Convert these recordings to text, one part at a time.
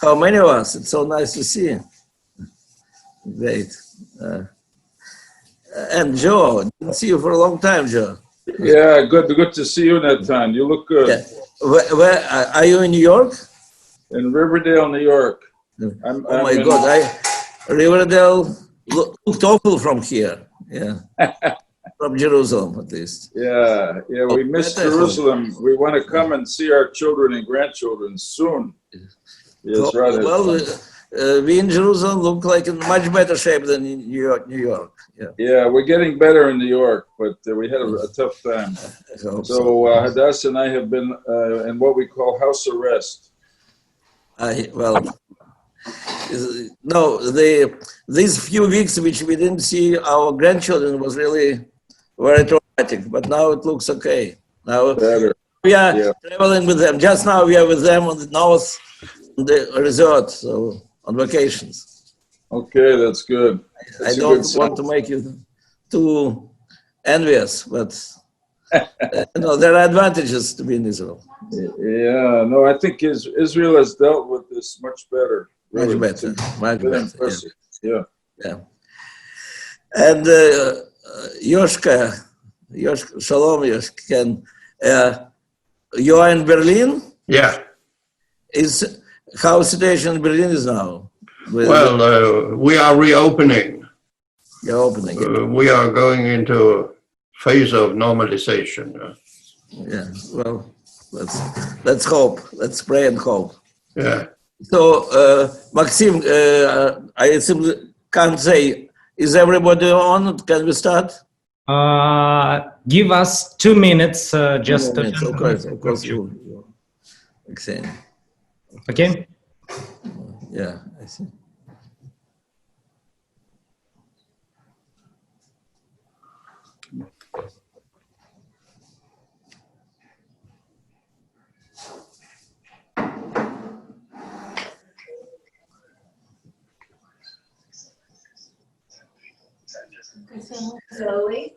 how many of us? It's so nice to see you. Great. And Joe, didn't see you for a long time, Joe. Yeah, good to see you, Natan. You look good. Yeah. Where are you in New York? In Riverdale, New York. Oh my God, Riverdale looked awful from here. Yeah, from Jerusalem at least. Yeah, we miss Jerusalem. We want to come and see our children and grandchildren soon. Yes, right. Well, we in Jerusalem look like in much better shape than in New York. Yeah, we're getting better in New York, but we had a tough time. So Hadassah and I have been in what we call house arrest. These few weeks which we didn't see our grandchildren was really very traumatic, but now it looks okay. Now we are traveling with them. Just now we are with them on the north, on the resort, so on vacations. Okay, that's good. I don't want to make you too envious, but there are advantages to be in Israel. Yeah, no, I think Israel has dealt with this much better. Really. Much better. Impressive. Yeah. And Yoshka, Shalom, Yoshka, you are in Berlin? Yeah. How situation in Berlin is now? Well, we are reopening. You're opening. We are going into a phase of normalization. Yeah, well, let's hope. Let's pray and hope. Yeah. So, Maxim, I simply can't say, is everybody on? Can we start? Give us 2 minutes, just 2 minutes, of course you. Okay? Yeah, I see. Slowly.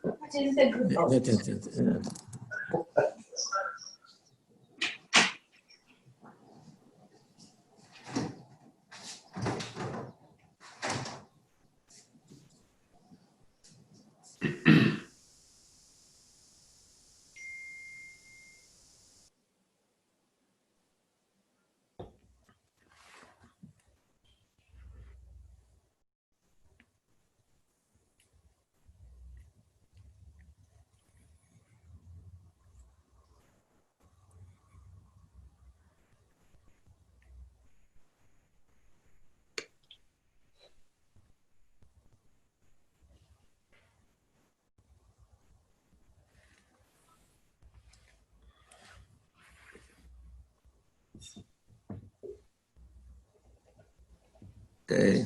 Okay.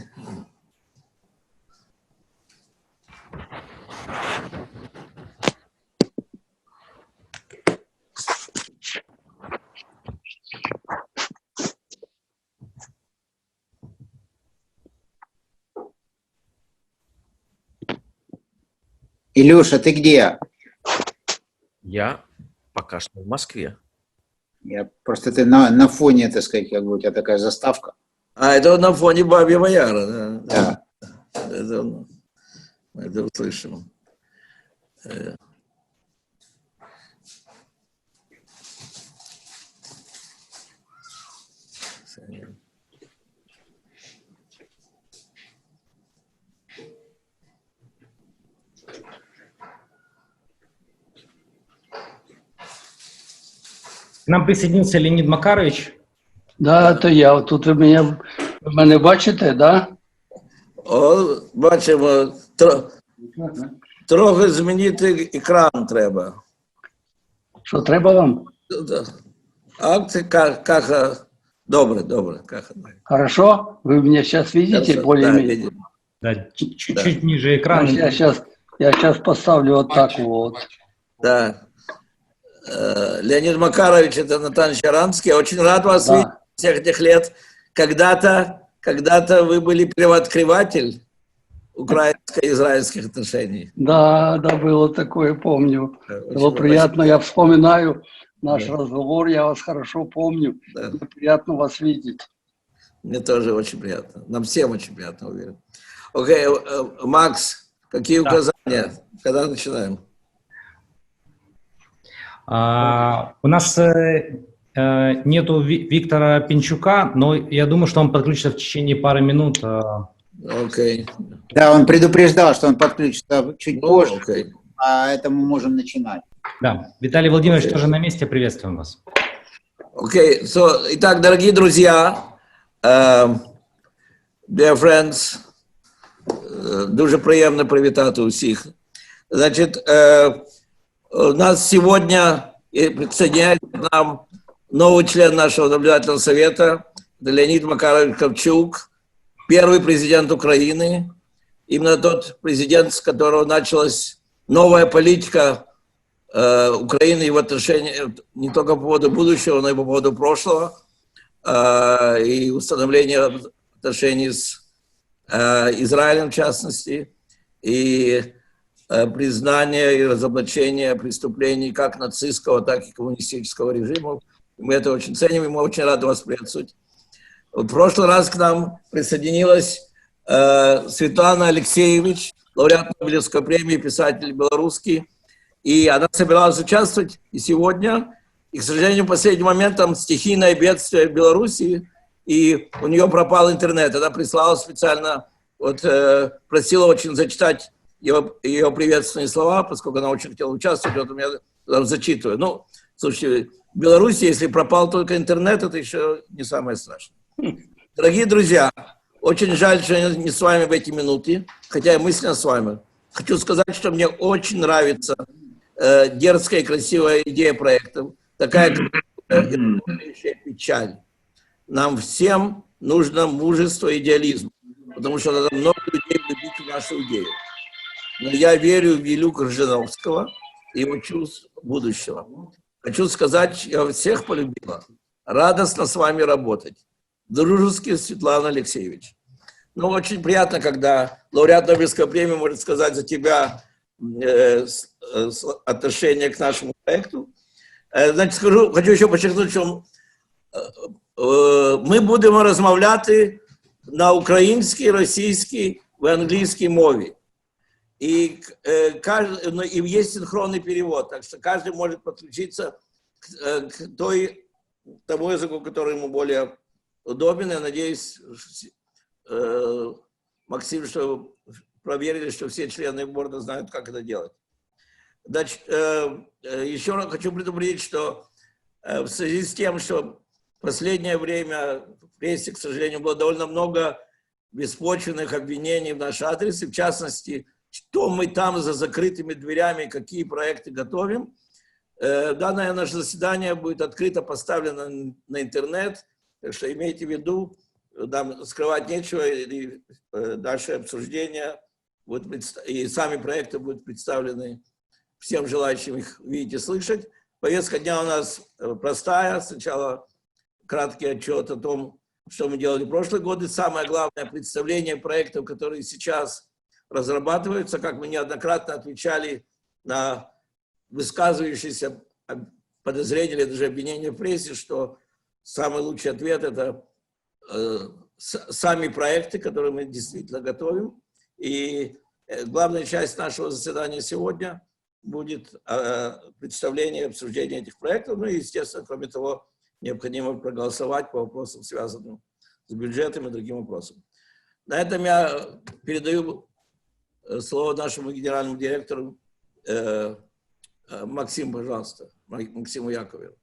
Илюша, ты где? Я пока что в Москве. Просто ты на фоне, так сказать, как бы у тебя такая заставка. Это на фоне Бабьего Яра, да. Это услышим. К нам присоединился Леонид Макарович. Да, это я. Тут ви мене бачите, да? О, бачимо, трохи змінити екран треба. Що треба вам? Каха, добре, каха. Хорошо? Вы меня сейчас видите более-менее? Да, чуть-чуть ниже экрана. Я сейчас поставлю вот так вот. Да. Леонид Макарович, это Натан Щаранский. Я очень рад вас видеть всех этих лет. Когда-то вы были первооткрыватель украинско-израильских отношений. Да, было такое, помню. Было приятно, я вспоминаю наш разговор, я вас хорошо помню. Приятно вас видеть. Мне тоже очень приятно. Нам всем очень приятно, уверен. Окей, Макс, какие указания? Когда начинаем? У нас нету Виктора Пинчука, но я думаю, что он подключится в течение пары минут. Окей. Да, он предупреждал, что он подключится чуть позже, Окей. поэтому можем начинать. Да, Виталий Владимирович Окей. тоже на месте, приветствуем вас. Окей, итак, дорогие друзья, dear friends, дуже приємно привітати усіх. Значить, у нас сегодня присоединяется к нам новый член нашего наблюдательного совета, Леонид Макарович Кравчук, первый президент Украины, именно тот президент, с которого началась новая политика Украины в отношении не только по поводу будущего, но и по поводу прошлого, и установления отношений с Израилем, в частности, и признание и разоблачение преступлений как нацистского, так и коммунистического режима. Мы это очень ценим, и мы очень рады вас приветствовать. В прошлый раз к нам присоединилась Светлана Алексеевич, лауреат Нобелевской премии, писатель белорусский, и она собиралась участвовать и сегодня. И, к сожалению, в последний момент там стихийное бедствие в Беларуси, и у нее пропал интернет. Она прислала специально, просила очень зачитать ее приветственные слова, поскольку она очень хотела участвовать, вот у меня зачитываю. Ну, слушайте, в Беларуси, если пропал только интернет, это еще не самое страшное. Дорогие друзья, очень жаль, что я не с вами в эти минуты, хотя я мысленно с вами. Хочу сказать, что мне очень нравится дерзкая и красивая идея проекта, такая печаль. Нам всем нужно мужество и идеализм, потому что надо много людей влюбить в нашу идею. Но я верю в Илью Крыжановского и его чувств будущего. Хочу сказать, я всех полюбила. Радостно с вами работать. Дружески, Светлана Алексеевич. Ну, очень приятно, когда лауреат Нобелевской премии может сказать за тебя отношение к нашему проекту. Значить, хочу еще подчеркнуть, що ми будемо розмовляти на українській, російській, в англійській мові. И есть синхронный перевод, так что каждый может подключиться к тому языку, который ему более удобен. Я надеюсь, Максим, что проверили, что все члены борда знают, как это делать. Значит, еще раз хочу предупредить, что в связи с тем, что в последнее время в прессе, к сожалению, было довольно много беспочвенных обвинений в наш адрес, и в частности, что мы там за закрытыми дверями, какие проекты готовим. Данное наше заседание будет открыто поставлено на интернет, так что имейте в виду, нам скрывать нечего, и дальше обсуждение и сами проекты будут представлены всем желающим их видеть и слышать. Повестка дня у нас простая. Сначала краткий отчет о том, что мы делали в прошлые годы. Самое главное – представление проектов, которые сейчас разрабатываются. Как мы неоднократно отвечали на высказывающиеся подозрения или даже обвинения в прессе, что самый лучший ответ – это сами проекты, которые мы действительно готовим. И главная часть нашего заседания сегодня будет представление и обсуждение этих проектов. Ну и, естественно, кроме того, необходимо проголосовать по вопросам, связанным с бюджетом и другим вопросам. На этом я передаю слово нашему генеральному директору Максиму, пожалуйста, Максиму Яковлеву.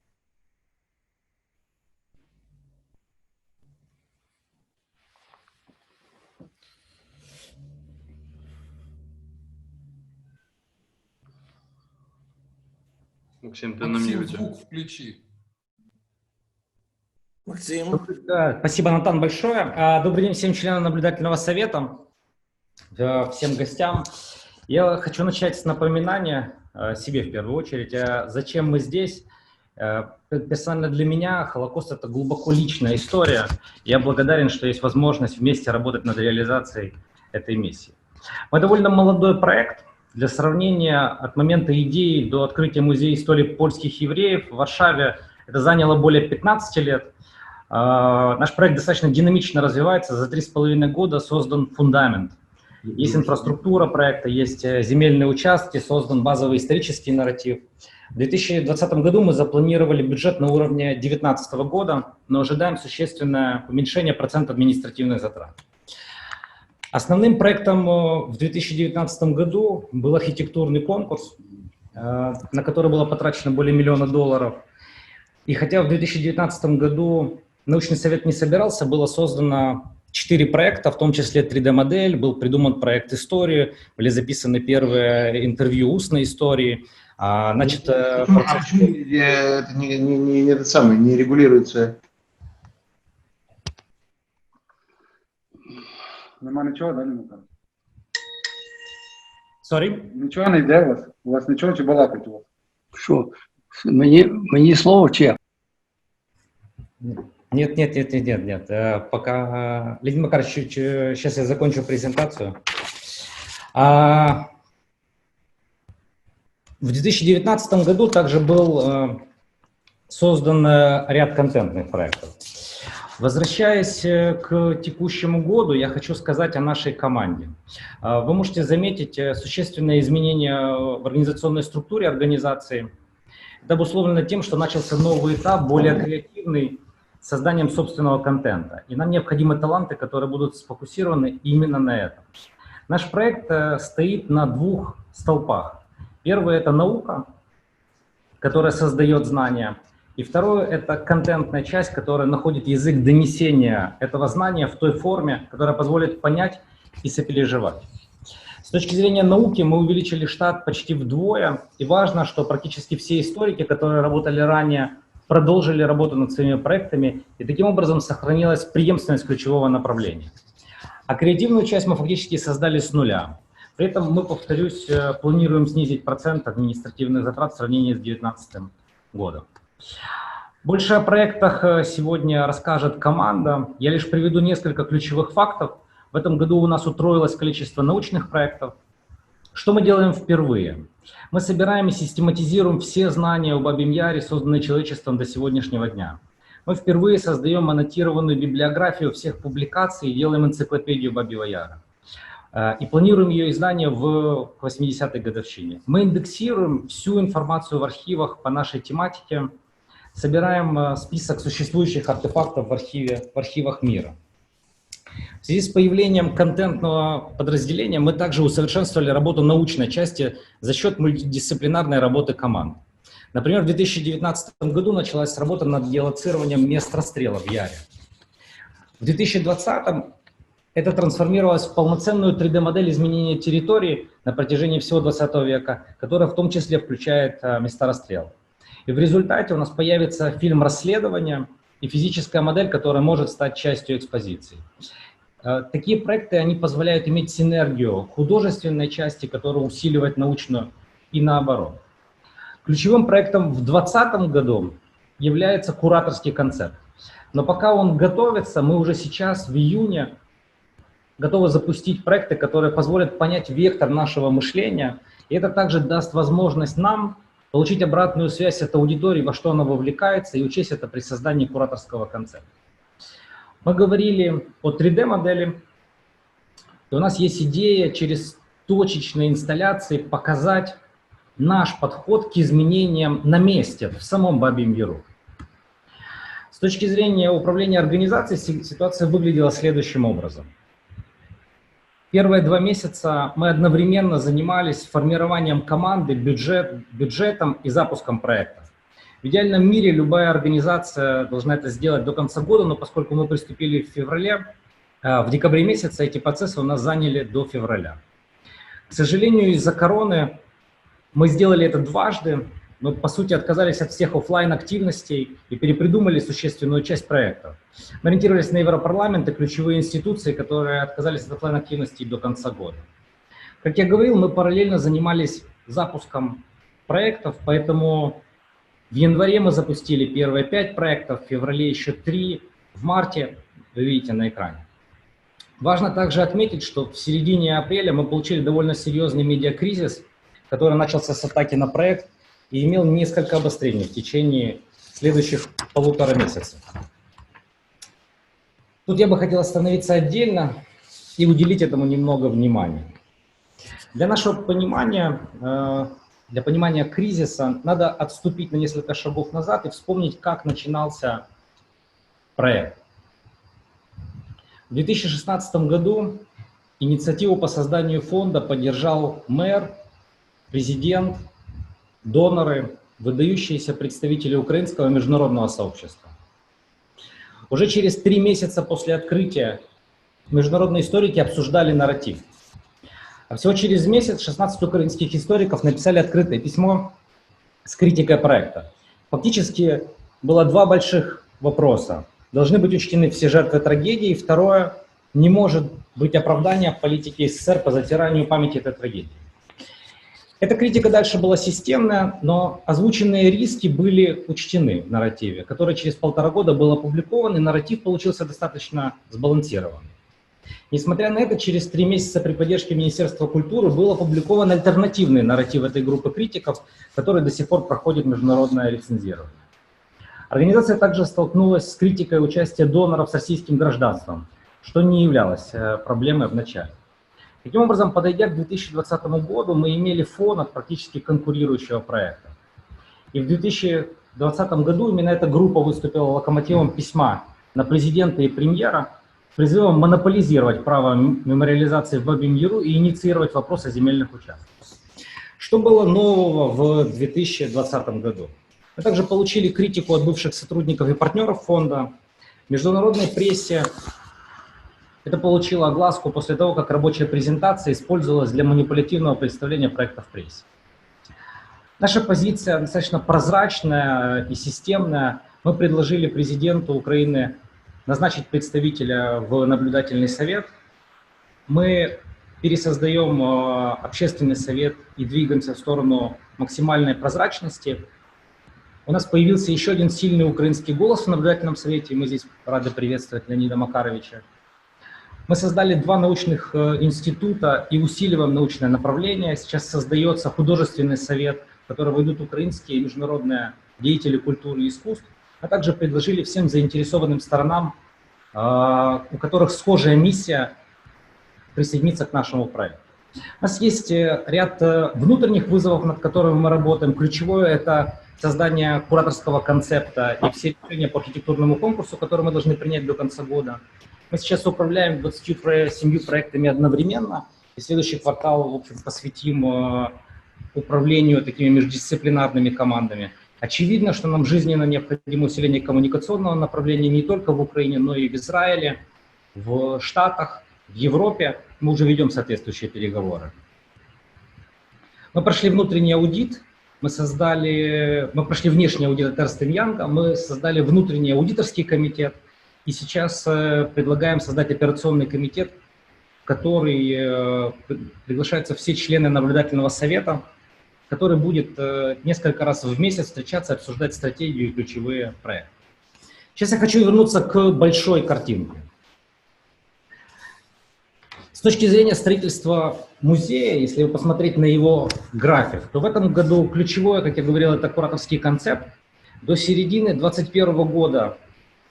Максим, ты на Максим, мьюте. звук включи. Максим. Да, спасибо, Натан, большое. Добрый день всем членам наблюдательного совета, всем гостям. Я хочу начать с напоминания себе в первую очередь, зачем мы здесь. Персонально для меня Холокост – это глубоко личная история. Я благодарен, что есть возможность вместе работать над реализацией этой миссии. Мы довольно молодой проект. Для сравнения, от момента идеи до открытия музея истории польских евреев в Варшаве это заняло более 15 лет. Наш проект достаточно динамично развивается. За 3,5 года создан фундамент. Есть инфраструктура проекта, есть земельные участки, создан базовый исторический нарратив. В 2020 году мы запланировали бюджет на уровне 2019 года, но ожидаем существенное уменьшение процента административных затрат. Основным проектом в 2019 году был архитектурный конкурс, на который было потрачено более $1 миллиона. И хотя в 2019 году научный совет не собирался, было создано 4 проекта, в том числе 3D-модель, был придуман проект истории, были записаны первые интервью устной истории. Значит, почему это не этот самый, не регулируется? Нема нічого, да, Лімука? Sorry? Нічого не йде у вас? У вас нічого чи балакать у вас? Що? Мені слово чи як? Нет. Пока, Леонид Макарович, сейчас я закончу презентацию. В 2019 году также был создан ряд контентных проектов. Возвращаясь к текущему году, я хочу сказать о нашей команде. Вы можете заметить существенное изменение в организационной структуре организации. Это обусловлено тем, что начался новый этап, более креативный, с созданием собственного контента. И нам необходимы таланты, которые будут сфокусированы именно на этом. Наш проект стоит на 2 столпах. Первый – это наука, которая создает знания. И второе – это контентная часть, которая находит язык донесения этого знания в той форме, которая позволит понять и сопереживать. С точки зрения науки мы увеличили штат почти вдвое. И важно, что практически все историки, которые работали ранее, продолжили работу над своими проектами. И таким образом сохранилась преемственность ключевого направления. А креативную часть мы фактически создали с нуля. При этом мы, повторюсь, планируем снизить процент административных затрат в сравнении с 2019 годом. Больше о проектах сегодня расскажет команда. Я лишь приведу несколько ключевых фактов. В этом году у нас утроилось количество научных проектов. Что мы делаем впервые? Мы собираем и систематизируем все знания о Бабьем Яре, созданные человечеством до сегодняшнего дня. Мы впервые создаем аннотированную библиографию всех публикаций и делаем энциклопедию Бабьего Яра. И планируем ее издание в 80-й годовщине. Мы индексируем всю информацию в архивах по нашей тематике, собираем список существующих артефактов в архивах мира. В связи с появлением контентного подразделения мы также усовершенствовали работу научной части за счет мультидисциплинарной работы команд. Например, в 2019 году началась работа над геолоцированием мест расстрела в Яре. В 2020 это трансформировалось в полноценную 3D-модель изменения территории на протяжении всего 20 века, которая в том числе включает места расстрела. И в результате у нас появится фильм расследования и физическая модель, которая может стать частью экспозиции. Такие проекты, они позволяют иметь синергию художественной части, которая усиливает научную, и наоборот. Ключевым проектом в 2020 году является кураторский концепт. Но пока он готовится, мы уже сейчас, в июне, готовы запустить проекты, которые позволят понять вектор нашего мышления. И это также даст возможность нам получить обратную связь от аудитории, во что она вовлекается, и учесть это при создании кураторского концепта. Мы говорили о 3D-модели, и у нас есть идея через точечные инсталляции показать наш подход к изменениям на месте, в самом Бабьем Яру. С точки зрения управления организацией ситуация выглядела следующим образом. Первые 2 месяца мы одновременно занимались формированием команды, бюджетом и запуском проекта. В идеальном мире любая организация должна это сделать до конца года, но поскольку мы приступили в феврале, в декабре месяце эти процессы у нас заняли до февраля. К сожалению, из-за короны мы сделали это дважды, но по сути отказались от всех офлайн-активностей и перепридумали существенную часть проекта. Мы ориентировались на Европарламент и ключевые институции, которые отказались от офлайн-активностей до конца года. Как я говорил, мы параллельно занимались запуском проектов, поэтому в январе мы запустили первые 5 проектов, в феврале еще 3, в марте вы видите на экране. Важно также отметить, что в середине апреля мы получили довольно серьезный медиакризис, который начался с атаки на проект и имел несколько обострений в течение следующих 1,5 месяца. Тут я бы хотел остановиться отдельно и уделить этому немного внимания. Для нашего понимания, для понимания кризиса надо отступить на несколько шагов назад и вспомнить, как начинался проект. В 2016 году инициативу по созданию фонда поддержал мэр, президент, доноры, выдающиеся представители украинского и международного сообщества. Уже через 3 месяца после открытия международные историки обсуждали нарратив. А всего через месяц 16 украинских историков написали открытое письмо с критикой проекта. Фактически было 2 больших вопроса. Должны быть учтены все жертвы трагедии. И второе, не может быть оправдания в политике СССР по затиранию памяти этой трагедии. Эта критика дальше была системная, но озвученные риски были учтены в нарративе, который через 1,5 года был опубликован, и нарратив получился достаточно сбалансированный. Несмотря на это, через 3 месяца при поддержке Министерства культуры был опубликован альтернативный нарратив этой группы критиков, который до сих пор проходит международное рецензирование. Организация также столкнулась с критикой участия доноров с российским гражданством, что не являлось проблемой в начале. Таким образом, подойдя к 2020 году, мы имели фон от практически конкурирующего проекта. И в 2020 году именно эта группа выступила локомотивом письма на президента и премьера с призывом монополизировать право мемориализации в Бабьем-Яру и инициировать вопрос о земельных участках. Что было нового в 2020 году? Мы также получили критику от бывших сотрудников и партнеров фонда. В международной прессе это получило огласку после того, как рабочая презентация использовалась для манипулятивного представления проекта в прессе. Наша позиция достаточно прозрачная и системная. Мы предложили президенту Украины назначить представителя в наблюдательный совет. Мы пересоздаем общественный совет и двигаемся в сторону максимальной прозрачности. У нас появился еще один сильный украинский голос в наблюдательном совете, и мы здесь рады приветствовать Леонида Макаровича. Мы создали 2 научных института и усиливаем научное направление. Сейчас создается художественный совет, в который войдут украинские и международные деятели культуры и искусств, а также предложили всем заинтересованным сторонам, у которых схожая миссия, присоединиться к нашему проекту. У нас есть ряд внутренних вызовов, над которыми мы работаем. Ключевое – это создание кураторского концепта и все решения по архитектурному конкурсу, которые мы должны принять до конца года. Мы сейчас управляем 27 проектами одновременно, и следующий квартал, в общем, посвятим управлению такими междисциплинарными командами. Очевидно, что нам жизненно необходимо усиление коммуникационного направления не только в Украине, но и в Израиле, в Штатах, в Европе. Мы уже ведем соответствующие переговоры. Мы прошли внутренний аудит, мы прошли внешний аудит от Эрнст & Янга, мы создали внутренний аудиторский комитет, и сейчас предлагаем создать операционный комитет, в который приглашаются все члены наблюдательного совета, который будет несколько раз в месяц встречаться и обсуждать стратегию и ключевые проекты. Сейчас я хочу вернуться к большой картинке. С точки зрения строительства музея, если посмотреть на его график, то в этом году ключевое, как я говорил, это кураторский концепт. До середины 2021 года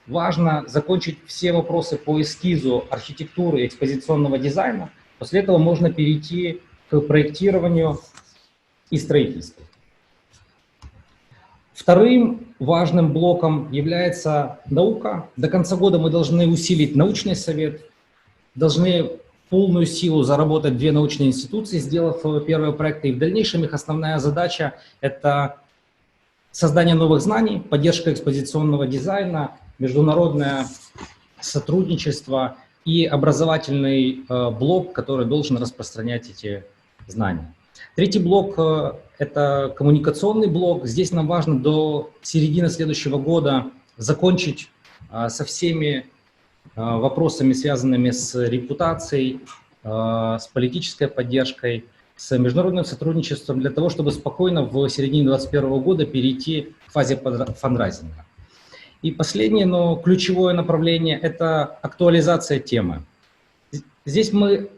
важно закончить все вопросы по эскизу архитектуры и экспозиционного дизайна. После этого можно перейти к проектированию и строительству. Вторым важным блоком является наука. До конца года мы должны усилить научный совет, должны полную силу заработать 2 научные институции, сделав первые проекты. И в дальнейшем их основная задача – это создание новых знаний, поддержка экспозиционного дизайна, международное сотрудничество и образовательный блок, который должен распространять эти знания. Третий блок – это коммуникационный блок. Здесь нам важно до середины следующего года закончить со всеми вопросами, связанными с репутацией, с политической поддержкой, с международным сотрудничеством, для того, чтобы спокойно в середине 2021 года перейти к фазе фандрайзинга. И последнее, но ключевое направление – это актуализация темы. Здесь мы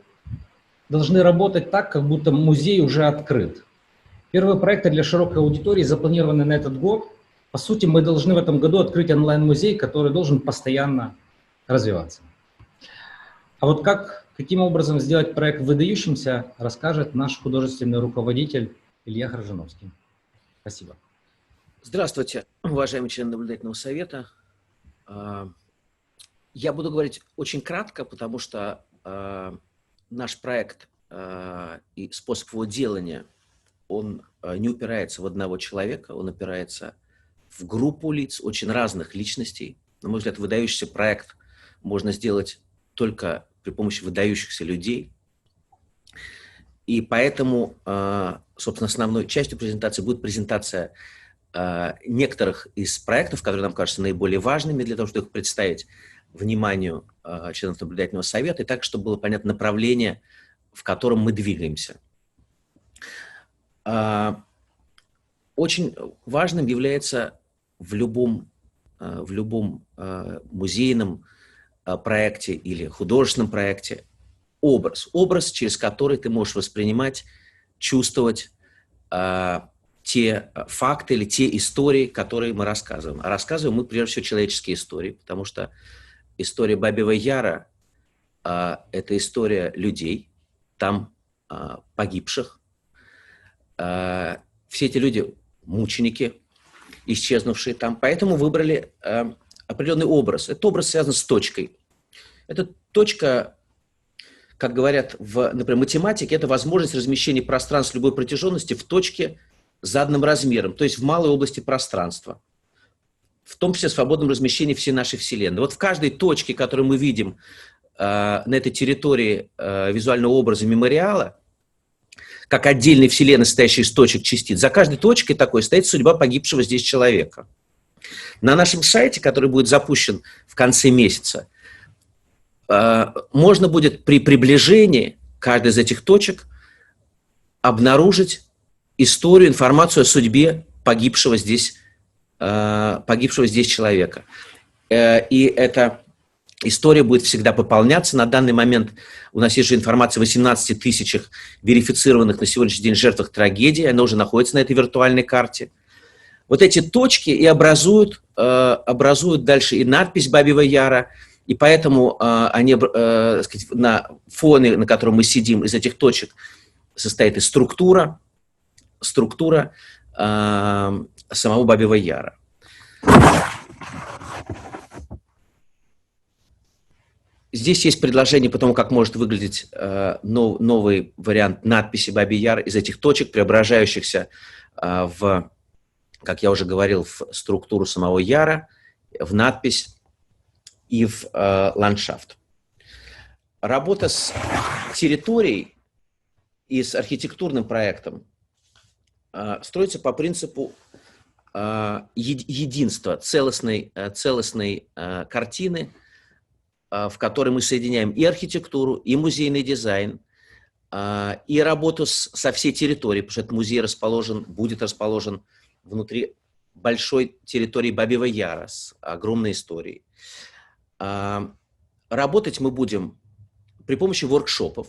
должны работать так, как будто музей уже открыт. Первые проекты для широкой аудитории запланированы на этот год. По сути, мы должны в этом году открыть онлайн-музей, который должен постоянно развиваться. А вот каким образом сделать проект выдающимся, расскажет наш художественный руководитель Илья Хржановский. Спасибо. Здравствуйте, уважаемые члены наблюдательного совета. Я буду говорить очень кратко, потому что наш проект и способ его делания, он не упирается в одного человека, он опирается в группу лиц, очень разных личностей. На мой взгляд, выдающийся проект можно сделать только при помощи выдающихся людей. И поэтому, собственно, основной частью презентации будет презентация некоторых из проектов, которые нам кажутся наиболее важными для того, чтобы их представить вниманию членов наблюдательного совета, и так, чтобы было понятно направление, в котором мы двигаемся. Очень важным является в любом музейном проекте или художественном проекте образ, через который ты можешь воспринимать, чувствовать те факты или те истории, которые мы рассказываем. А рассказываем мы, прежде всего, человеческие истории, потому что история Бабьего Яра это история людей, там погибших. Все эти люди мученики, исчезнувшие там, поэтому выбрали определенный образ. Этот образ связан с точкой. Эта точка, как говорят например, математике, это возможность размещения пространства любой протяженности в точке заданным размером, то есть в малой области пространства, в том числе свободном размещении всей нашей Вселенной. Вот в каждой точке, которую мы видим на этой территории визуального образа мемориала, как отдельной Вселенной, состоящей из точек, частиц, за каждой точкой такой стоит судьба погибшего здесь человека. На нашем сайте, который будет запущен в конце месяца, можно будет при приближении каждой из этих точек обнаружить историю, информацию о судьбе погибшего здесь человека. И эта история будет всегда пополняться. На данный момент у нас есть же информация о 18 тысячах верифицированных на сегодняшний день жертвах трагедии. Она уже находится на этой виртуальной карте. Вот эти точки и образуют дальше и надпись Бабьего Яра, и поэтому они, сказать, на фоне, на котором мы сидим, из этих точек состоит и структура самого Бабьего Яра. Здесь есть предложение по тому, как может выглядеть новый вариант надписи Бабий Яр из этих точек, преображающихся как я уже говорил, в структуру самого Яра, в надпись и в ландшафт. Работа с территорией и с архитектурным проектом строится по принципу единства, целостной картины, в которой мы соединяем и архитектуру, и музейный дизайн, и работу со всей территорией, потому что этот музей будет расположен внутри большой территории Бабьего Яра с огромной историей. Работать мы будем при помощи воркшопов.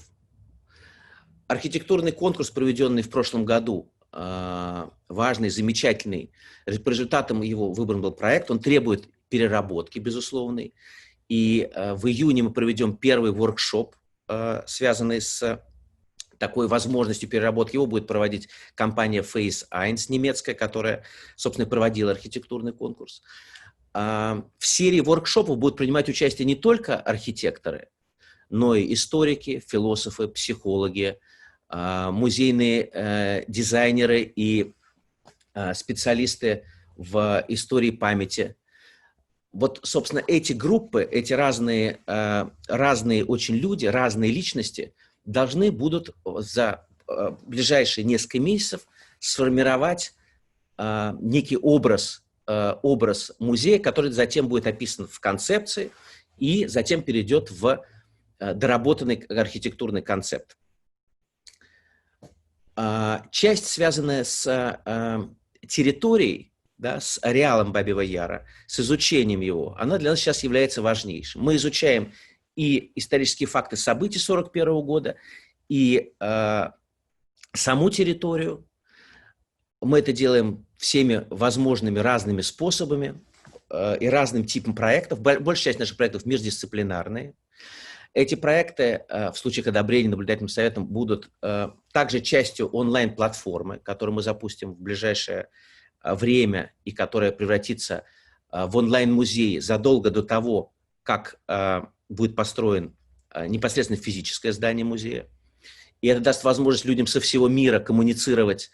Архитектурный конкурс, проведенный в прошлом году, важный, замечательный, по результатам его выбран был проект, он требует переработки, безусловной. И в июне мы проведем первый воркшоп, связанный с такой возможностью переработки. Его будет проводить компания Phase 1 немецкая, которая, собственно, проводила архитектурный конкурс. В серии воркшопов будут принимать участие не только архитекторы, но и историки, философы, психологи, музейные дизайнеры и специалисты в истории памяти. Вот, собственно, эти группы, эти разные очень люди, разные личности должны будут за ближайшие несколько месяцев сформировать некий образ музея, который затем будет описан в концепции и затем перейдет в доработанный архитектурный концепт. Часть, связанная с территорией, да, с ареалом Бабьего Яра, с изучением его, она для нас сейчас является важнейшей. Мы изучаем и исторические факты событий 1941 года, и саму территорию. Мы это делаем всеми возможными разными способами и разным типом проектов. Большая часть наших проектов междисциплинарные. Эти проекты в случае их одобрения наблюдательным советом будут также частью онлайн-платформы, которую мы запустим в ближайшее время и которая превратится в онлайн-музей задолго до того, как будет построен непосредственно физическое здание музея. И это даст возможность людям со всего мира коммуницировать,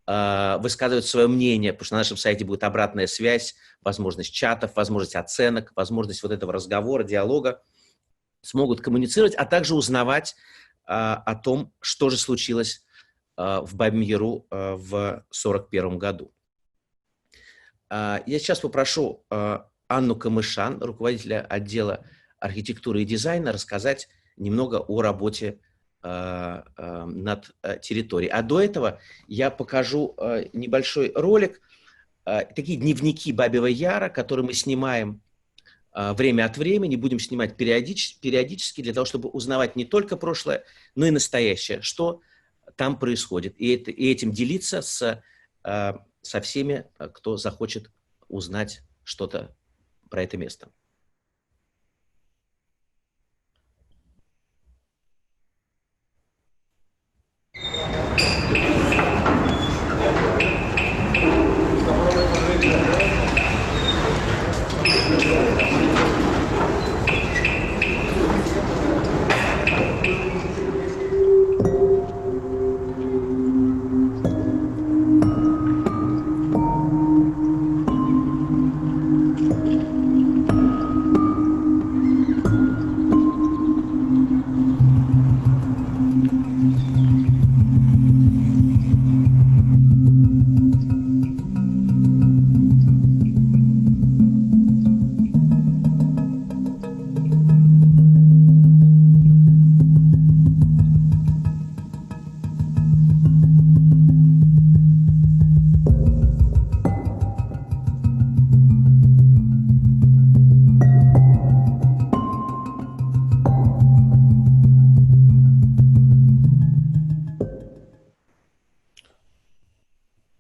высказывать свое мнение, потому что на нашем сайте будет обратная связь, возможность чатов, возможность оценок, возможность вот этого разговора, диалога. Смогут коммуницировать, а также узнавать о том, что же случилось в Бабьем-Яру в 1941 году. Я сейчас попрошу Анну Камышан, руководителя отдела архитектуры и дизайна, рассказать немного о работе над территорией. А до этого я покажу небольшой ролик, такие дневники Бабьего Яра, которые мы снимаем время от времени, будем снимать периодически для того, чтобы узнавать не только прошлое, но и настоящее, что там происходит. И этим делиться со всеми, кто захочет узнать что-то про это место.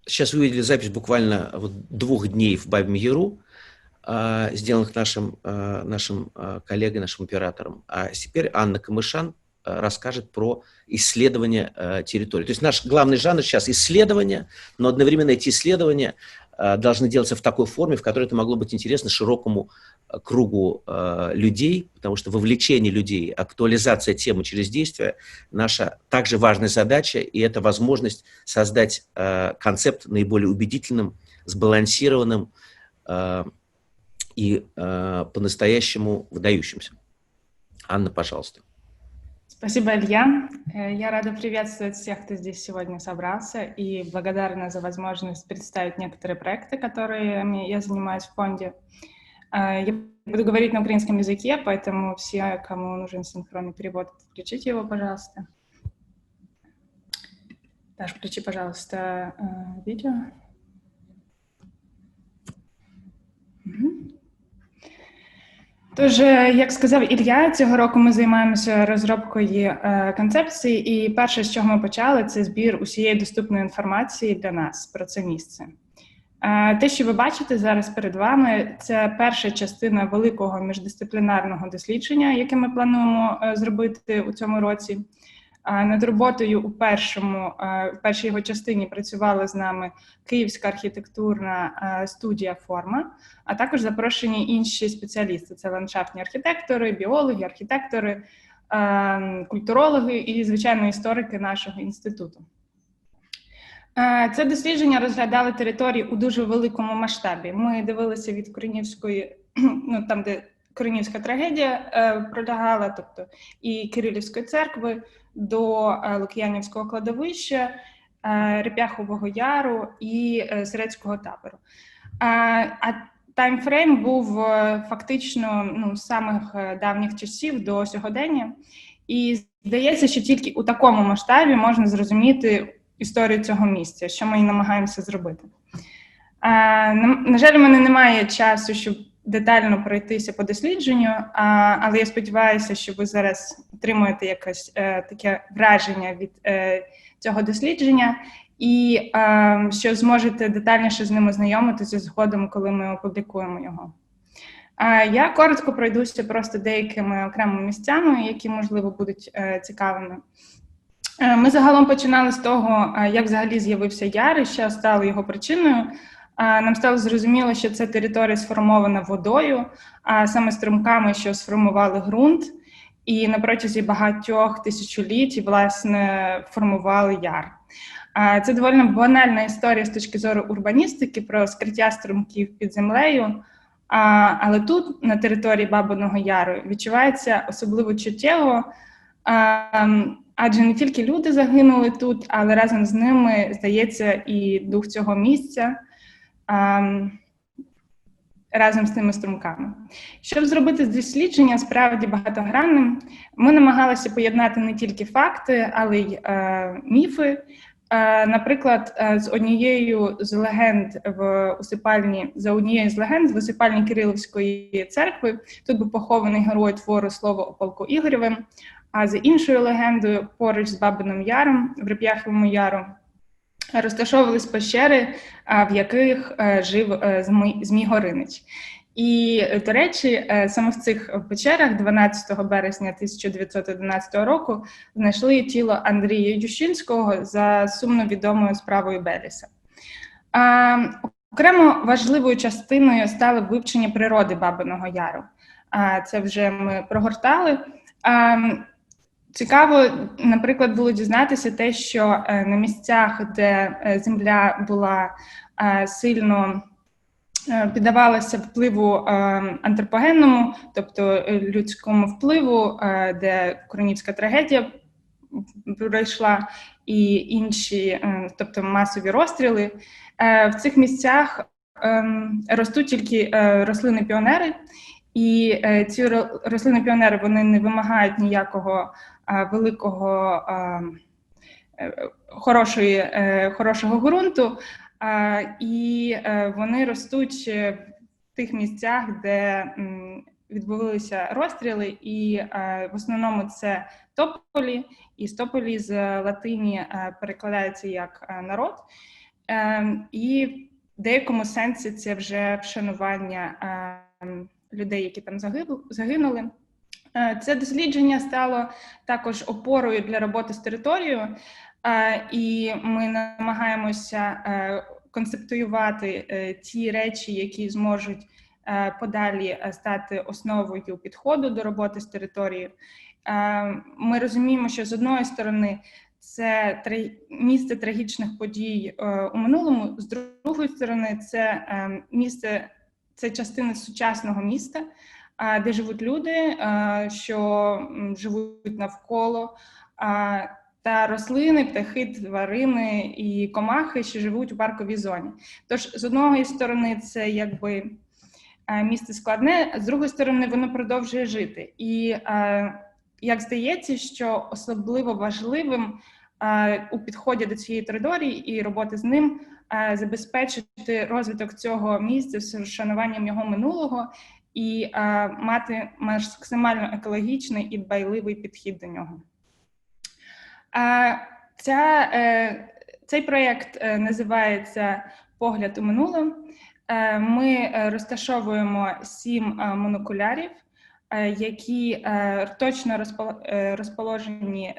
Сейчас вы увидели запись буквально вот 2 дней в Бабьем Яру, сделанных нашим коллегой, нашим оператором. А теперь Анна Камышан расскажет про исследование территории. То есть наш главный жанр сейчас исследование, но одновременно эти исследования должны делаться в такой форме, в которой это могло быть интересно широкому кругу людей, потому что вовлечение людей, актуализация темы через действие – наша также важная задача, и это возможность создать концепт наиболее убедительным, сбалансированным и по-настоящему выдающимся. Анна, пожалуйста. Спасибо, Илья. Я рада приветствовать всех, кто здесь сегодня собрался, и благодарна за возможность представить некоторые проекты, которыми я занимаюсь в фонде. Я буду говорить на украинском языке, поэтому все, кому нужен синхронный перевод, включите его, пожалуйста. Даш, включи, пожалуйста, видео. Тож, як сказав Ілля, цього року ми займаємося розробкою концепції, і перше, з чого ми почали, це збір усієї доступної інформації для нас про це місце. Те, що ви бачите зараз перед вами, це перша частина великого міждисциплінарного дослідження, яке ми плануємо зробити у цьому році. Над роботою у першій його частині працювала з нами Київська архітектурна студія «Форма», а також запрошені інші спеціалісти. Це ландшафтні архітектори, біологи, архітектори, культурологи і, звичайно, історики нашого інституту. Це дослідження розглядало території у дуже великому масштабі. Ми дивилися від Коренівської, там, де Коренівська трагедія пролягала, тобто і Кирилівської церкви, до Лук'янівського кладовища, Реп'яхового Яру і Сирецького табору. А таймфрейм був фактично з самих давніх часів до сьогодення. І здається, що тільки у такому масштабі можна зрозуміти історію цього місця, що ми і намагаємося зробити. На жаль, у мене немає часу, щоб детально пройтися по дослідженню, але я сподіваюся, що ви зараз отримуєте якесь таке враження від цього дослідження і що зможете детальніше з ним ознайомитися згодом, коли ми опублікуємо його. Я коротко пройдуся просто деякими окремими місцями, які, можливо, будуть цікавими. Ми загалом починали з того, як взагалі з'явився яр і що стало його причиною. Нам стало зрозуміло, що це територія сформована водою, а саме струмками, що сформували ґрунт, і на протязі багатьох тисячоліть, власне, формували яр. Це доволі банальна історія з точки зору урбаністики про скриття струмків під землею, але тут, на території Бабиного Яру, відчувається особливо чуттєво, адже не тільки люди загинули тут, але разом з ними, здається, і дух цього місця разом з тими струмками. Щоб зробити дослідження справді багатогранним, ми намагалися поєднати не тільки факти, але й міфи. Наприклад, за однією з легенд в усипальні Кирилівської церкви тут був похований герой твору «Слово о полку Ігоревим», а за іншою легендою, поруч з Бабиним Яром, в Реп'яховому Яру, розташовувались пещери, в яких жив Змій Горинич. І, до речі, саме в цих печерах 12 березня 1911 року знайшли тіло Андрія Ющинського за сумно відомою справою Беліса. Окремо важливою частиною стало вивчення природи Бабиного Яру. Це вже ми прогортали. Цікаво, наприклад, було дізнатися те, що на місцях, де земля була сильно піддавалася впливу антропогенному, тобто людському впливу, де Куренівська трагедія пройшла і інші, тобто масові розстріли, в цих місцях ростуть тільки рослини-піонери, і ці рослини-піонери, вони не вимагають ніякого великого хорошого ґрунту, і вони ростуть в тих місцях, де відбувалися розстріли, і в основному це тополі, і з тополі з латині перекладається як народ, і в деякому сенсі це вже вшанування людей, які там загинули. Це дослідження стало також опорою для роботи з територією, і ми намагаємося концептуювати ті речі, які зможуть подалі стати основою підходу до роботи з територією. Ми розуміємо, що з одної сторони це місце трагічних подій у минулому, з другої сторони це місце, це частина сучасного міста, де живуть люди, що живуть навколо, та рослини, птахи, тварини і комахи, що живуть у парковій зоні. Тож, з одної сторони, це якби місце складне, а з другої сторони, воно продовжує жити. І, як здається, що особливо важливим у підході до цієї території і роботи з ним забезпечити розвиток цього місця з вшануванням його минулого і мати максимально екологічний і дбайливий підхід до нього. Цей проєкт називається «Погляд у минуле». Ми розташовуємо 7 монокулярів, які точно розположені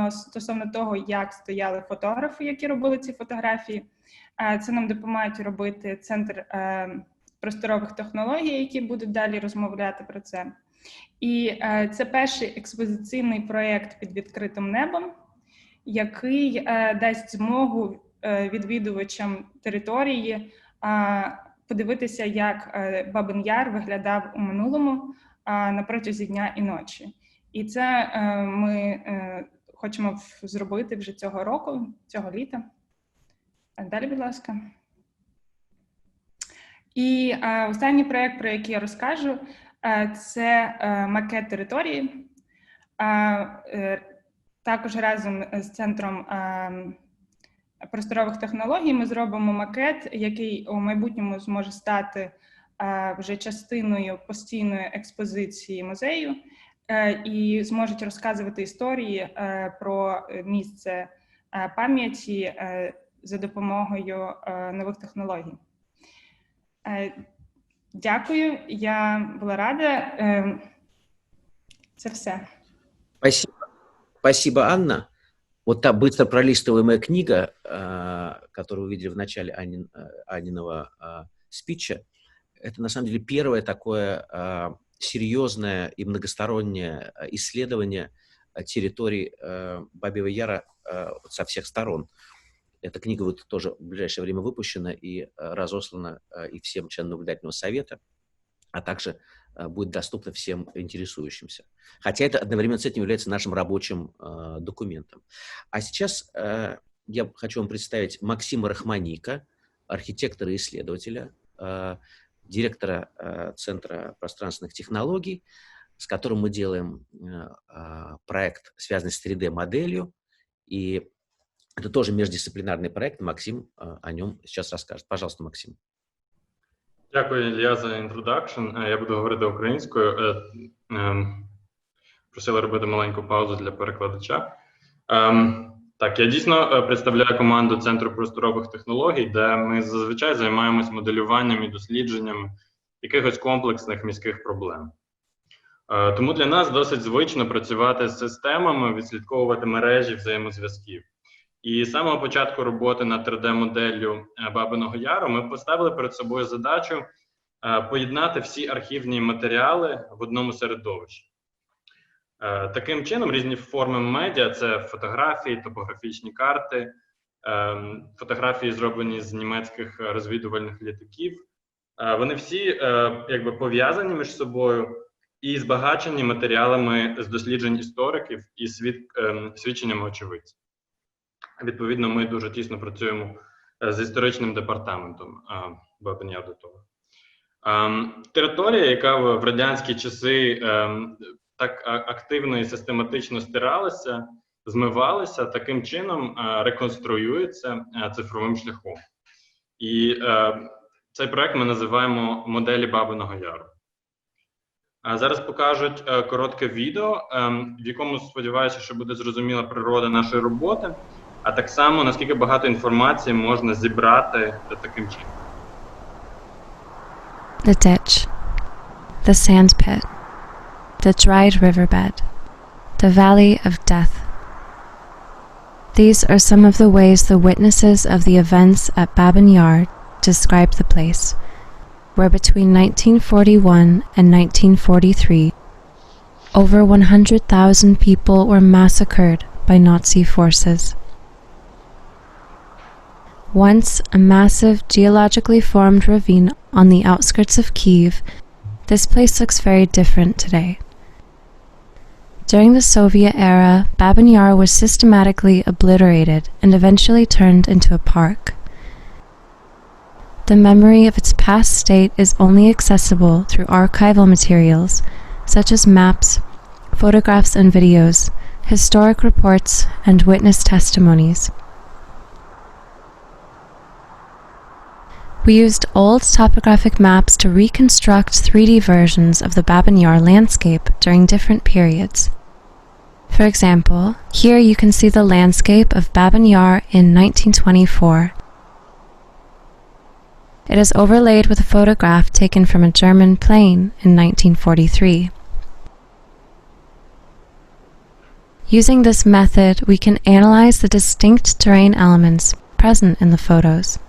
стосовно того, як стояли фотографи, які робили ці фотографії. Це нам допомагають робити Центр просторових технологій, які будуть далі розмовляти про це. І це перший експозиційний проєкт під відкритим небом, який дасть змогу відвідувачам території подивитися, як Бабин Яр виглядав у минулому на протязі дня і ночі. І це ми хочемо зробити вже цього року, цього літа. Далі, будь ласка. І останній проєкт, про який я розкажу, це макет території. Також разом з Центром просторових технологій ми зробимо макет, який у майбутньому зможе стати вже частиною постійної експозиції музею і зможуть розказувати історії про місце пам'яті за допомогою нових технологій. Дякую, я була рада. Це все. Спасибо. Спасибо, Анна. Вот та быстро пролистываемая книга, которую вы видели в начале Аниного спича, это на самом деле первое такое серьезное и многостороннее исследование территории Бабьего Яра со всех сторон. Эта книга вот тоже в ближайшее время выпущена и разослана и всем членам наблюдательного совета, а также будет доступна всем интересующимся. Хотя это одновременно с этим является нашим рабочим документом. А сейчас я хочу вам представить Максима Рахманика, архитектора и исследователя, директора Центра пространственных технологий, с которым мы делаем проект, связанный с 3D-моделью. И это тоже междисциплинарный проект. Максим о нем сейчас расскажет. Пожалуйста, Максим. Дякую, Ілля, за інтродакшн. Я буду говорити українською. Просили робити маленьку паузу для перекладача. Так, я дійсно представляю команду Центру просторових технологій, де ми зазвичай займаємось моделюванням і дослідженням якихось комплексних міських проблем. Тому для нас досить звично працювати з системами, відслідковувати мережі взаємозв'язків. І з самого початку роботи над 3D-моделлю Бабиного Яру ми поставили перед собою задачу поєднати всі архівні матеріали в одному середовищі. Таким чином, різні форми медіа – це фотографії, топографічні карти, фотографії, зроблені з німецьких розвідувальних літаків. Вони всі якби пов'язані між собою і збагачені матеріалами з досліджень істориків і свідченнями очевидців. Відповідно, ми дуже тісно працюємо з історичним департаментом Бабин Яр до того. Територія, яка в радянські часи так активно і систематично стиралася, змивалася, таким чином реконструюється цифровим шляхом. І цей проект ми називаємо «Моделі Бабиного Яру». Зараз покажуть коротке відео, в якому, сподіваюся, що буде зрозуміла природа нашої роботи, а так само, наскільки багато інформації можна зібрати таким чином. The ditch, the sand pit, the dried riverbed, the valley of death. These are some of the ways the witnesses of the events at Babin Yar described the place, where between 1941 and 1943, over 100,000 people were massacred by Nazi forces. Once a massive geologically formed ravine on the outskirts of Kyiv, this place looks very different today. During the Soviet era, Babin Yar was systematically obliterated and eventually turned into a park. The memory of its past state is only accessible through archival materials, such as maps, photographs and videos, historic reports, and witness testimonies. We used old topographic maps to reconstruct 3D versions of the Babin Yar landscape during different periods. For example, here you can see the landscape of Babin Yar in 1924. It is overlaid with a photograph taken from a German plane in 1943. Using this method, we can analyze the distinct terrain elements present in the photos.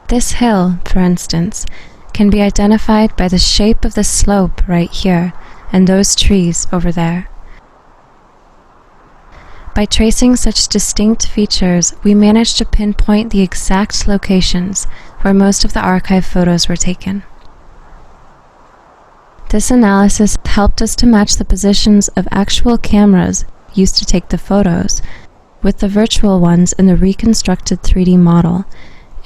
This hill, for instance, can be identified by the shape of the slope right here and those trees over there. By tracing such distinct features, we managed to pinpoint the exact locations where most of the archive photos were taken. This analysis helped us to match the positions of actual cameras used to take the photos with the virtual ones in the reconstructed 3D model,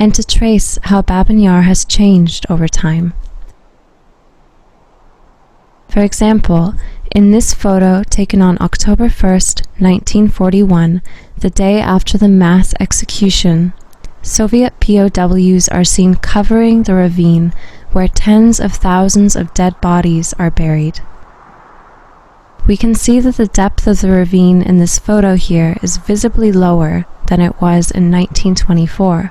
and to trace how Babin Yar has changed over time. For example, in this photo taken on October 1st, 1941, the day after the mass execution, Soviet POWs are seen covering the ravine where tens of thousands of dead bodies are buried. We can see that the depth of the ravine in this photo here is visibly lower than it was in 1924.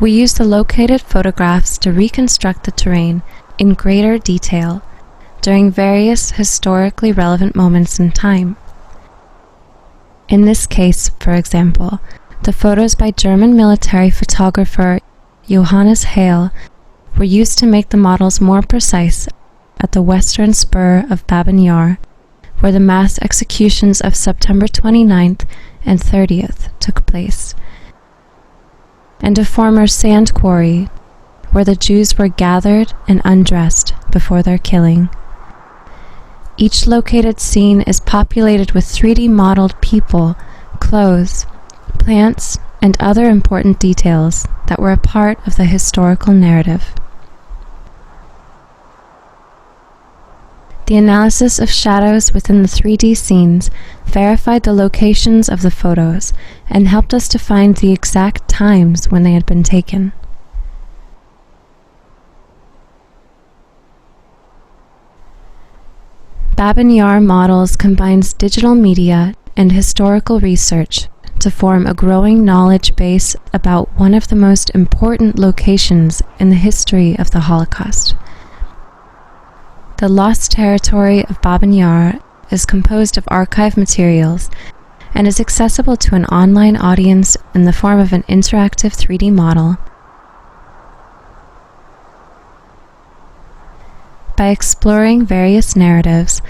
We use the located photographs to reconstruct the terrain in greater detail during various historically relevant moments in time. In this case, for example, the photos by German military photographer Johannes Hale were used to make the models more precise at the western spur of Babin Yar, where the mass executions of September 29th and 30th took place, and a former sand quarry where the Jews were gathered and undressed before their killing. Each located scene is populated with 3D modeled people, clothes, plants, and other important details that were a part of the historical narrative. The analysis of shadows within the 3D scenes verified the locations of the photos and helped us to find the exact times when they had been taken. Babin Yar Models combines digital media and historical research to form a growing knowledge base about one of the most important locations in the history of the Holocaust. The lost territory of Babin Yar is composed of archive materials and is accessible to an online audience in the form of an interactive 3D model. By exploring various narratives,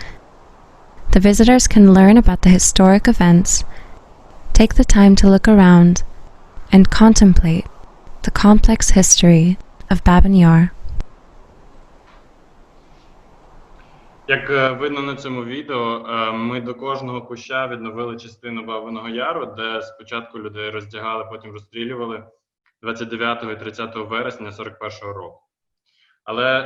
the visitors can learn about the historic events, take the time to look around, and contemplate the complex history of Babin Yar. Як видно на цьому відео, ми до кожного куща відновили частину Бабиного Яру, де спочатку людей роздягали, потім розстрілювали 29 і 30 вересня 41-го року. Але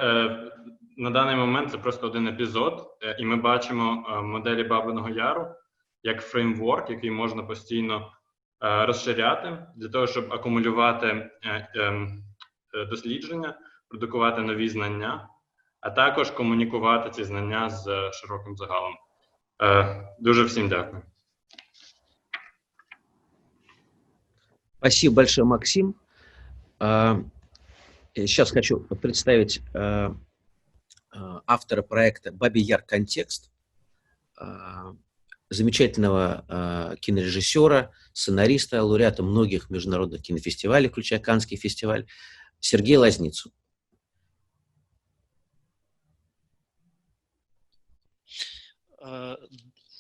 на даний момент це просто один епізод, і ми бачимо моделі Бабиного Яру як фреймворк, який можна постійно розширяти для того, щоб акумулювати дослідження, продукувати нові знання, а також комунікувати ці знання з широким загалом. Дуже всім дякую. Спасибо большое, Максим. Сейчас хочу представить автора проекта «Бабий Яр. Контекст», замечательного кинорежиссера, сценариста, лауреата многих международных кинофестивалей, включая Каннский фестиваль, Сергея Лазницу.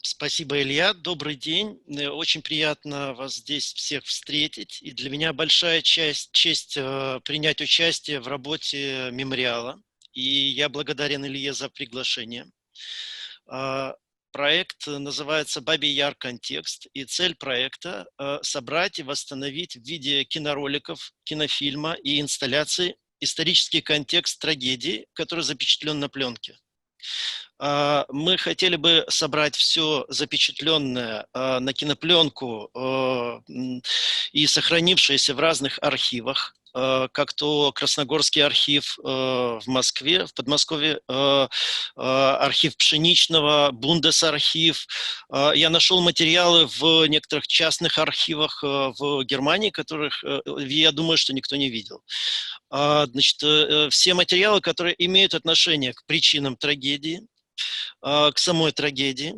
Спасибо, Илья. Добрый день. Очень приятно вас здесь всех встретить. И для меня большая честь принять участие в работе мемориала. И я благодарен Илье за приглашение. Проект называется «Бабий Яр. Контекст». И цель проекта – собрать и восстановить в виде кинороликов, кинофильма и инсталляций исторический контекст трагедии, который запечатлен на пленке. Мы хотели бы собрать все запечатленное на кинопленку и сохранившееся в разных архивах, как то Красногорский архив в Москве, в Подмосковье, архив Пшеничного, Бундесархив. Я нашел материалы в некоторых частных архивах в Германии, которых, я думаю, что никто не видел. Значит, все материалы, которые имеют отношение к причинам трагедии, к самой трагедии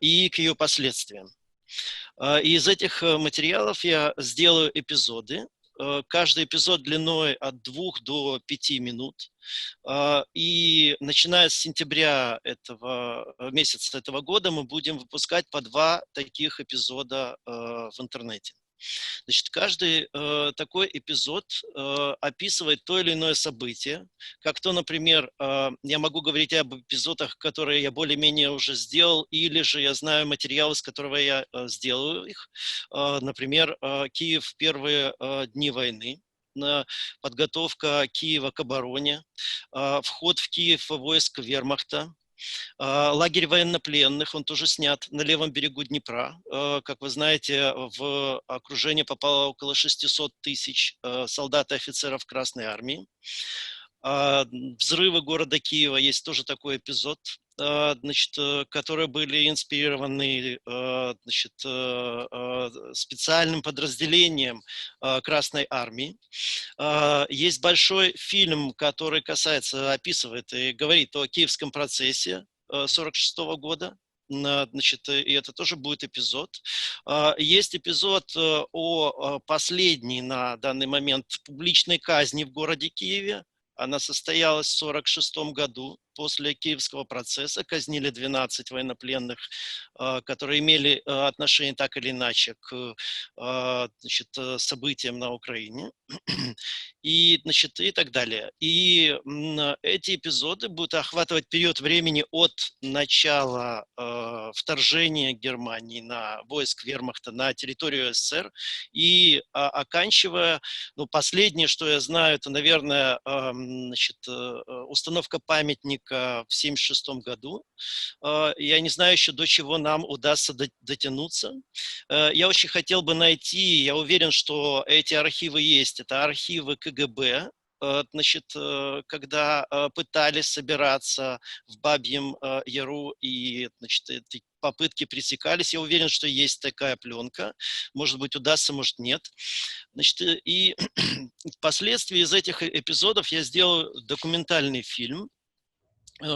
и к ее последствиям. Из этих материалов я сделаю эпизоды. Каждый эпизод длиной от 2 до 5 минут. И начиная с сентября месяца этого года мы будем выпускать по 2 таких эпизода в интернете. Значит, каждый такой эпизод описывает то или иное событие. Как то, например, я могу говорить об эпизодах, которые я более-менее уже сделал, или же я знаю материалы, с которого я сделаю их. Например, Киев в первые дни войны, подготовка Киева к обороне, вход в Киев войск вермахта, лагерь военнопленных, он тоже снят на левом берегу Днепра. Как вы знаете, в окружение попало около 600 тысяч солдат и офицеров Красной Армии. Взрывы города Киева, есть тоже такой эпизод. которые были инспирированы специальным подразделением Красной Армии. Есть большой фильм, который описывает и говорит о Киевском процессе 1946 года. И это тоже будет эпизод. Есть эпизод о последней на данный момент публичной казни в городе Киеве. Она состоялась в 1946 году. После Киевского процесса казнили 12 военнопленных, которые имели отношение так или иначе к событиям на Украине и так далее. И эти эпизоды будут охватывать период времени от начала вторжения Германии на войск вермахта на территорию СССР и оканчивая, последнее, что я знаю, это, наверное, установка памятника в 1976 году. Я не знаю еще, до чего нам удастся дотянуться. Я очень хотел бы найти, я уверен, что эти архивы есть. Это архивы КГБ, когда пытались собираться в Бабьем Яру, и эти попытки пресекались. Я уверен, что есть такая пленка. Может быть, удастся, может, нет. И впоследствии из этих эпизодов я сделал документальный фильм. И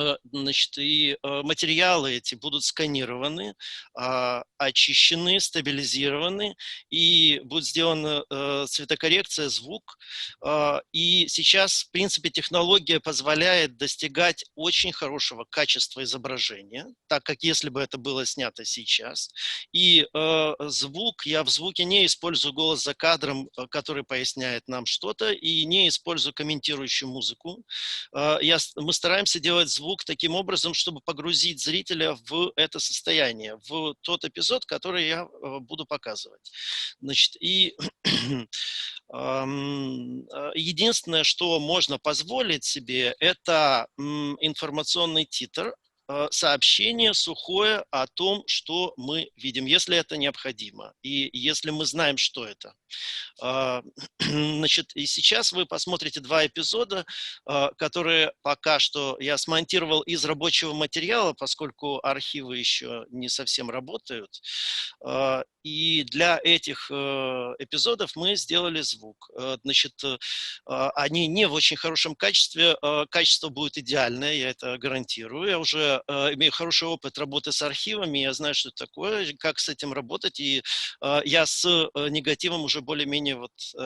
материалы эти будут сканированы, очищены, стабилизированы, и будет сделана цветокоррекция, звук. И сейчас, в принципе, технология позволяет достигать очень хорошего качества изображения, так как если бы это было снято сейчас. И звук, я в звуке не использую голос за кадром, который поясняет нам что-то, и не использую комментирующую музыку. Мы стараемся делать звук таким образом, чтобы погрузить зрителя в это состояние, в тот эпизод, который я буду показывать. Единственное, что можно позволить себе, это информационный титр, сообщение сухое о том, что мы видим, если это необходимо, и если мы знаем, что это. И сейчас вы посмотрите два эпизода, которые пока что я смонтировал из рабочего материала, поскольку архивы еще не совсем работают. И для этих эпизодов мы сделали звук. Они не в очень хорошем качестве, качество будет идеальное, я это гарантирую. Я уже имею хороший опыт работы с архивами, я знаю, что это такое, как с этим работать, и я с негативом уже более-менее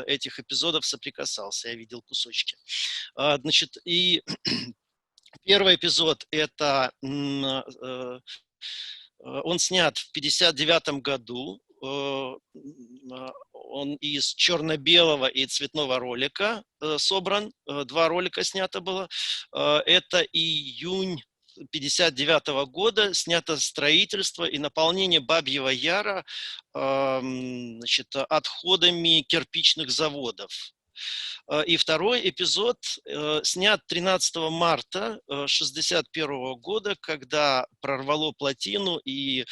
этих эпизодов соприкасался, я видел кусочки. И первый эпизод – это он снят в 1959 году. Он из черно-белого и цветного ролика собран. Два ролика снято было. Это июнь 1959 года. Снято строительство и наполнение Бабьего Яра отходами кирпичных заводов. И второй эпизод снят 13 марта 1961 года, когда прорвало плотину, и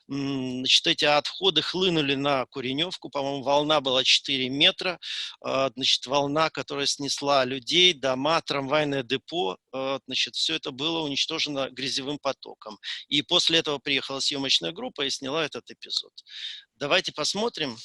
эти отходы хлынули на Куреневку. По-моему, волна была 4 метра. Волна, которая снесла людей, дома, трамвайное депо. Все это было уничтожено грязевым потоком. И после этого приехала съемочная группа и сняла этот эпизод. Давайте посмотрим.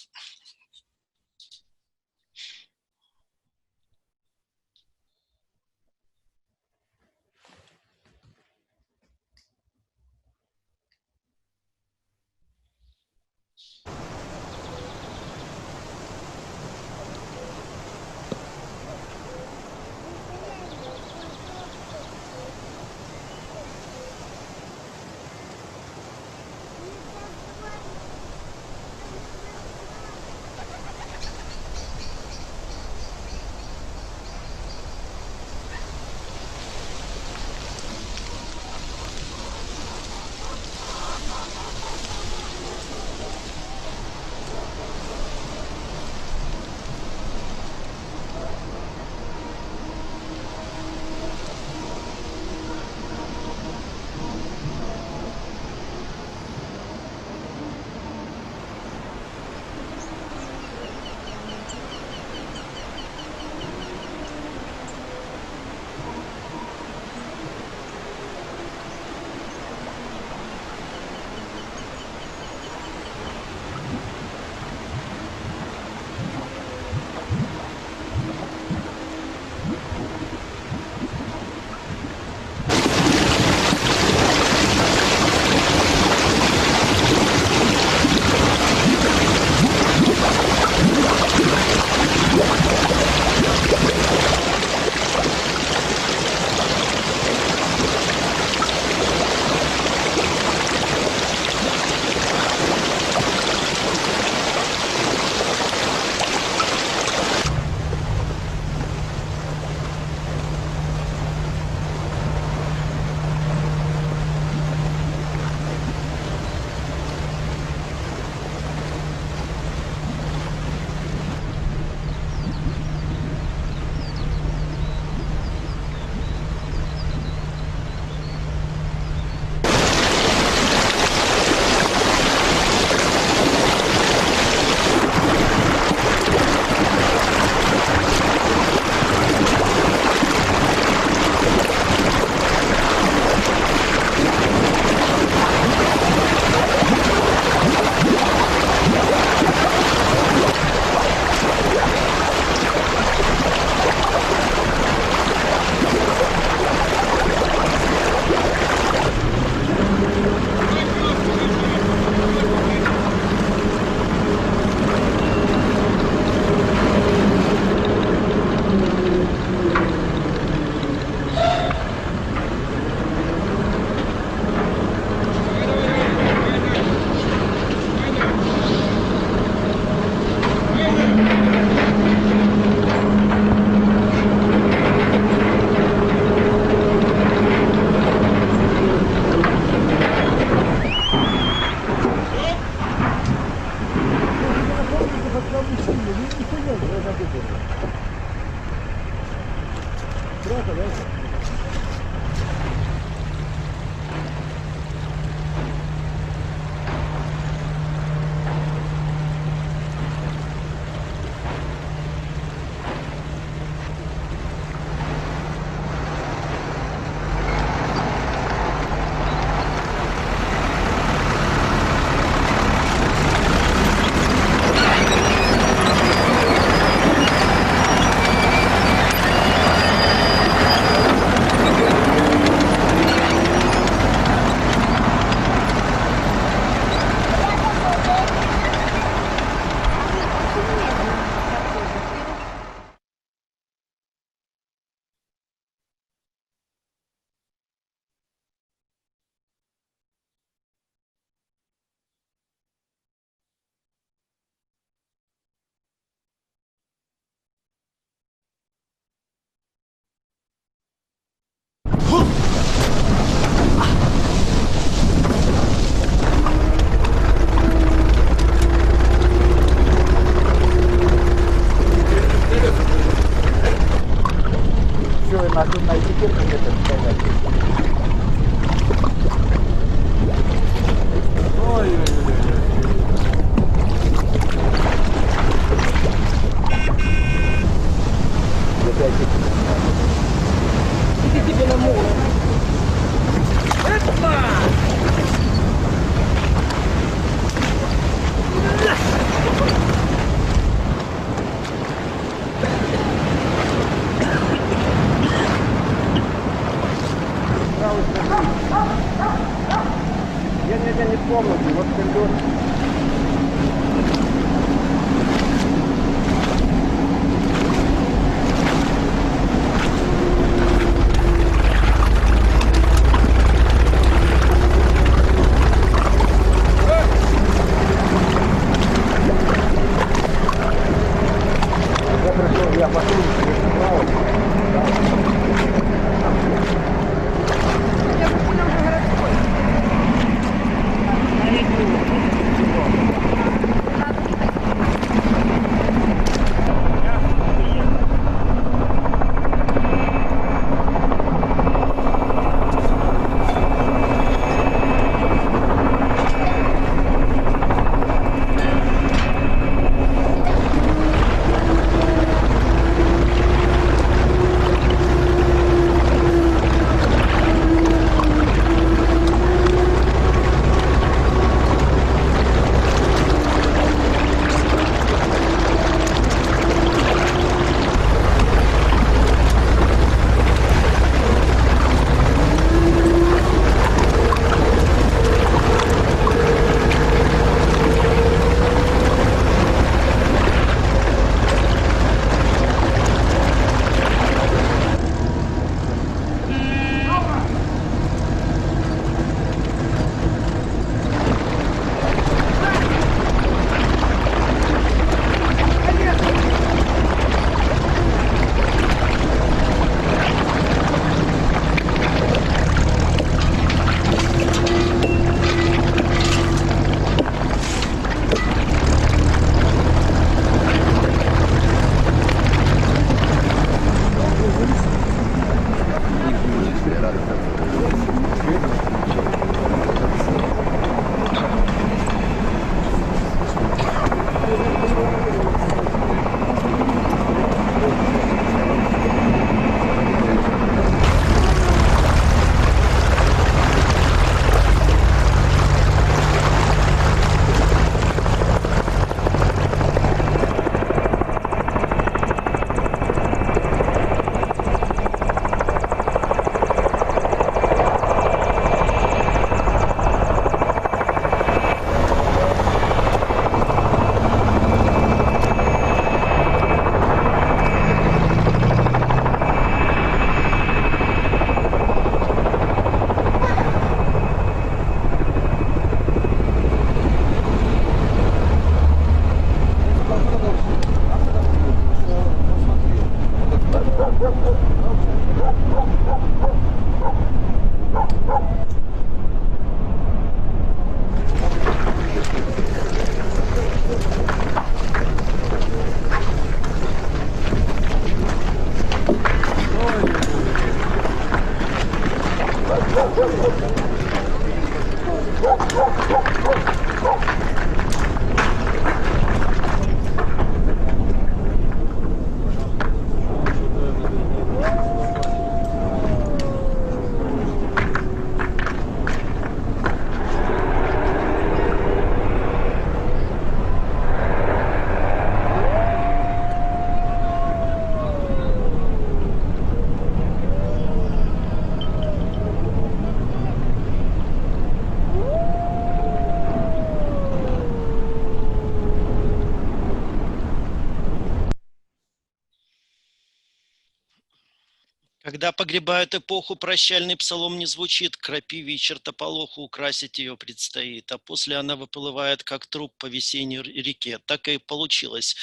Когда погребают эпоху, прощальный псалом не звучит, крапиве и чертополоху украсить ее предстоит, а после она выплывает, как труп по весенней реке. Так и получилось.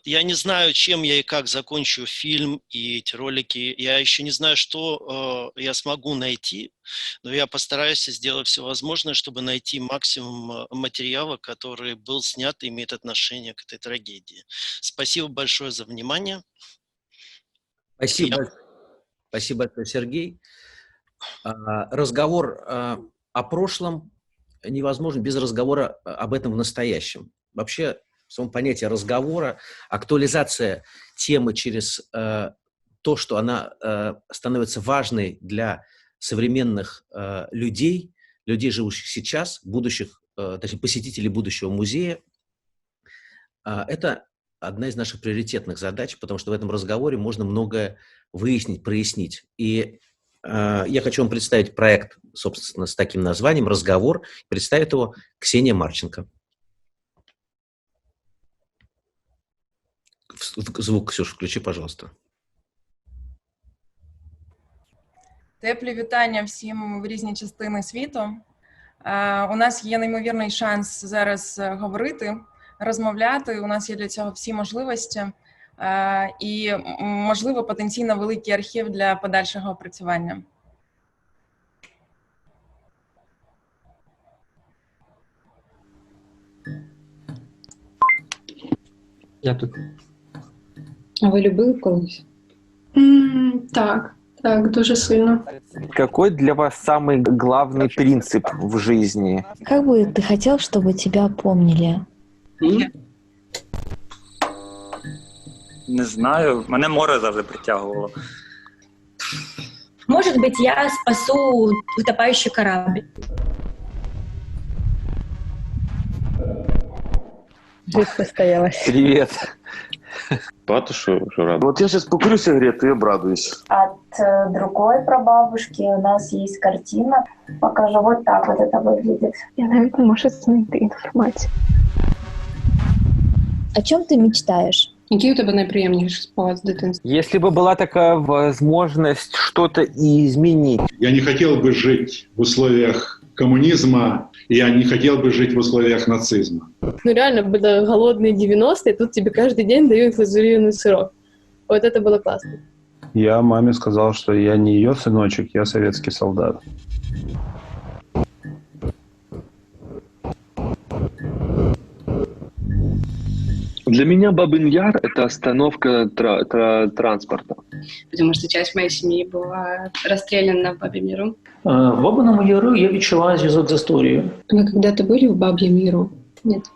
Я не знаю, чем я и как закончу фильм и эти ролики. Я еще не знаю, что я смогу найти, но я постараюсь сделать все возможное, чтобы найти максимум материала, который был снят и имеет отношение к этой трагедии. Спасибо большое за внимание. Спасибо. Спасибо большое, Сергей. Разговор о прошлом невозможен без разговора об этом в настоящем. Вообще, в самом понятии разговора, актуализация темы через то, что она становится важной для современных людей, живущих сейчас, будущих, точнее, посетителей будущего музея, это одна из наших приоритетных задач, потому что в этом разговоре можно многое выяснить, прояснить. И я хочу вам представить проект, собственно, с таким названием «Разговор». Представит его Ксения Марченко. Звук, Ксюша, включи, пожалуйста. Теплі вітання всім в різні частини світу. У нас є неймовірний шанс зараз говорити, розмовляти. У нас є для цього всі можливості і, можливо, потенційно великий архів для подальшого опрацювання. Я тут. А ви любили колись? Так, дуже сильно. Какой для вас самый главный принцип в жизни? Как бы ты хотел, чтобы тебя помнили? Не знаю, мене море завжди притягувало. Может быть, я спасу утопающий корабль. Жизнь состоялась. Привет. Багато що радує. Вот я сейчас покурю сигарету и обрадуюсь. От другой прабабушки у нас есть картина. Покажу, вот так вот это выглядит. Я, наверное, может знайти інформацію. О чем ты мечтаешь? Який у тебе найприємніший спогад з дитинства? Если бы была такая возможность что-то изменить. Я не хотел бы жить в условиях коммунизма, я не хотел бы жить в условиях нацизма. Ну реально, были голодные 90-е, тут тебе каждый день дают глазурированный сырок. Вот это было классно. Я маме сказал, что я не ее сыночек, я советский солдат. Для меня Бабин Яр – это остановка транспорта. Потому что часть моей семьи была расстреляна в Бабьем Яру. В Бабиному Яру я відчуваю зв'язок з історією. Вы когда-то были в Бабьем Яру? Нет.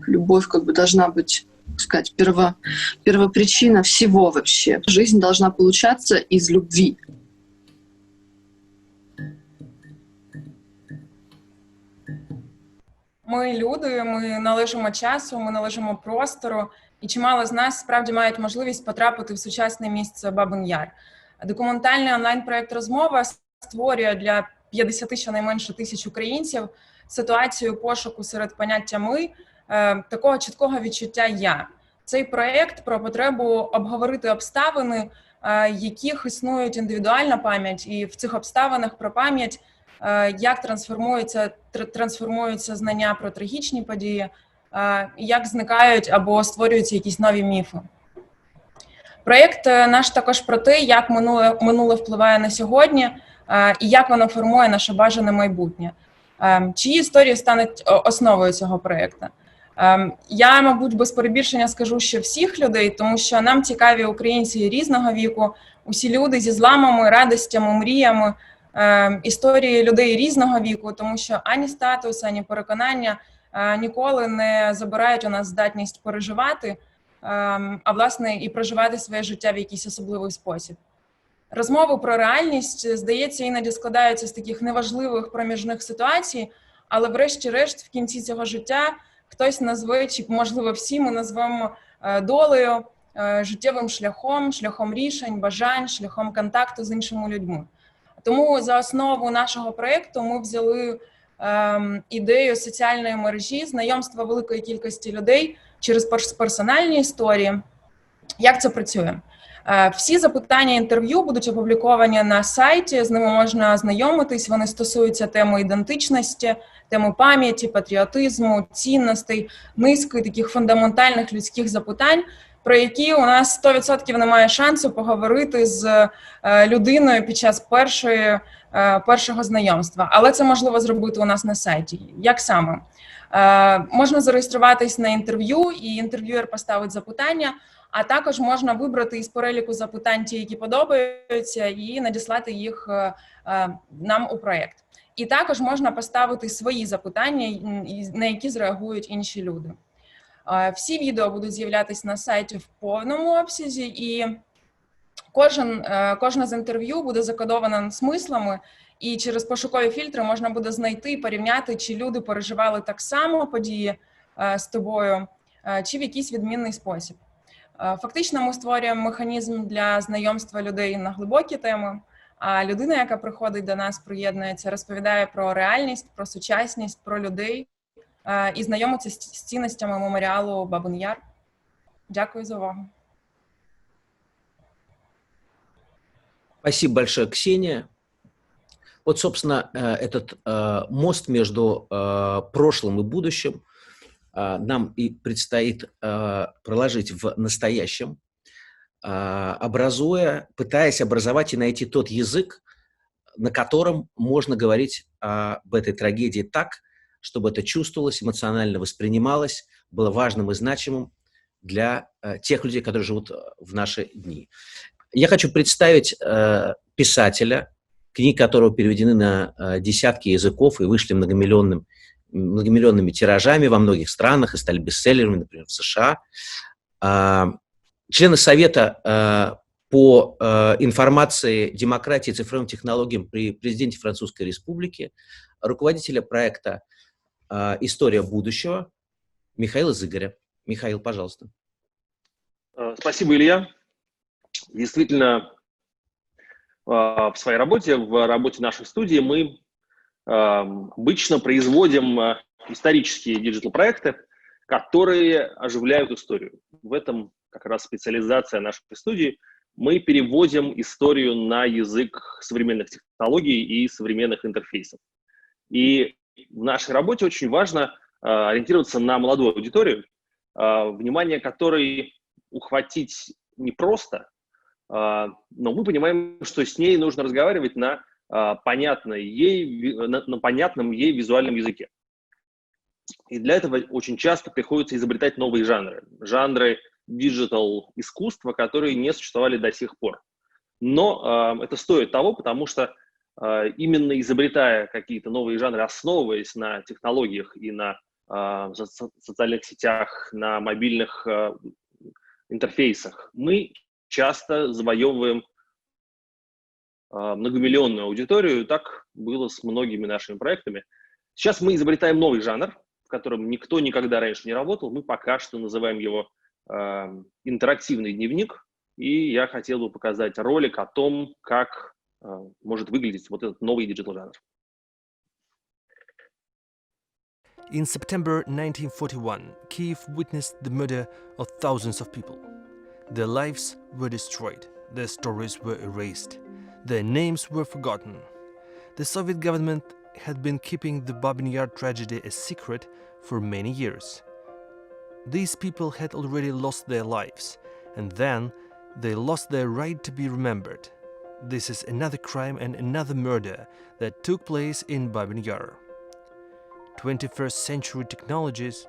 Любовь как бы должна быть, так сказать, первопричина всего вообще. Жизнь должна получаться из любви. Ми люди, ми належимо часу, ми належимо простору, і чимало з нас справді мають можливість потрапити в сучасне місце Бабин Яр. Документальний онлайн-проєкт «Розмова» створює для 50 щонайменше тисяч українців ситуацію пошуку серед поняття «ми», такого чіткого відчуття «я». Цей проєкт про потребу обговорити обставини, яких існують індивідуальна пам'ять, і в цих обставинах про пам'ять, як трансформуються знання про трагічні події, як зникають або створюються якісь нові міфи. Проєкт наш також про те, як минуле впливає на сьогодні і як воно формує наше бажане майбутнє. Чиї історії стануть основою цього проєкту? Я, мабуть, без перебільшення скажу, що всіх людей, тому що нам цікаві українці різного віку, усі люди зі зламами, радостями, мріями, історії людей різного віку, тому що ані статус, ані переконання ніколи не забирають у нас здатність переживати, а власне і проживати своє життя в якийсь особливий спосіб. Розмови про реальність, здається, іноді складаються з таких неважливих проміжних ситуацій, але врешті-решт в кінці цього життя хтось назве, чи можливо всі ми назвемо долею, життєвим шляхом, шляхом рішень, бажань, шляхом контакту з іншими людьми. Тому за основу нашого проєкту ми взяли ідею соціальної мережі, знайомства великої кількості людей через персональні історії. Як це працює? Всі запитання інтерв'ю будуть опубліковані на сайті, з ними можна ознайомитись, вони стосуються теми ідентичності, теми пам'яті, патріотизму, цінностей, низки таких фундаментальних людських запитань, про які у нас 100% немає шансу поговорити з людиною під час першого знайомства. Але це можливо зробити у нас на сайті. Як саме? Можна зареєструватись на інтерв'ю, і інтерв'юер поставить запитання, а також можна вибрати із переліку запитань ті, які подобаються, і надіслати їх нам у проєкт. І також можна поставити свої запитання, на які зреагують інші люди. Всі відео будуть з'являтися на сайті в повному обсязі, і кожне з інтерв'ю буде закодоване смислами, і через пошукові фільтри можна буде знайти і порівняти, чи люди переживали так само події з тобою, чи в якийсь відмінний спосіб. Фактично ми створюємо механізм для знайомства людей на глибокі теми, а людина, яка приходить до нас, приєднується, розповідає про реальність, про сучасність, про людей і знайомиться з цінностями меморіалу Бабин Яр. Дякую за увагу. Спасибо большое, Ксения. Вот, собственно, этот мост между прошлым и будущим нам и предстоит проложить в настоящем, пытаясь образовать и найти тот язык, на котором можно говорить об этой трагедии так, чтобы это чувствовалось, эмоционально воспринималось, было важным и значимым для тех людей, которые живут в наши дни. Я хочу представить писателя, книги которого переведены на десятки языков и вышли многомиллионными тиражами во многих странах и стали бестселлерами, например, в США. Члены Совета по информации, демократии и цифровым технологиям при президенте Французской Республики, руководителя проекта «История будущего» Михаила Зыгоря. Михаил, пожалуйста. Спасибо, Илья. Действительно, в своей работе, в работе нашей студии мы обычно производим исторические диджитал-проекты, которые оживляют историю. В этом как раз специализация нашей студии. Мы переводим историю на язык современных технологий и современных интерфейсов. И в нашей работе очень важно ориентироваться на молодую аудиторию, внимание которой ухватить непросто, но мы понимаем, что с ней нужно разговаривать на понятном ей визуальном языке. И для этого очень часто приходится изобретать новые жанры. Жанры диджитал-искусства, которые не существовали до сих пор. Но это стоит того, потому что именно изобретая какие-то новые жанры, основываясь на технологиях и на социальных сетях, на мобильных интерфейсах, мы часто завоевываем многомиллионную аудиторию. Так было с многими нашими проектами. Сейчас мы изобретаем новый жанр, в котором никто никогда раньше не работал. Мы пока что называем его интерактивный дневник. И я хотел бы показать ролик о том, как может выглядеть вот этот новый диджитал-жанр. In September 1941, Kyiv witnessed the murder of thousands of people. Their lives were destroyed, their stories were erased, their names were forgotten. The Soviet government had been keeping the Babin Yar tragedy a secret for many years. These people had already lost their lives, and then they lost their right to be remembered. This is another crime and another murder that took place in Babin Yar. 21st century technologies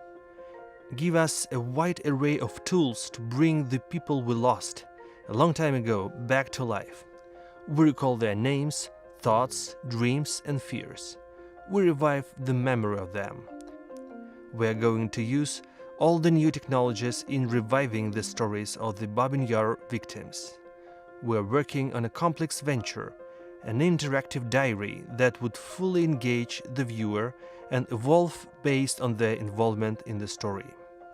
give us a wide array of tools to bring the people we lost a long time ago back to life. We recall their names, thoughts, dreams, and fears. We revive the memory of them. We are going to use all the new technologies in reviving the stories of the Babin Yar victims. We are working on a complex venture, an interactive diary that would fully engage the viewer and evolve based on their involvement in the story.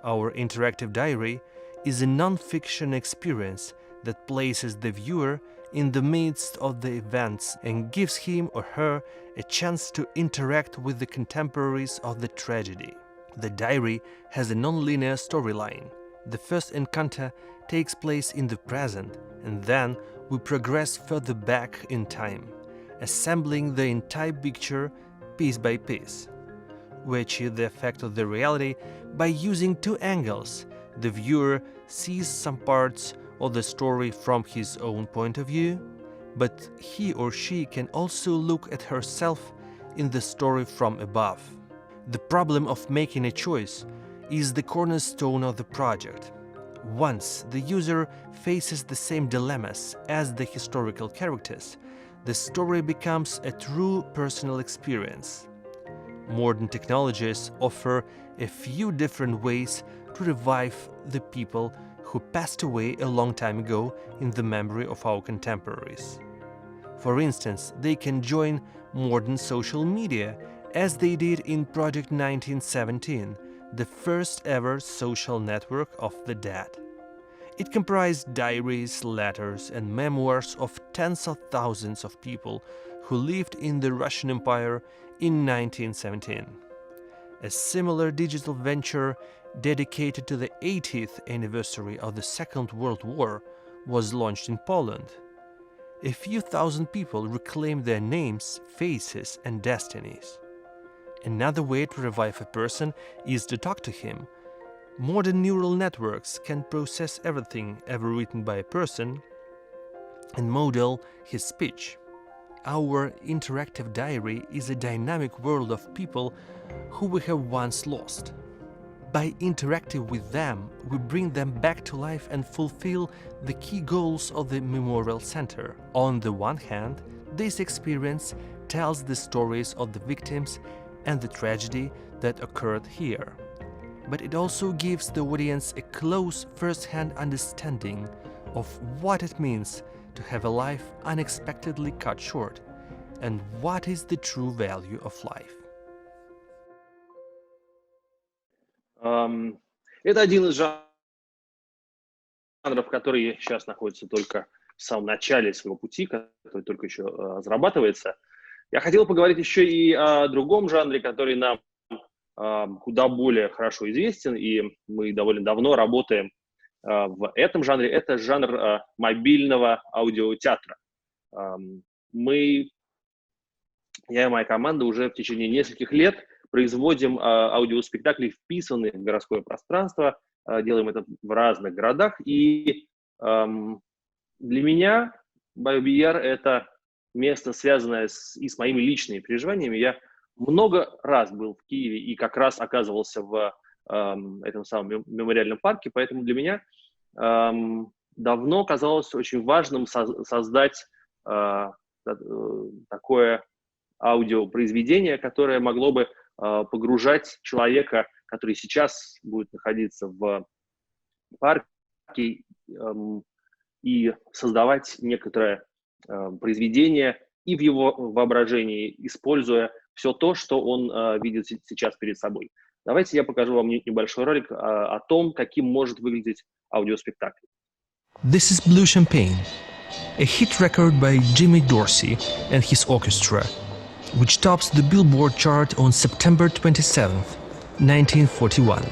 Our interactive diary is a non-fiction experience that places the viewer in the midst of the events and gives him or her a chance to interact with the contemporaries of the tragedy. The diary has a non-linear storyline. The first encounter takes place in the present, and then we progress further back in time, assembling the entire picture piece by piece. We achieve the effect of the reality by using two angles. The viewer sees some parts of the story from his own point of view, but he or she can also look at herself in the story from above. The problem of making a choice is the cornerstone of the project. Once the user faces the same dilemmas as the historical characters, the story becomes a true personal experience. Modern technologies offer a few different ways to revive the people who passed away a long time ago in the memory of our contemporaries. For instance, they can join modern social media, as they did in Project 1917, the first ever social network of the dead. It comprised diaries, letters, and memoirs of tens of thousands of people who lived in the Russian Empire in 1917. A similar digital venture dedicated to the 80th anniversary of the Second World War was launched in Poland. A few thousand people reclaimed their names, faces, and destinies. Another way to revive a person is to talk to him. Modern neural networks can process everything ever written by a person and model his speech. Our interactive diary is a dynamic world of people who we have once lost. By interacting with them, we bring them back to life and fulfill the key goals of the Memorial Center. On the one hand, this experience tells the stories of the victims and the tragedy that occurred here. But it also gives the audience a close first-hand understanding of what it means to have a life unexpectedly cut short, and what is the true value of life. Это один из жанров, который сейчас находится только в самом начале своего пути, который только еще разрабатывается. Я хотел поговорить еще и о другом жанре, который нам куда более хорошо известен, и мы довольно давно работаем в этом жанре. Это жанр мобильного аудиотеатра. Я и моя команда уже в течение нескольких лет производим аудиоспектакли, вписанные в городское пространство, делаем это в разных городах. И для меня Бабий-Яр — это место, связанное и с моими личными переживаниями. Я много раз был в Киеве и как раз оказывался в этом самом мемориальном парке, поэтому для меня давно казалось очень важным создать такое аудиопроизведение, которое могло бы погружать человека, который сейчас будет находиться в парке, и создавать некоторое произведение и в его воображении, используя все то, что он видит сейчас перед собой. Давайте я покажу вам небольшой ролик о том, каким может выглядеть аудиоспектакль. This is Blue Champagne, a hit record by Jimmy Dorsey and his orchestra, which tops the Billboard chart on September 27th, 1941.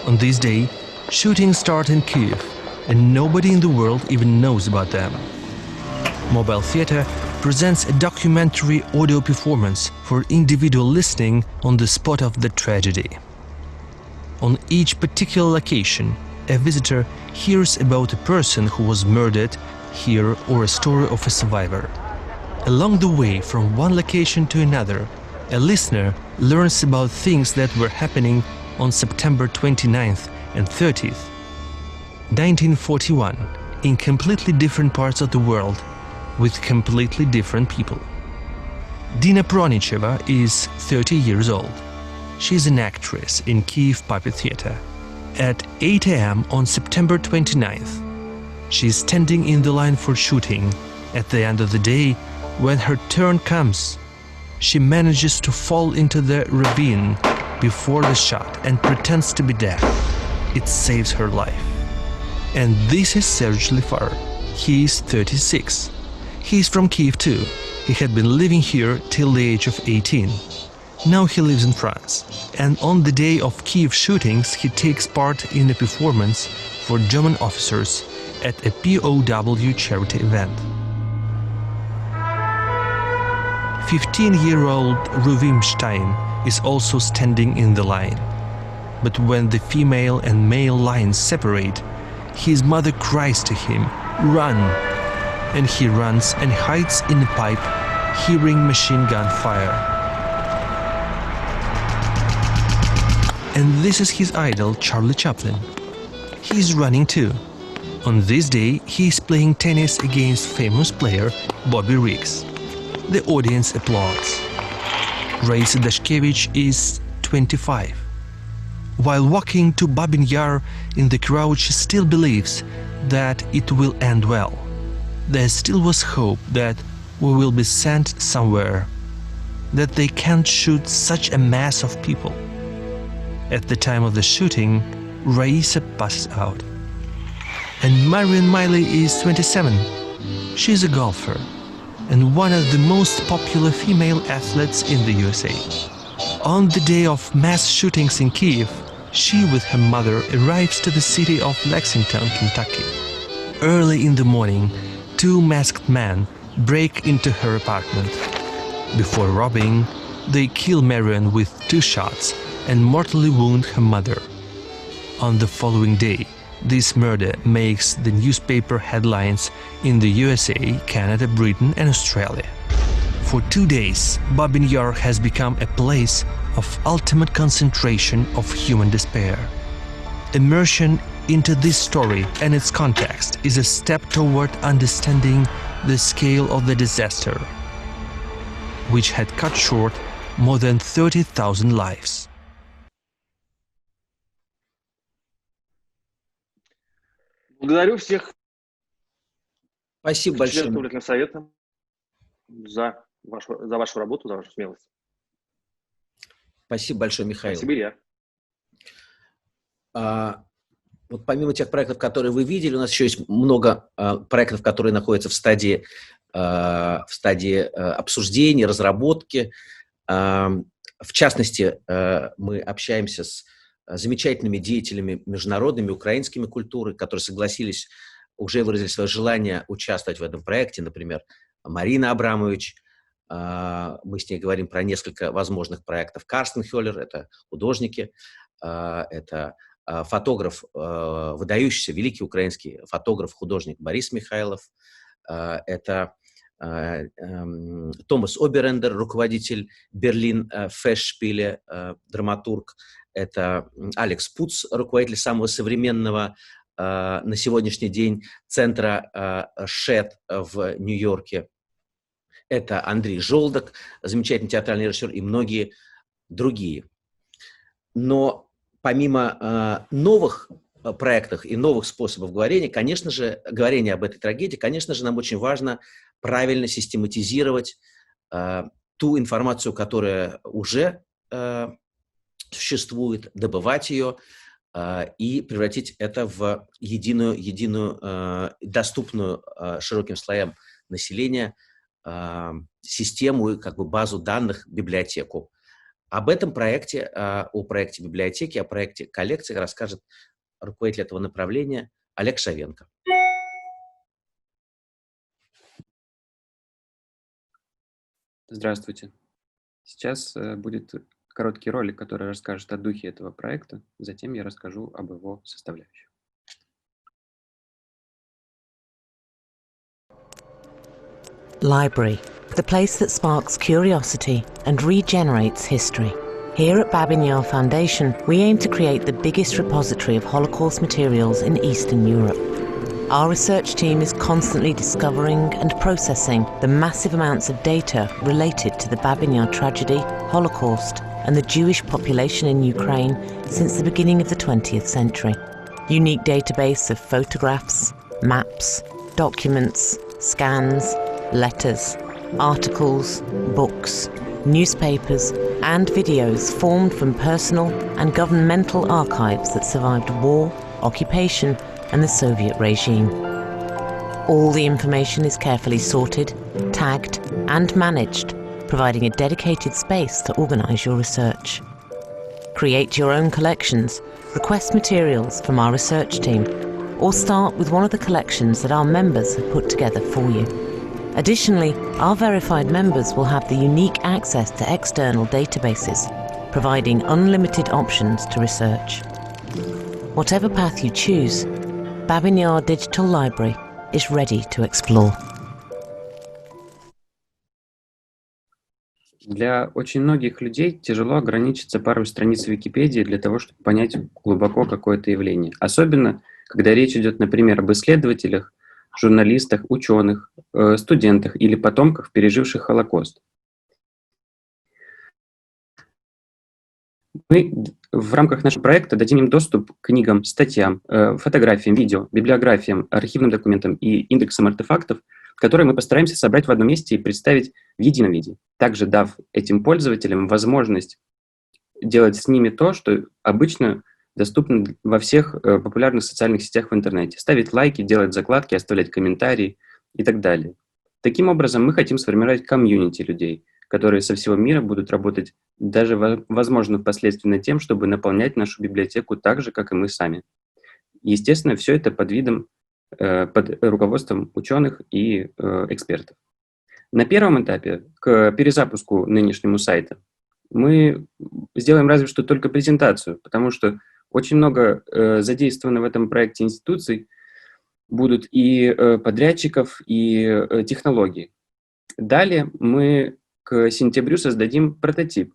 On this day, shootings start in Kyiv, and nobody in the world even knows about them. Mobile Theatre presents a documentary audio performance for individual listening on the spot of the tragedy. On each particular location, a visitor hears about a person who was murdered here or a story of a survivor. Along the way from one location to another, a listener learns about things that were happening on September 29th and 30th, 1941, in completely different parts of the world, with completely different people. Dina Pronicheva is 30 years old. She is an actress in Kyiv Puppet Theatre. At 8 a.m. on September 29th, she is standing in the line for shooting. At the end of the day, when her turn comes, she manages to fall into the ravine before the shot and pretends to be dead. It saves her life. And this is Serge Lifar. He is 36. He is from Kiev too. He had been living here till the age of 18. Now he lives in France, and on the day of Kiev shootings he takes part in a performance for German officers at a POW charity event. 15-year-old Ruvim Stein is also standing in the line. But when the female and male lines separate, his mother cries to him, "Run!" And he runs and hides in a pipe, hearing machine gun fire. And this is his idol, Charlie Chaplin. He is running too. On this day, he is playing tennis against famous player Bobby Riggs. The audience applauds. Raisa Dashkevich is 25. While walking to Babin Yar in the crowd, she still believes that it will end well. There still was hope that we will be sent somewhere, that they can't shoot such a mass of people. At the time of the shooting, Raisa passes out. And Marion Miley is 27. She is a golfer and one of the most popular female athletes in the USA. On the day of mass shootings in Kiev, she with her mother arrives to the city of Lexington, Kentucky. Early in the morning, two masked men break into her apartment. Before robbing, they kill Marion with 2 shots and mortally wound her mother. On the following day, this murder makes the newspaper headlines in the USA, Canada, Britain and Australia. For 2 days, Babin Yar has become a place of ultimate concentration of human despair. Immersion into this story and its context is a step toward understanding the scale of the disaster, which had cut short more than 30,000 lives. Благодарю всех. Спасибо большое. Членов совета за вашу работу, за вашу смелость. Спасибо большое, Михаил. Спасибо, Илья. Вот помимо тех проектов, которые вы видели, у нас еще есть много проектов, которые находятся в стадии обсуждения, разработки. В частности, мы общаемся с замечательными деятелями международными, украинскими культуры, которые согласились, уже выразили свое желание участвовать в этом проекте. Например, Марина Абрамович, мы с ней говорим про несколько возможных проектов. Карстен Хёллер, это художники, это фотограф, выдающийся, великий украинский фотограф, художник Борис Михайлов, это Томас Оберендер, руководитель Берлин Фестшпиле, драматург, это Алекс Пуц, руководитель самого современного на сегодняшний день центра ШЭД в Нью-Йорке. Это Андрей Жолдок, замечательный театральный режиссер, и многие другие. Но помимо новых проектов и новых способов говорения, конечно же, говорения об этой трагедии, конечно же, нам очень важно правильно систематизировать ту информацию, которая уже существует, добывать ее и превратить это в единую доступную широким слоям населения систему, как бы базу данных, библиотеку. Об этом проекте, о проекте библиотеки, о проекте коллекции расскажет руководитель этого направления Олег Шавенко. Здравствуйте. Сейчас будет короткий ролик, который расскажет о духе этого проекта. Затем я расскажу об его составляющих. Library, the place that sparks curiosity and regenerates history. Here at Babin Yar Foundation, we aim to create the biggest repository of Holocaust materials in Eastern Europe. Our research team is constantly discovering and processing the massive amounts of data related to the Babin Yar tragedy, Holocaust, and the Jewish population in Ukraine since the beginning of the 20th century. Unique database of photographs, maps, documents, scans, letters, articles, books, newspapers, and videos formed from personal and governmental archives that survived war, occupation, and the Soviet regime. All the information is carefully sorted, tagged, and managed, providing a dedicated space to organise your research. Create your own collections, request materials from our research team, or start with one of the collections that our members have put together for you. Additionally, our verified members will have the unique access to external databases, providing unlimited options to research. Whatever path you choose, Babyn Yar Digital Library is ready to explore. Для очень многих людей тяжело ограничиться парой страниц Википедии для того, чтобы понять глубоко какое-то явление. Особенно, когда речь идет, например, об исследователях, журналистах, ученых, студентах или потомках, переживших Холокост. Мы в рамках нашего проекта дадим им доступ к книгам, статьям, фотографиям, видео, библиографиям, архивным документам и индексам артефактов, которые мы постараемся собрать в одном месте и представить в едином виде, также дав этим пользователям возможность делать с ними то, что обычно доступно во всех популярных социальных сетях в интернете. Ставить лайки, делать закладки, оставлять комментарии и так далее. Таким образом, мы хотим сформировать комьюнити людей, которые со всего мира будут работать даже, возможно, впоследствии над тем, чтобы наполнять нашу библиотеку так же, как и мы сами. Естественно, все это под руководством ученых и экспертов. На первом этапе, к перезапуску нынешнему сайта, мы сделаем разве что только презентацию, потому что очень много задействовано в этом проекте институций, будут и подрядчиков, и технологий. Далее мы к сентябрю создадим прототип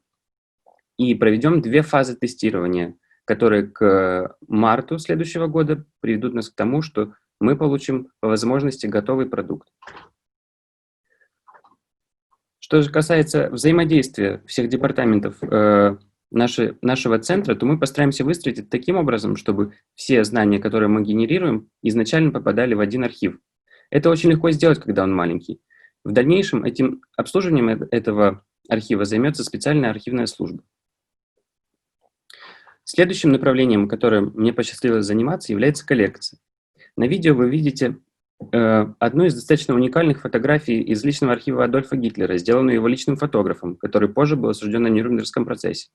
и проведем 2 фазы тестирования, которые к марту следующего года приведут нас к тому, что мы получим по возможности готовый продукт. Что же касается взаимодействия всех департаментов нашего центра, то мы постараемся выстроить это таким образом, чтобы все знания, которые мы генерируем, изначально попадали в один архив. Это очень легко сделать, когда он маленький. В дальнейшем этим обслуживанием этого архива займется специальная архивная служба. Следующим направлением, которым мне посчастливилось заниматься, является коллекция. На видео вы видите одну из достаточно уникальных фотографий из личного архива Адольфа Гитлера, сделанную его личным фотографом, который позже был осужден на Нюрнбергском процессе.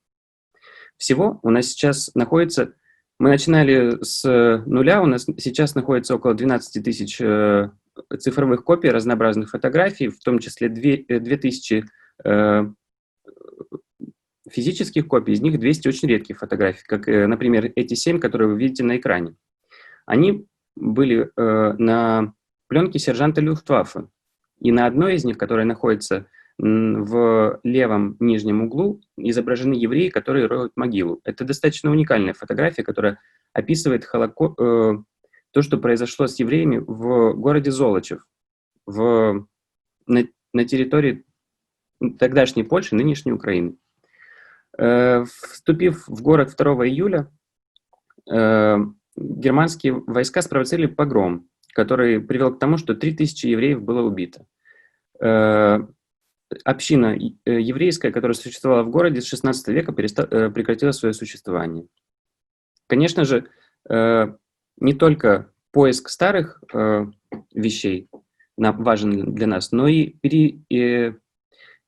Всего у нас сейчас находится, мы начинали с нуля, у нас сейчас находится около 12 тысяч цифровых копий разнообразных фотографий, в том числе 2000 физических копий, из них 200 очень редких фотографий, как, например, эти 7, которые вы видите на экране. Они были на пленке сержанта Люфтваффе, и на одной из них, которая находится в левом нижнем углу, изображены евреи, которые роют могилу. Это достаточно уникальная фотография, которая описывает то, что произошло с евреями в городе Золочев, на территории тогдашней Польши, нынешней Украины. Вступив в город 2 июля, германские войска спровоцировали погром, который привел к тому, что 3000 евреев было убито. Община еврейская, которая существовала в городе с 16 века, прекратила свое существование. Конечно же, не только поиск старых вещей важен для нас, но и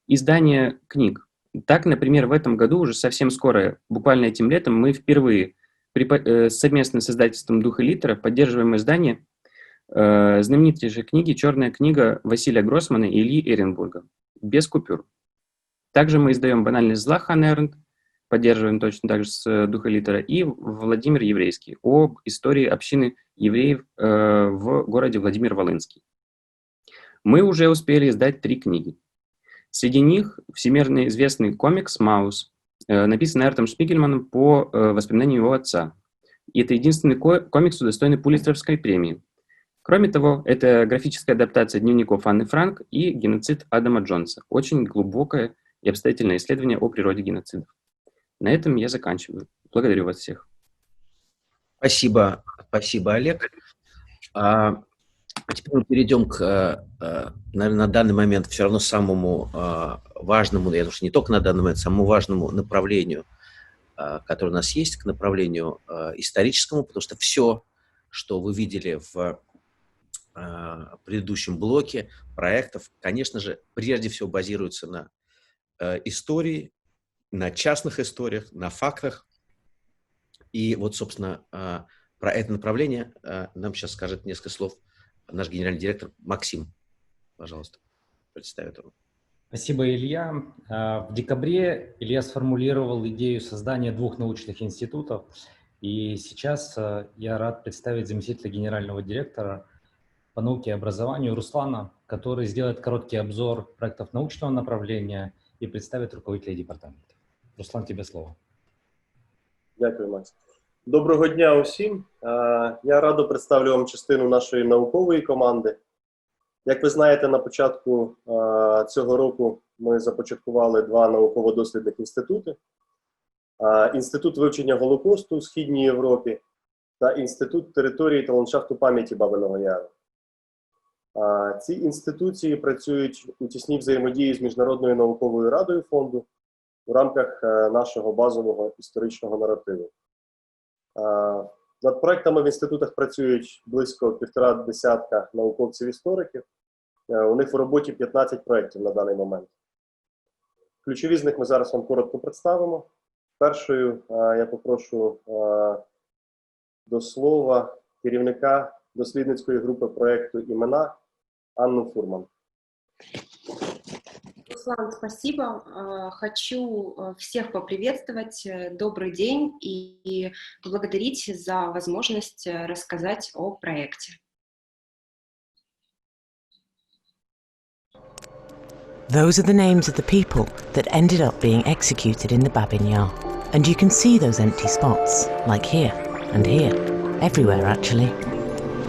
издание книг. Так, например, в этом году, уже совсем скоро, буквально этим летом, мы впервые совместно с издательством «Дух и литера» поддерживаем издание знаменитейшей книги «Черная книга» Василия Гроссмана и Ильи Эренбурга без купюр. Также мы издаем «Банальность зла» Ханны Аренд, поддерживаем точно так же с «Духа и литера», и Владимир Еврейский об истории общины евреев в городе Владимир-Волынский. Мы уже успели издать 3 книги. Среди них всемирно известный комикс «Маус», написанный Артом Шпигельманом по воспоминаниям его отца. И это единственный комикс, удостоенный Пулитцеровской премии. Кроме того, это графическая адаптация дневников Анны Франк и «Геноцид» Адама Джонса. Очень глубокое и обстоятельное исследование о природе геноцидов. На этом я заканчиваю. Благодарю вас всех. Спасибо, Олег. Теперь мы перейдем к, наверное, на данный момент все равно самому важному, я думаю, что не только на данный момент, самому важному направлению, которое у нас есть, к направлению историческому, потому что все, что вы видели в предыдущем блоке проектов, конечно же, прежде всего базируются на истории, на частных историях, на фактах. И вот, собственно, про это направление нам сейчас скажет несколько слов наш генеральный директор Максим. Пожалуйста, представит его. Спасибо, Илья. В декабре Илья сформулировал идею создания 2 научных институтов. И сейчас я рад представить заместителя генерального директора по науке и образованию Руслана, который сделает короткий обзор проектов научного направления и представит руководителя департамента. Руслан, тебе слово. Дякую, Макс. Доброго дня усім. Я радо представлю вам частину нашої наукової команди. Як ви знаєте, на початку цього року ми започаткували 2 науково-дослідних інститути. Інститут вивчення Голокосту у Східній Європі та Інститут території та ландшафту пам'яті Бабиного Яру. Ці інституції працюють у тісній взаємодії з Міжнародною науковою радою фонду у рамках нашого базового історичного наративу. Над проектами в інститутах працюють близько 1,5 десятка науковців-істориків. У них в роботі 15 проєктів на даний момент. Ключові з них ми зараз вам коротко представимо. Першою я попрошу до слова керівника дослідницької групи проєкту «Імена» Анну Фурман. Руслан, спасибо. Хочу всех поприветствовать. Добрый день и поблагодарить за возможность рассказать о проекте. Those are the names of the people that ended up being executed in the Babin Yar. And you can see those empty spots, like here and here, everywhere actually.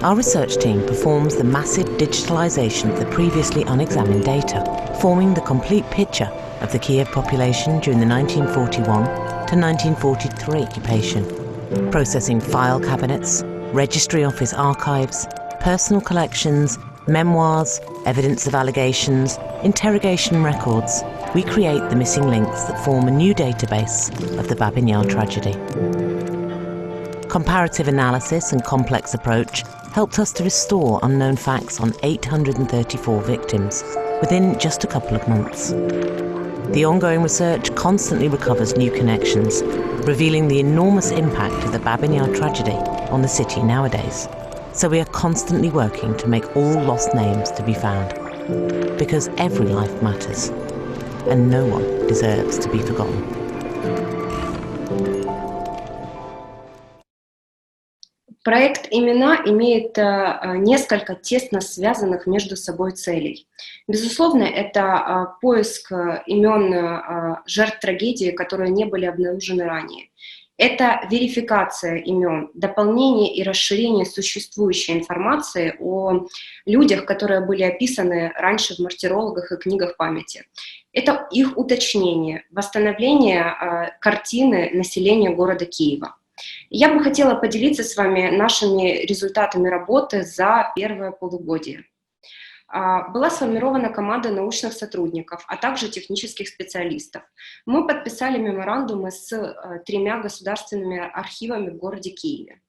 Our research team performs the massive digitalization of the previously unexamined data, forming the complete picture of the Kiev population during the 1941 to 1943 occupation, processing file cabinets, registry office archives, personal collections, memoirs, evidence of allegations, interrogation records. We create the missing links that form a new database of the Babin Yar tragedy. Comparative analysis and complex approach helped us to restore unknown facts on 834 victims within just a couple of months. The ongoing research constantly recovers new connections, revealing the enormous impact of the Babin Yar tragedy on the city nowadays. So we are constantly working to make all lost names to be found, because every life matters, and no one deserves to be forgotten. Проект «Имена» имеет несколько тесно связанных между собой целей. Безусловно, это поиск имен жертв трагедии, которые не были обнаружены ранее. Это верификация имен, дополнение и расширение существующей информации о людях, которые были описаны раньше в мартирологах и книгах памяти. Это их уточнение, восстановление картины населения города Киева. Я бы хотела поделиться с вами нашими результатами работы за первое полугодие. Была сформирована команда научных сотрудников, а также технических специалистов. Мы подписали меморандумы с 3 государственными архивами в городе Киеве.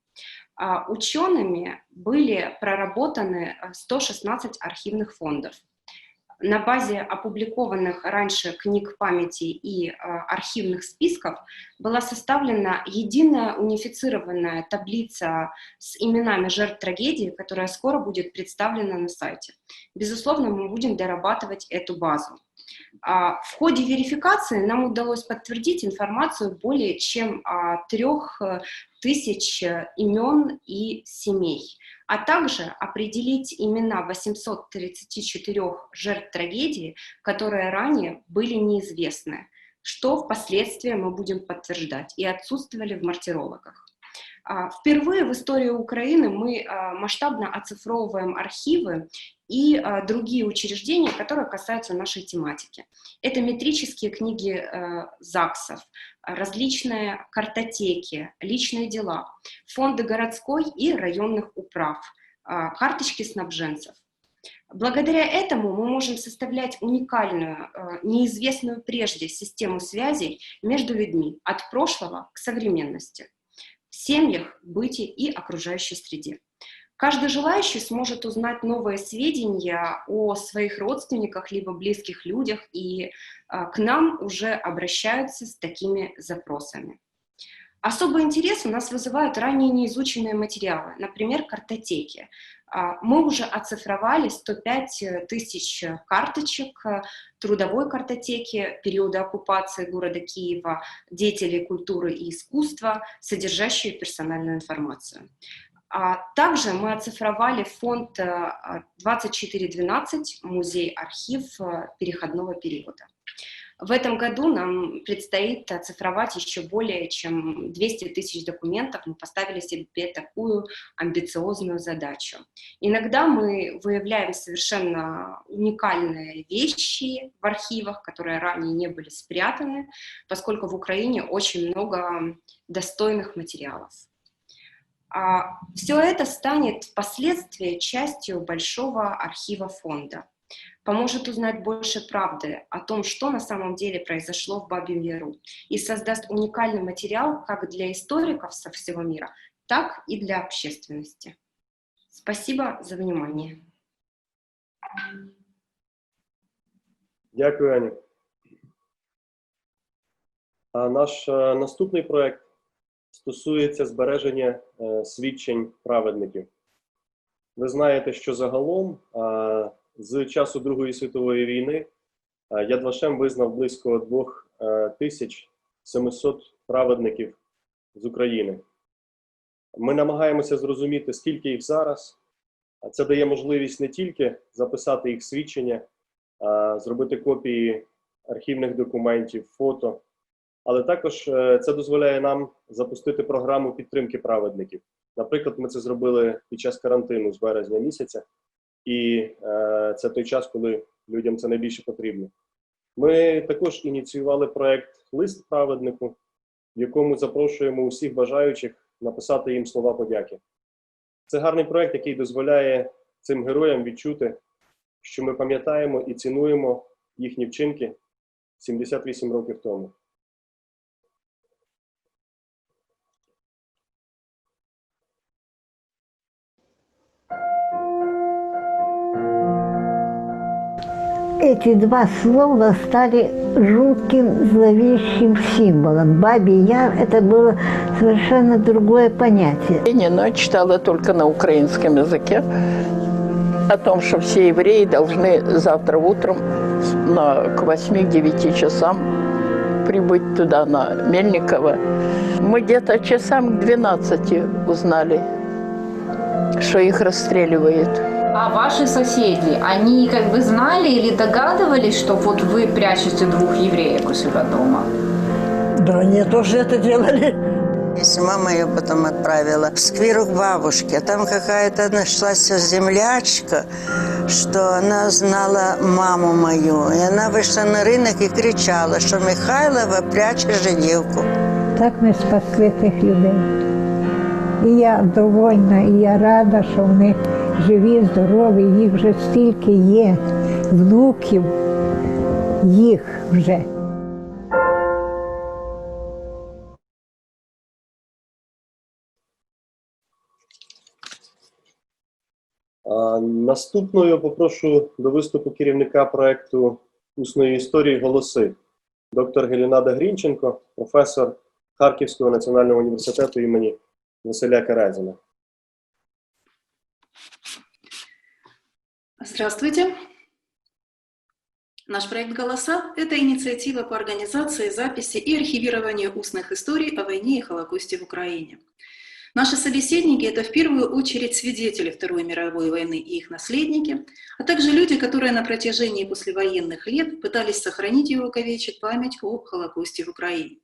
Учеными были проработаны 116 архивных фондов. На базе опубликованных раньше книг памяти и архивных списков была составлена единая унифицированная таблица с именами жертв трагедии, которая скоро будет представлена на сайте. Безусловно, мы будем дорабатывать эту базу. В ходе верификации нам удалось подтвердить информацию более чем 3000 имен и семей, а также определить имена 834 жертв трагедии, которые ранее были неизвестны, что впоследствии мы будем подтверждать и отсутствовали в мартирологах. Впервые в истории Украины мы масштабно оцифровываем архивы и другие учреждения, которые касаются нашей тематики. Это метрические книги ЗАГСов, различные картотеки, личные дела, фонды городской и районных управ, карточки снабженцев. Благодаря этому мы можем составлять уникальную, неизвестную прежде систему связей между людьми от прошлого к современности, в семьях, быте и окружающей среде. Каждый желающий сможет узнать новые сведения о своих родственниках либо близких людях, и к нам уже обращаются с такими запросами. Особый интерес у нас вызывают ранее неизученные материалы, например, картотеки. Мы уже оцифровали 105 тысяч карточек трудовой картотеки периода оккупации города Киева, деятелей культуры и искусства, содержащие персональную информацию. Также мы оцифровали фонд 2412, музей-архив переходного периода. В этом году нам предстоит оцифровать еще более чем 200 тысяч документов. Мы поставили себе такую амбициозную задачу. Иногда мы выявляем совершенно уникальные вещи в архивах, которые ранее не были спрятаны, поскольку в Украине очень много достойных материалов. Все это станет впоследствии частью большого архива фонда. Поможет узнать больше правды о том, что на самом деле произошло в Бабьем Яру, и создаст уникальный материал как для историков со всего мира, так и для общественности. Спасибо за внимание. Дякую, Аня. Наш наступний проект стосується збереження свідчень праведників. Ви знаєте, що загалом з часу Другої світової війни Яд Вашем визнав близько 2700 праведників з України. Ми намагаємося зрозуміти, скільки їх зараз. Це дає можливість не тільки записати їх свідчення, зробити копії архівних документів, фото, але також це дозволяє нам запустити програму підтримки праведників. Наприклад, ми це зробили під час карантину з березня місяця, і це той час, коли людям це найбільше потрібно. Ми також ініціювали проєкт «Лист праведнику», в якому запрошуємо усіх бажаючих написати їм слова подяки. Це гарний проєкт, який дозволяє цим героям відчути, що ми пам'ятаємо і цінуємо їхні вчинки 78 років тому. Эти два слова стали жутким, зловещим символом. Бабий Яр – это было совершенно другое понятие. Но читала только на украинском языке о том, что все евреи должны завтра утром к 8-9 часам прибыть туда, на Мельниково. Мы где-то часам к 12 узнали, что их расстреливают. А ваши соседи, они как бы знали или догадывались, что вот вы прячете двух евреев у себя дома? Да, они тоже это делали. Мама ее потом отправила в сквер к бабушке. Там какая-то нашлась землячка, что она знала маму мою. И она вышла на рынок и кричала, что Михайлова прячет женівку. Так ми спасли тих людей. І я довольна, і я рада, що вони живі, здорові, їх вже стільки є, внуків, їх вже. Наступною попрошу до виступу керівника проєкту «Усної історії. Голоси» доктор Гелінада Грінченко, професор Харківського національного університету імені Василя Каразіна. Здравствуйте. Наш проект «Голоса» – это инициатива по организации, записи и архивированию устных историй о войне и Холокосте в Украине. Наши собеседники – это в первую очередь свидетели Второй мировой войны и их наследники, а также люди, которые на протяжении послевоенных лет пытались сохранить и увековечить память о Холокосте в Украине.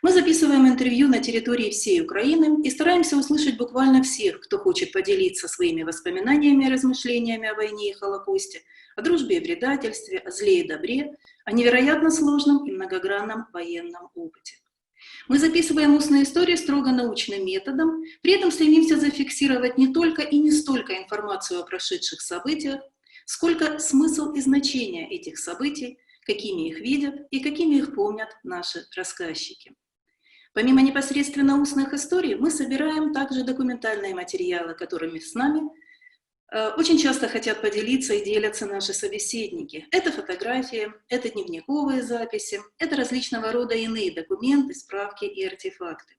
Мы записываем интервью на территории всей Украины и стараемся услышать буквально всех, кто хочет поделиться своими воспоминаниями и размышлениями о войне и Холокосте, о дружбе и предательстве, о зле и добре, о невероятно сложном и многогранном военном опыте. Мы записываем устные истории строго научным методом, при этом стремимся зафиксировать не только и не столько информацию о прошедших событиях, сколько смысл и значение этих событий, какими их видят и какими их помнят наши рассказчики. Помимо непосредственно устных историй, мы собираем также документальные материалы, которыми с нами очень часто хотят поделиться и делятся наши собеседники. Это фотографии, это дневниковые записи, это различного рода иные документы, справки и артефакты.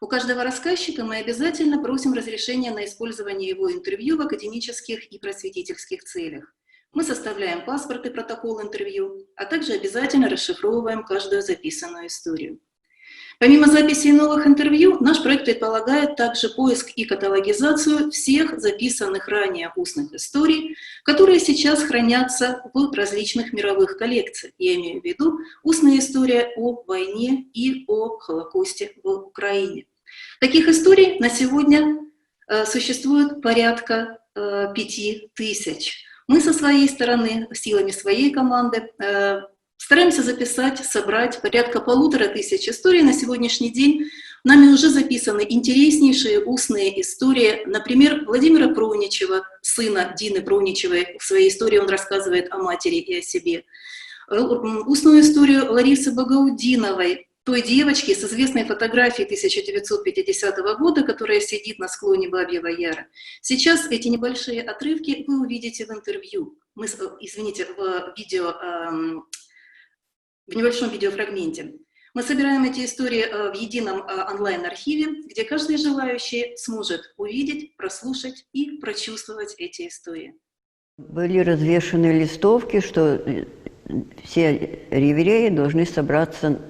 У каждого рассказчика мы обязательно просим разрешения на использование его интервью в академических и просветительских целях. Мы составляем паспорт и протокол интервью, а также обязательно расшифровываем каждую записанную историю. Помимо записи новых интервью, наш проект предполагает также поиск и каталогизацию всех записанных ранее устных историй, которые сейчас хранятся в различных мировых коллекциях. Я имею в виду устные истории о войне и о Холокосте в Украине. Таких историй на сегодня существует порядка 5000. Мы со своей стороны, силами своей команды, стараемся записать, собрать порядка 1500 историй. На сегодняшний день нами уже записаны интереснейшие устные истории. Например, Владимира Проуничева, сына Дины Проуничевой. В своей истории он рассказывает о матери и о себе. Устную историю Ларисы Багаудиновой, той девочки с известной фотографией 1950 года, которая сидит на склоне Бабьего Яра. Сейчас эти небольшие отрывки вы увидите в интервью. В небольшом видеофрагменте. Мы собираем эти истории в едином онлайн-архиве, где каждый желающий сможет увидеть, прослушать и прочувствовать эти истории. Были развешаны листовки, что все евреи должны собраться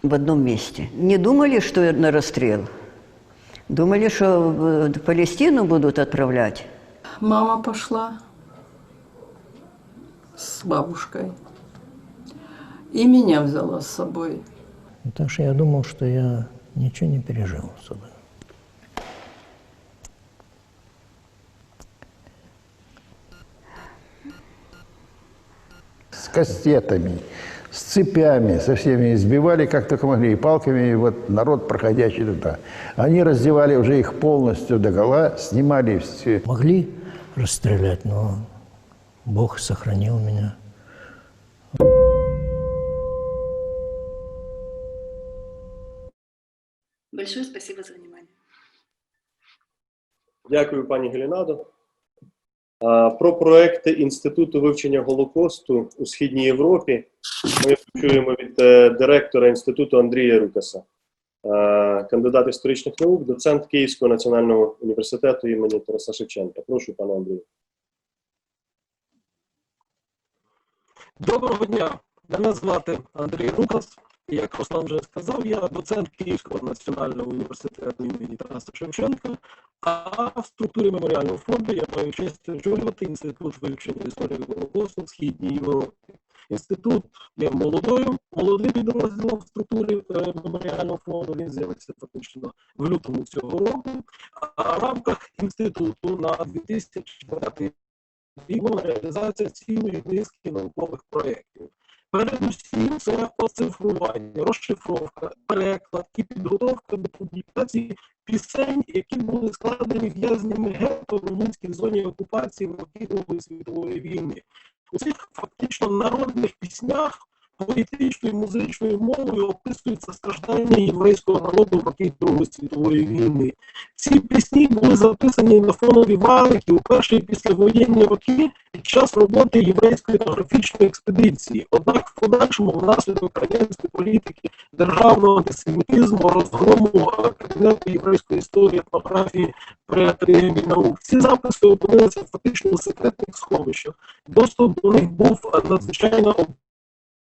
в одном месте. Не думали, что на расстрел. Думали, что в Палестину будут отправлять. Мама пошла с бабушкой. И меня взяла с собой. Потому что я думал, что я ничего не пережил особо. С кастетами, с цепями, со всеми избивали как только могли, и палками, и вот народ, проходящий туда. Они раздевали уже их полностью догола, снимали все. Могли расстрелять, но Бог сохранил меня. Большое спасибо за внимание. Дякую, пані Гелінадо. Про проекти Інституту вивчення Голокосту у Східній Європі ми почуємо від директора Інституту Андрія Рукаса, кандидат історичних наук, доцент Київського національного університету імені Тараса Шевченка. Прошу, пане Андрію. Доброго дня. Мене звати Андрій Рукас. Як Руслан вже сказав, я доцент Київського національного університету імені Тараса Шевченка, а в структурі меморіального фонду я маю честь очолювати Інститут вивчення історії Голокосту в Східній Європі. Інститут є молодим підрозділом в структурі меморіального фонду, він з'явився фактично в лютому цього року, а в рамках інституту на 2004 рік була реалізація цілої низки наукових проєктів. Передусім, це оцифрування, розшифровка, переклад і підготовка до публікації пісень, які були складені в'язнями гетто в румунській зоні окупації в роки Другої світової війни. У цих фактично народних піснях поетичною і музичною мовою описуються страждання єврейського народу в роки Другої світової війни. Ці пісні були записані на фонові валики у перші післявоєнні роки під час роботи єврейської етнографічної експедиції. Однак в подальшому внаслідок радянської політики, державного антисемітизму, розгрому Кабінету єврейської історії, етнографії при Академії наук. Ці записи опинилися фактично у секретних сховищах. Доступ до них був надзвичайно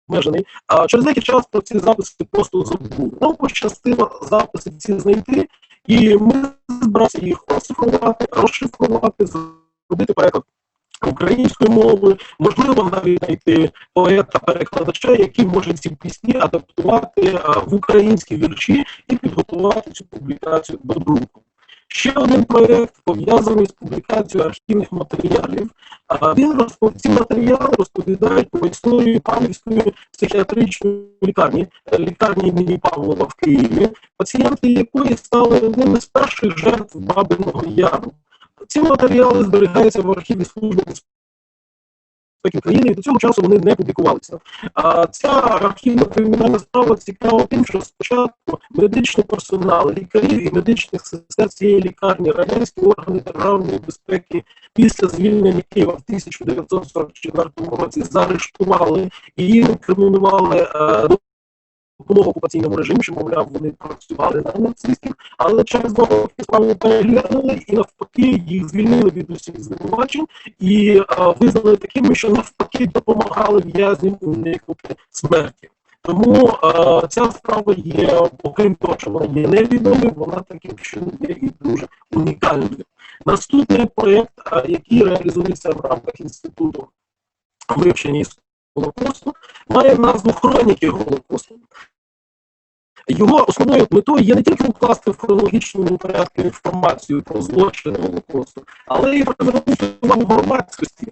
обмежений, а через деякий час про ці записи просто забули. Нам пощастило записи ці знайти, і ми збиралися їх оцифрувати, розшифрувати, зробити переклад українською мовою, можливо, навіть знайти поета-перекладача, який може ці пісні адаптувати в українські вірші і підготувати цю публікацію до друку. Ще один проєкт пов'язаний з публікацією архівних матеріалів. Ці матеріали розповідають про історію Павлівської психіатричної лікарні імені Павлова в Києві, пацієнти якої стали одними з перших жертв Бабиного Яру. Ці матеріали зберігаються в архіві Служби безпеки України, і до цього часу вони не публікувалися. А ця архівна кримінальна справа цікава тим, що спочатку медичний персонал, лікарі і медичних сестер цієї лікарні, радянські органи державної безпеки після звільнення Києва в 1944 році заарештували і інкримінували допомогу окупаційному режиму, що, мовляв, вони працювали на нацистів, але через 2 роки справу переглянули і навпаки їх звільнили від усіх звинувачень і визнали такими, що навпаки допомагали в'язням уникнути смерті. Тому ця справа є, окрім того, що вона є невідомою, вона таким чином є і дуже унікальною. Наступний проєкт, який реалізується в рамках Інституту вивчення історії Голокосту, має назву «Хроніки Голокосту». Його основною метою є не тільки вкласти в хронологічному порядку інформацію про злочини Голокосту, але й привернути увагу громадськості,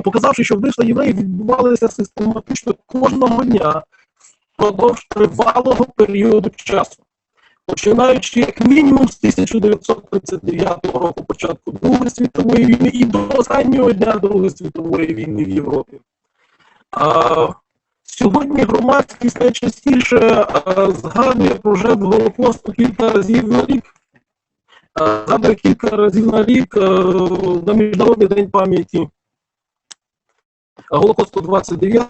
показавши, що вбивства євреїв відбувалися систематично кожного дня впродовж тривалого періоду часу. Починаючи як мінімум з 1939 року, початку Другої світової війни і до останнього дня Другої світової війни в Європі. Сьогодні громадськість найчастіше згадує про жертв Голокосту кілька разів на рік. Згадує кілька разів на рік на Міжнародний день пам'яті Голокосту 29,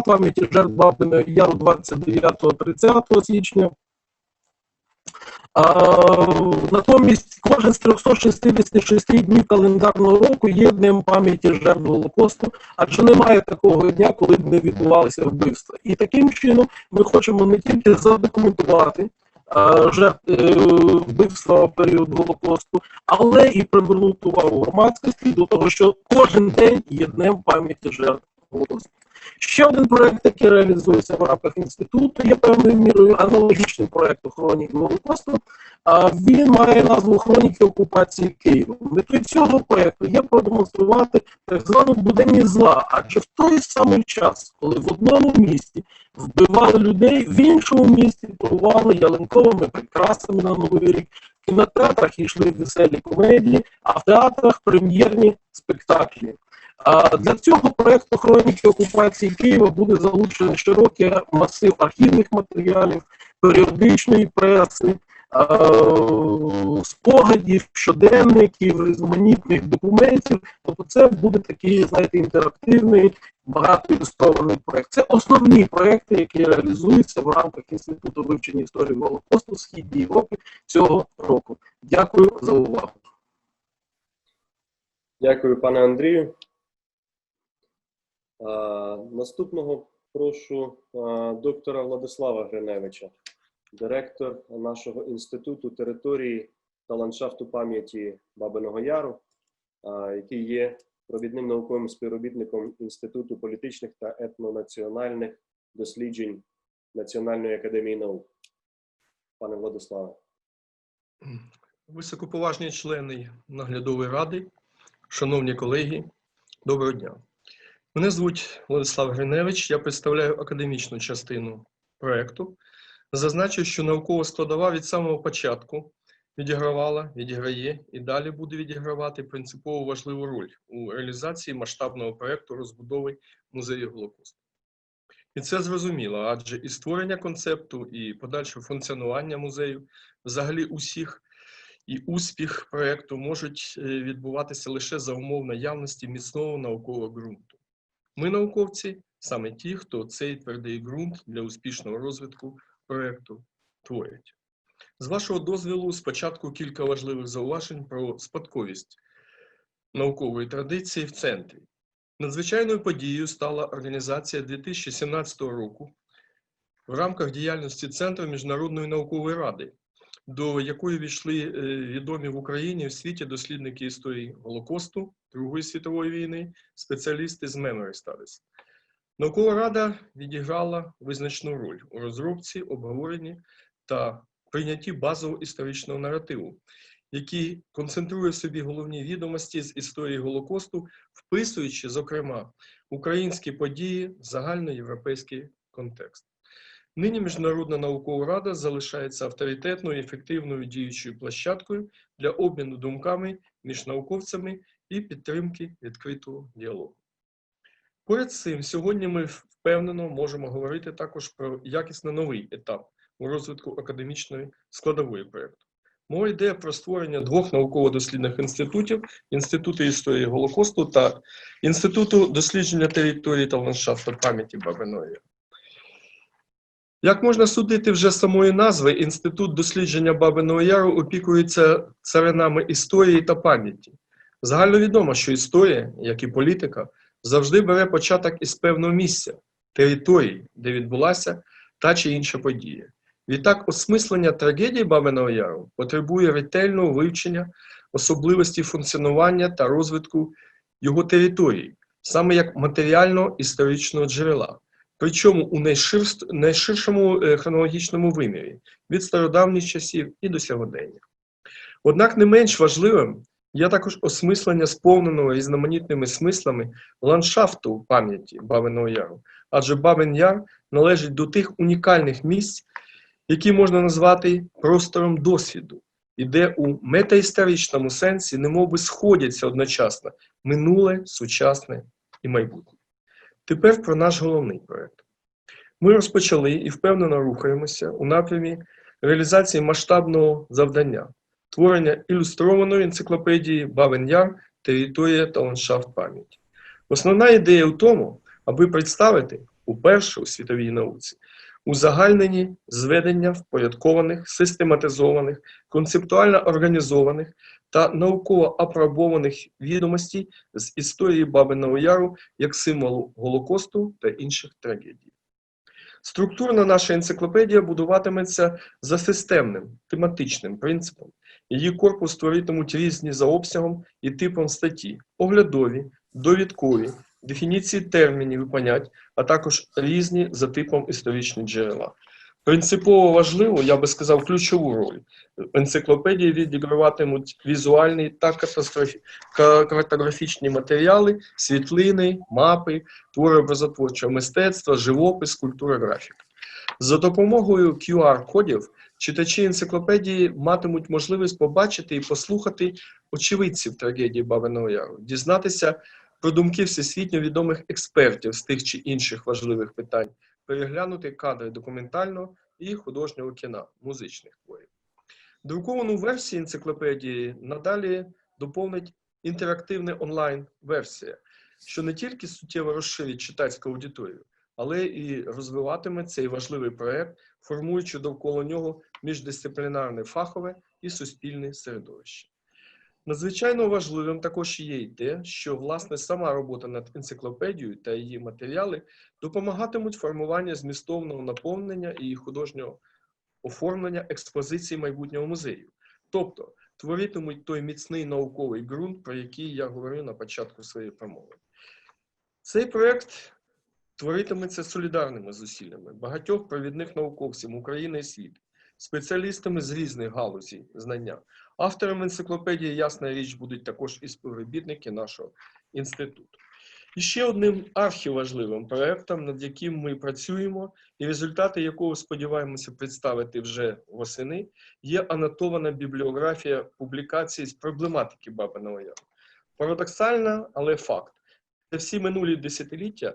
пам'яті жертв Бабиного Яру 29-30 січня. Натомість кожен з 366 днів календарного року є днем пам'яті жертв Голокосту, адже немає такого дня, коли б не відбувалися вбивства. І таким чином ми хочемо не тільки задокументувати вбивства в період Голокосту, але і привернути увагу громадськості до того, що кожен день є днем пам'яті жертв Голокосту. Ще один проєкт, який реалізується в рамках інституту, є певною мірою аналогічним проєкту «Хроніки Голокосту». Він має назву «Хроніки окупації Києва». Метою цього проєкту є продемонструвати так звану буденність зла, адже в той самий час, коли в одному місті вбивали людей, в іншому місті торгували ялинковими прикрасами на Новий рік, в кінотеатрах йшли веселі комедії, а в театрах прем'єрні спектаклі. Для цього проєкту «Хроніки окупації Києва» буде залучено широкий масив архівних матеріалів, періодичної преси, спогадів, щоденників, різноманітних документів. Тобто це буде такий, знаєте, інтерактивний, багато ілюстрований проєкт. Це основні проєкти, які реалізуються в рамках Інституту вивчення історії Голокосту в Східній Європі цього року. Дякую за увагу. Дякую, пане Андрію. Наступного прошу доктора Владислава Гриневича, директор нашого Інституту території та ландшафту пам'яті Бабиного Яру, який є провідним науковим співробітником Інституту політичних та етнонаціональних досліджень Національної академії наук. Пане Владиславе. Високоповажні члени наглядової ради, шановні колеги, доброго дня. Мене звуть Владислав Гриневич, я представляю академічну частину проєкту. Зазначу, що наукова складова від самого початку відігравала, відіграє і далі буде відігравати принципово важливу роль у реалізації масштабного проєкту розбудови музею Голокосту. І це зрозуміло, адже і створення концепту, і подальше функціонування музею, взагалі усіх, і успіх проєкту можуть відбуватися лише за умов наявності міцного наукового ґрунту. Ми, науковці, саме ті, хто цей твердий ґрунт для успішного розвитку проєкту творять. З вашого дозволу, спочатку кілька важливих зауважень про спадковість наукової традиції в центрі. Надзвичайною подією стала організація 2017 року в рамках діяльності Центру Міжнародної наукової ради, до якої війшли відомі в Україні і в світі дослідники історії Голокосту, Другої світової війни, спеціалісти з Memory Studies. Наукова рада відіграла визначну роль у розробці, обговоренні та прийнятті базового історичного наративу, який концентрує в собі головні відомості з історії Голокосту, вписуючи, зокрема, українські події в загальноєвропейський контекст. Нині Міжнародна наукова рада залишається авторитетною і ефективною діючою площадкою для обміну думками між науковцями і підтримки відкритого діалогу. Поряд з цим, сьогодні ми впевнено можемо говорити також про якісно новий етап у розвитку академічної складової проєкту. Мова йде про створення двох науково-дослідних інститутів – Інституту історії Голокосту та Інституту дослідження території та ландшафту пам'яті Бабиного Яру. Як можна судити вже з самої назви, Інститут дослідження Бабиного Яру опікується царинами історії та пам'яті. Загальновідомо, що історія, як і політика, завжди бере початок із певного місця, території, де відбулася та чи інша подія. Відтак, осмислення трагедії Бабиного Яру потребує ретельного вивчення особливостей функціонування та розвитку його території, саме як матеріально-історичного джерела, причому у найширшому хронологічному вимірі, від стародавніх часів і до сьогодення. Однак не менш важливим є також осмислення сповненого різноманітними смислами ландшафту пам'яті Бабиного Яру, адже Бабин Яр належить до тих унікальних місць, які можна назвати простором досвіду, і де у метаісторичному сенсі немовби сходяться одночасно минуле, сучасне і майбутнє. Тепер про наш головний проєкт. Ми розпочали і впевнено рухаємося у напрямі реалізації масштабного завдання – творення ілюстрованої енциклопедії «Бабин Яр. Територія та ландшафт пам'яті». Основна ідея у тому, аби представити, уперше у світовій науці, узагальнені зведення впорядкованих, систематизованих, концептуально організованих та науково апробованих відомостей з історії Бабиного Яру як символу Голокосту та інших трагедій. Структурна наша енциклопедія будуватиметься за системним, тематичним принципом. Її корпус створитимуть різні за обсягом і типом статті – оглядові, довідкові, дефініції термінів і понять, а також різні за типом історичні джерела. Принципово важливо, я би сказав, ключову роль в енциклопедії відіграватимуть візуальні та картографічні матеріали, світлини, мапи, твори образотворчого мистецтва, живопис, культура, графіка. За допомогою QR-кодів читачі енциклопедії матимуть можливість побачити і послухати очевидців трагедії Бабиного Яру, дізнатися про думки всесвітньо відомих експертів з тих чи інших важливих питань, переглянути кадри документального і художнього кіна, музичних творів. Друковану версію енциклопедії надалі доповнить інтерактивна онлайн-версія, що не тільки суттєво розширить читацьку аудиторію, але і розвиватиме цей важливий проєкт, формуючи довкола нього міждисциплінарне фахове і суспільне середовище. Надзвичайно важливим також є й те, що, власне, сама робота над енциклопедією та її матеріали допомагатимуть формуванню змістовного наповнення і художнього оформлення експозиції майбутнього музею. Тобто, творитимуть той міцний науковий ґрунт, про який я говорив на початку своєї промови. Цей проєкт творитиметься солідарними зусиллями багатьох провідних науковців України і світу, спеціалістами з різних галузей знання. Авторами енциклопедії, ясна річ, будуть також і співробітники нашого інституту. І ще одним архіважливим проєктом, над яким ми працюємо, і результати якого сподіваємося представити вже восени, є анотована бібліографія публікацій з проблематики Бабиного Яру. Парадоксально, але факт. За всі минулі десятиліття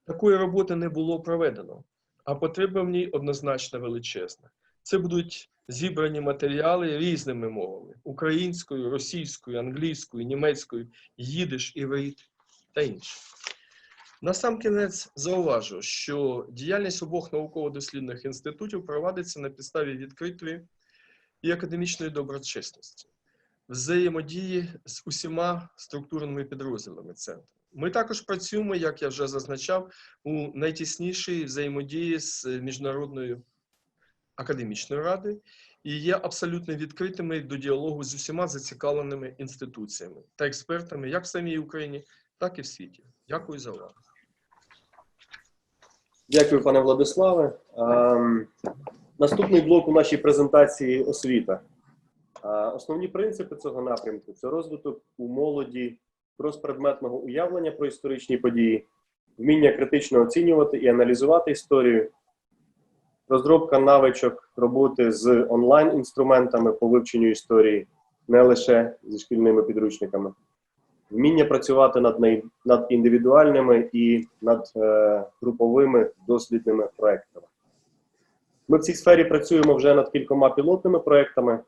такої роботи не було проведено, а потреба в ній однозначно величезна. Це будуть зібрані матеріали різними мовами – українською, російською, англійською, німецькою, їдиш, іврит та інше. Насамкінець зауважу, що діяльність обох науково-дослідних інститутів провадиться на підставі відкритої і академічної доброчесності, взаємодії з усіма структурними підрозділами центру. Ми також працюємо, як я вже зазначав, у найтіснішій взаємодії з Міжнародною академічною радою і є абсолютно відкритими до діалогу з усіма зацікавленими інституціями та експертами як в самій Україні, так і в світі. Дякую за увагу. Дякую, пане Владиславе. Наступний блок у нашій презентації – освіта. Основні принципи цього напрямку – це розвиток у молоді розпредметного уявлення про історичні події, вміння критично оцінювати і аналізувати історію, розробка навичок роботи з онлайн-інструментами по вивченню історії, не лише зі шкільними підручниками, вміння працювати над індивідуальними і над груповими дослідними проектами. Ми в цій сфері працюємо вже над кількома пілотними проектами.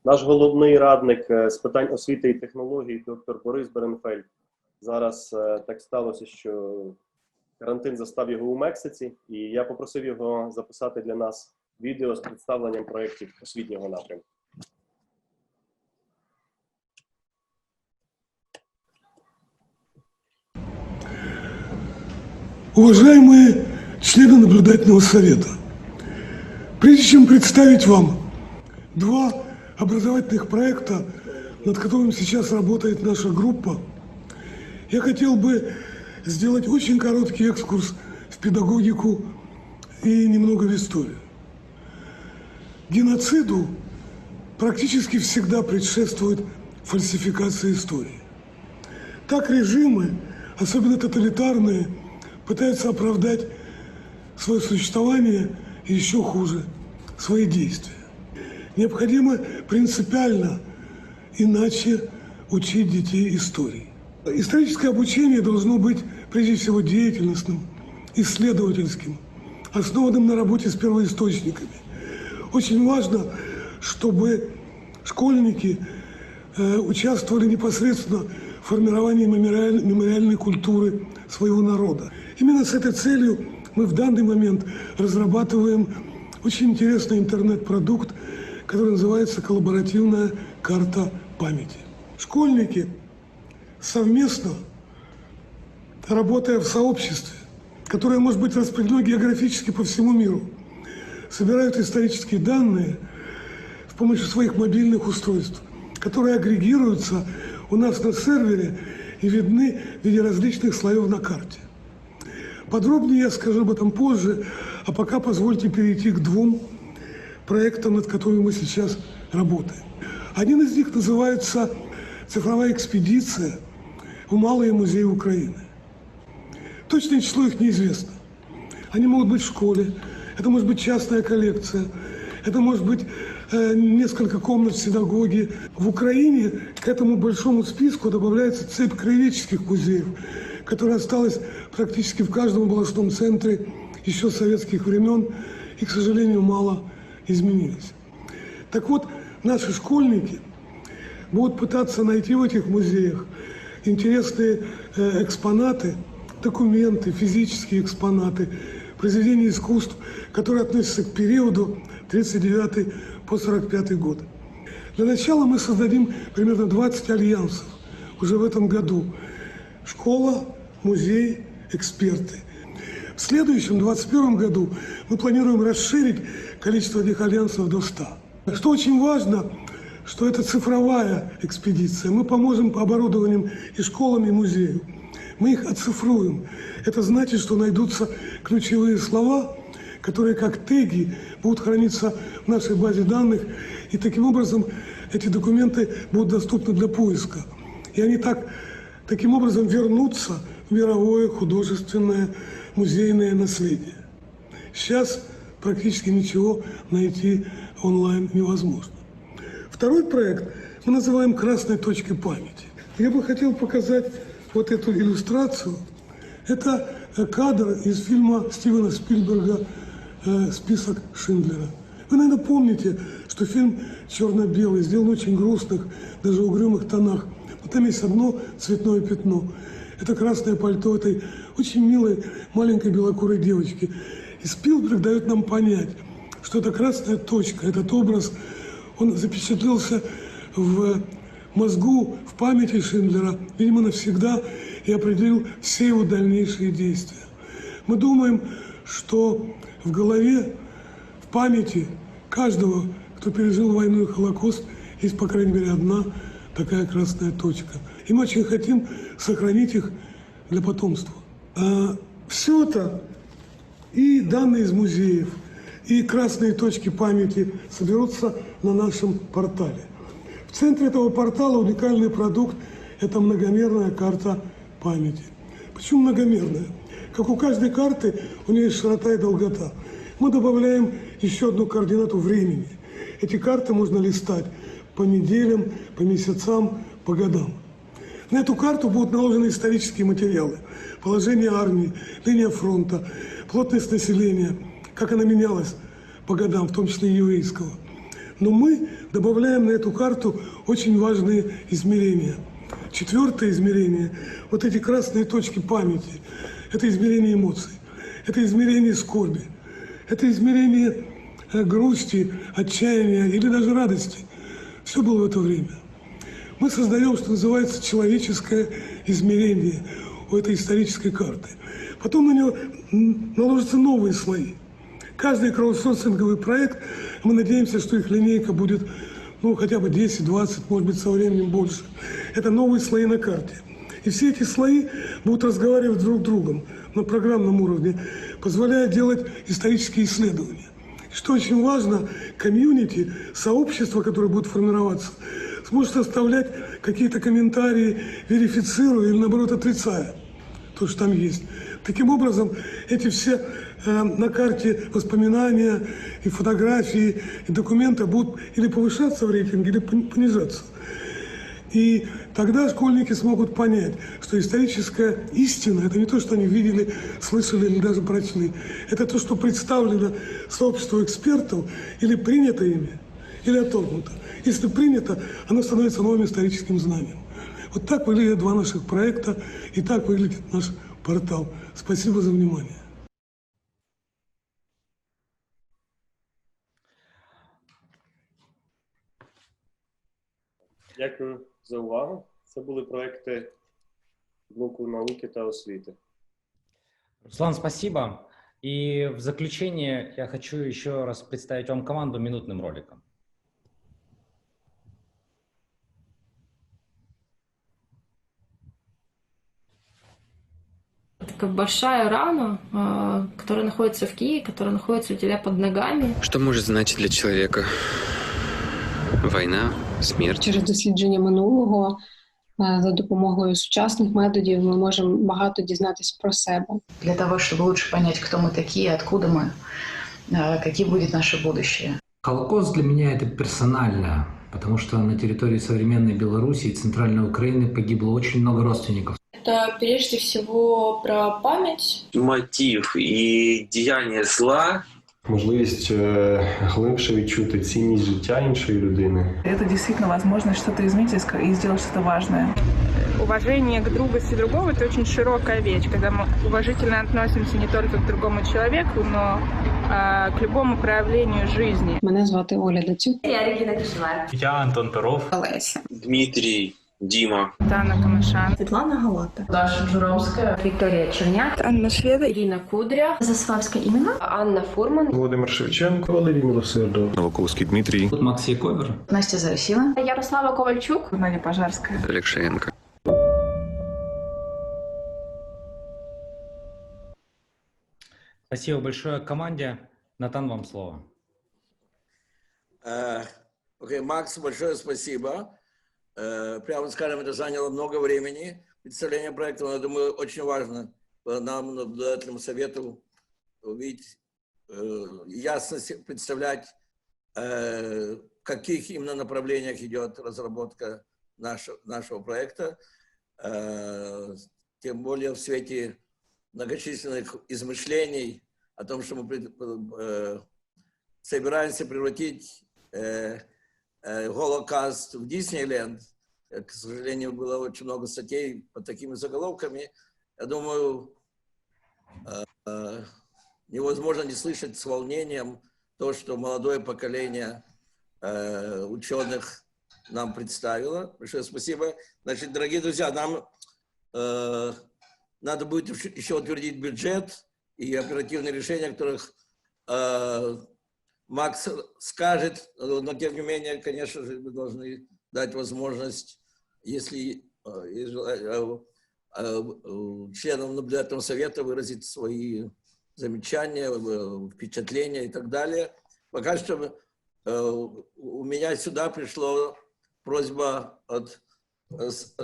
Наш головний радник з питань освіти і технологій, доктор Борис Беренфельд, зараз так сталося, що карантин застав його у Мексиці, і я попросив його записати для нас відео з представленням проєктів освітнього напрямку. Уважаемые члены наблюдательного совета, прежде чем представить вам два образовательных проекта, над которым сейчас работает наша группа, я хотел бы сделать очень короткий экскурс в педагогику и немного в историю. Геноциду практически всегда предшествует фальсификация истории. Так режимы, особенно тоталитарные, пытаются оправдать свое существование и еще хуже – свои действия. Необходимо принципиально иначе учить детей истории. Историческое обучение должно быть прежде всего деятельностным, исследовательским, основанным на работе с первоисточниками. Очень важно, чтобы школьники участвовали непосредственно в формировании мемориальной культуры своего народа. Именно с этой целью мы в данный момент разрабатываем очень интересный интернет-продукт, который называется «Коллаборативная карта памяти». Школьники совместно, работая в сообществе, которое может быть распределено географически по всему миру, собирают исторические данные с помощью своих мобильных устройств, которые агрегируются у нас на сервере и видны в виде различных слоев на карте. Подробнее я скажу об этом позже, а пока позвольте перейти к двум проектам, над которыми мы сейчас работаем. Один из них называется «Цифровая экспедиция в малые музеи Украины». Точное число их неизвестно. Они могут быть в школе, это может быть частная коллекция, это может быть несколько комнат в синагоге. В Украине к этому большому списку добавляется цепь краеведческих музеев, которая осталась практически в каждом областном центре еще с советских времен и, к сожалению, мало изменились. Так вот, наши школьники будут пытаться найти в этих музеях интересные экспонаты, документы, физические экспонаты, произведения искусств, которые относятся к периоду 1939 по 1945 год. Для начала мы создадим примерно 20 альянсов уже в этом году. Школа, музей, эксперты. В следующем, 2021 году, мы планируем расширить количество этих альянсов до 100. Что очень важно, что это цифровая экспедиция. Мы поможем по оборудованием и школам, и музею. Мы их оцифруем. Это значит, что найдутся ключевые слова, которые как теги будут храниться в нашей базе данных, и таким образом эти документы будут доступны для поиска. И они таким образом вернутся в мировое художественное музейное наследие. Сейчас практически ничего найти онлайн невозможно. Второй проект мы называем «Красной точкой памяти». Я бы хотел показать вот эту иллюстрацию. Это кадр из фильма Стивена Спилберга «Список Шиндлера». Вы, наверное, помните, что фильм черно-белый, сделан в очень грустных, даже угрюмых тонах. Но там есть одно цветное пятно. Это красное пальто этой очень милой маленькой белокурой девочки. И Спилберг дает нам понять, что эта красная точка, этот образ, он запечатлелся в мозгу, в памяти Шиндлера, видимо, навсегда, и определил все его дальнейшие действия. Мы думаем, что в голове, в памяти каждого, кто пережил войну и Холокост, есть, по крайней мере, одна такая красная точка. И мы очень хотим сохранить их для потомства. Все это, и данные из музеев, и красные точки памяти соберутся на нашем портале. В центре этого портала уникальный продукт – это многомерная карта памяти. Почему многомерная? Как у каждой карты, у нее есть широта и долгота. Мы добавляем еще одну координату времени. Эти карты можно листать по неделям, по месяцам, по годам. На эту карту будут наложены исторические материалы. Положение армии, линия фронта, плотность населения, как она менялась по годам, в том числе и еврейского. Но мы добавляем на эту карту очень важные измерения. Четвертое измерение, вот эти красные точки памяти, это измерение эмоций, это измерение скорби, это измерение грусти, отчаяния или даже радости. Все было в это время. Мы создаем, что называется, человеческое измерение у этой исторической карты. Потом на него наложатся новые слои. Каждый краудсорсинговый проект, мы надеемся, что их линейка будет, ну, хотя бы 10-20, может быть, со временем больше. Это новые слои на карте. И все эти слои будут разговаривать друг с другом на программном уровне, позволяя делать исторические исследования. Что очень важно, комьюнити, сообщество, которое будет формироваться, сможет оставлять какие-то комментарии, верифицируя или, наоборот, отрицая то, что там есть. Таким образом, эти все на карте воспоминания и фотографии, и документы будут или повышаться в рейтинге, или понижаться. И тогда школьники смогут понять, что историческая истина – это не то, что они видели, слышали или даже прочли. Это то, что представлено сообществу экспертов или принято ими, или отторгнуто. Если принято, оно становится новым историческим знанием. Вот так выглядят два наших проекта, и так выглядит наш портал. Спасибо за внимание. Дякую за увагу. Це були проекти блоку науки та освіти. Руслан, спасибо. И в заключение я хочу еще раз представить вам команду минутным роликом. Такая большая рана, которая находится в Киеве, которая находится у тебя под ногами. Что может значить для человека війна, смерть? Через дослідження минулого, за допомогою сучасних методів ми можемо багато дізнатися про себе. Для того, чтобы лучше понять, кто мы такие, откуда мы, какие будет наше будущее. Холокост для меня это персонально, потому что на территории современной Беларуси и Центральной Украины погибло очень много родственников. Это прежде всего про память. Мотив і діяння зла. Можливість глибше відчути цінність життя іншої людини. Это действительно возможность что-то изменить и сделать что-то важное. Уважение к другости другого – это очень широкая вещь, когда мы уважительно относимся не только к другому человеку, но к любому проявлению жизни. Мене звати Оля Дацюк. Я Регіна Кишевар. Я Антон Перов. Олеся. Дмитрий. Дима. Дана Камышан. Светлана Галата. Даша Журовская. Виктория Черняк. Анна Шведа. Ирина Кудря. Заславская Имена. Анна Фурман. Володимир Шевченко, Валерій Милосердов, Новаковський Дмитрій, Максий Ковер, Настя Зарасила. Ярослава Ковальчук. Надя Пожарская. Алексеенко. Спасибо большое команде. Натан, вам слово. Макс, большое спасибо. Прямо скажем, это заняло много времени. Представление проекта, но я думаю, очень важно нам, наблюдательному совету, увидеть, ясно представлять, в каких именно направлениях идет разработка нашего проекта. Тем более в свете многочисленных измышлений о том, что мы собираемся превратить Голокаст в Диснейленд. К сожалению, было очень много статей под такими заголовками. Я думаю, невозможно не слышать с волнением то, что молодое поколение ученых нам представило. Большое спасибо. Значит, дорогие друзья, нам надо будет еще утвердить бюджет и оперативные решения, которых Макс скажет, но тем не менее, конечно же, мы должны дать возможность, если членам наблюдательного совета выразить свои замечания, впечатления и так далее. Пока что у меня сюда пришла просьба от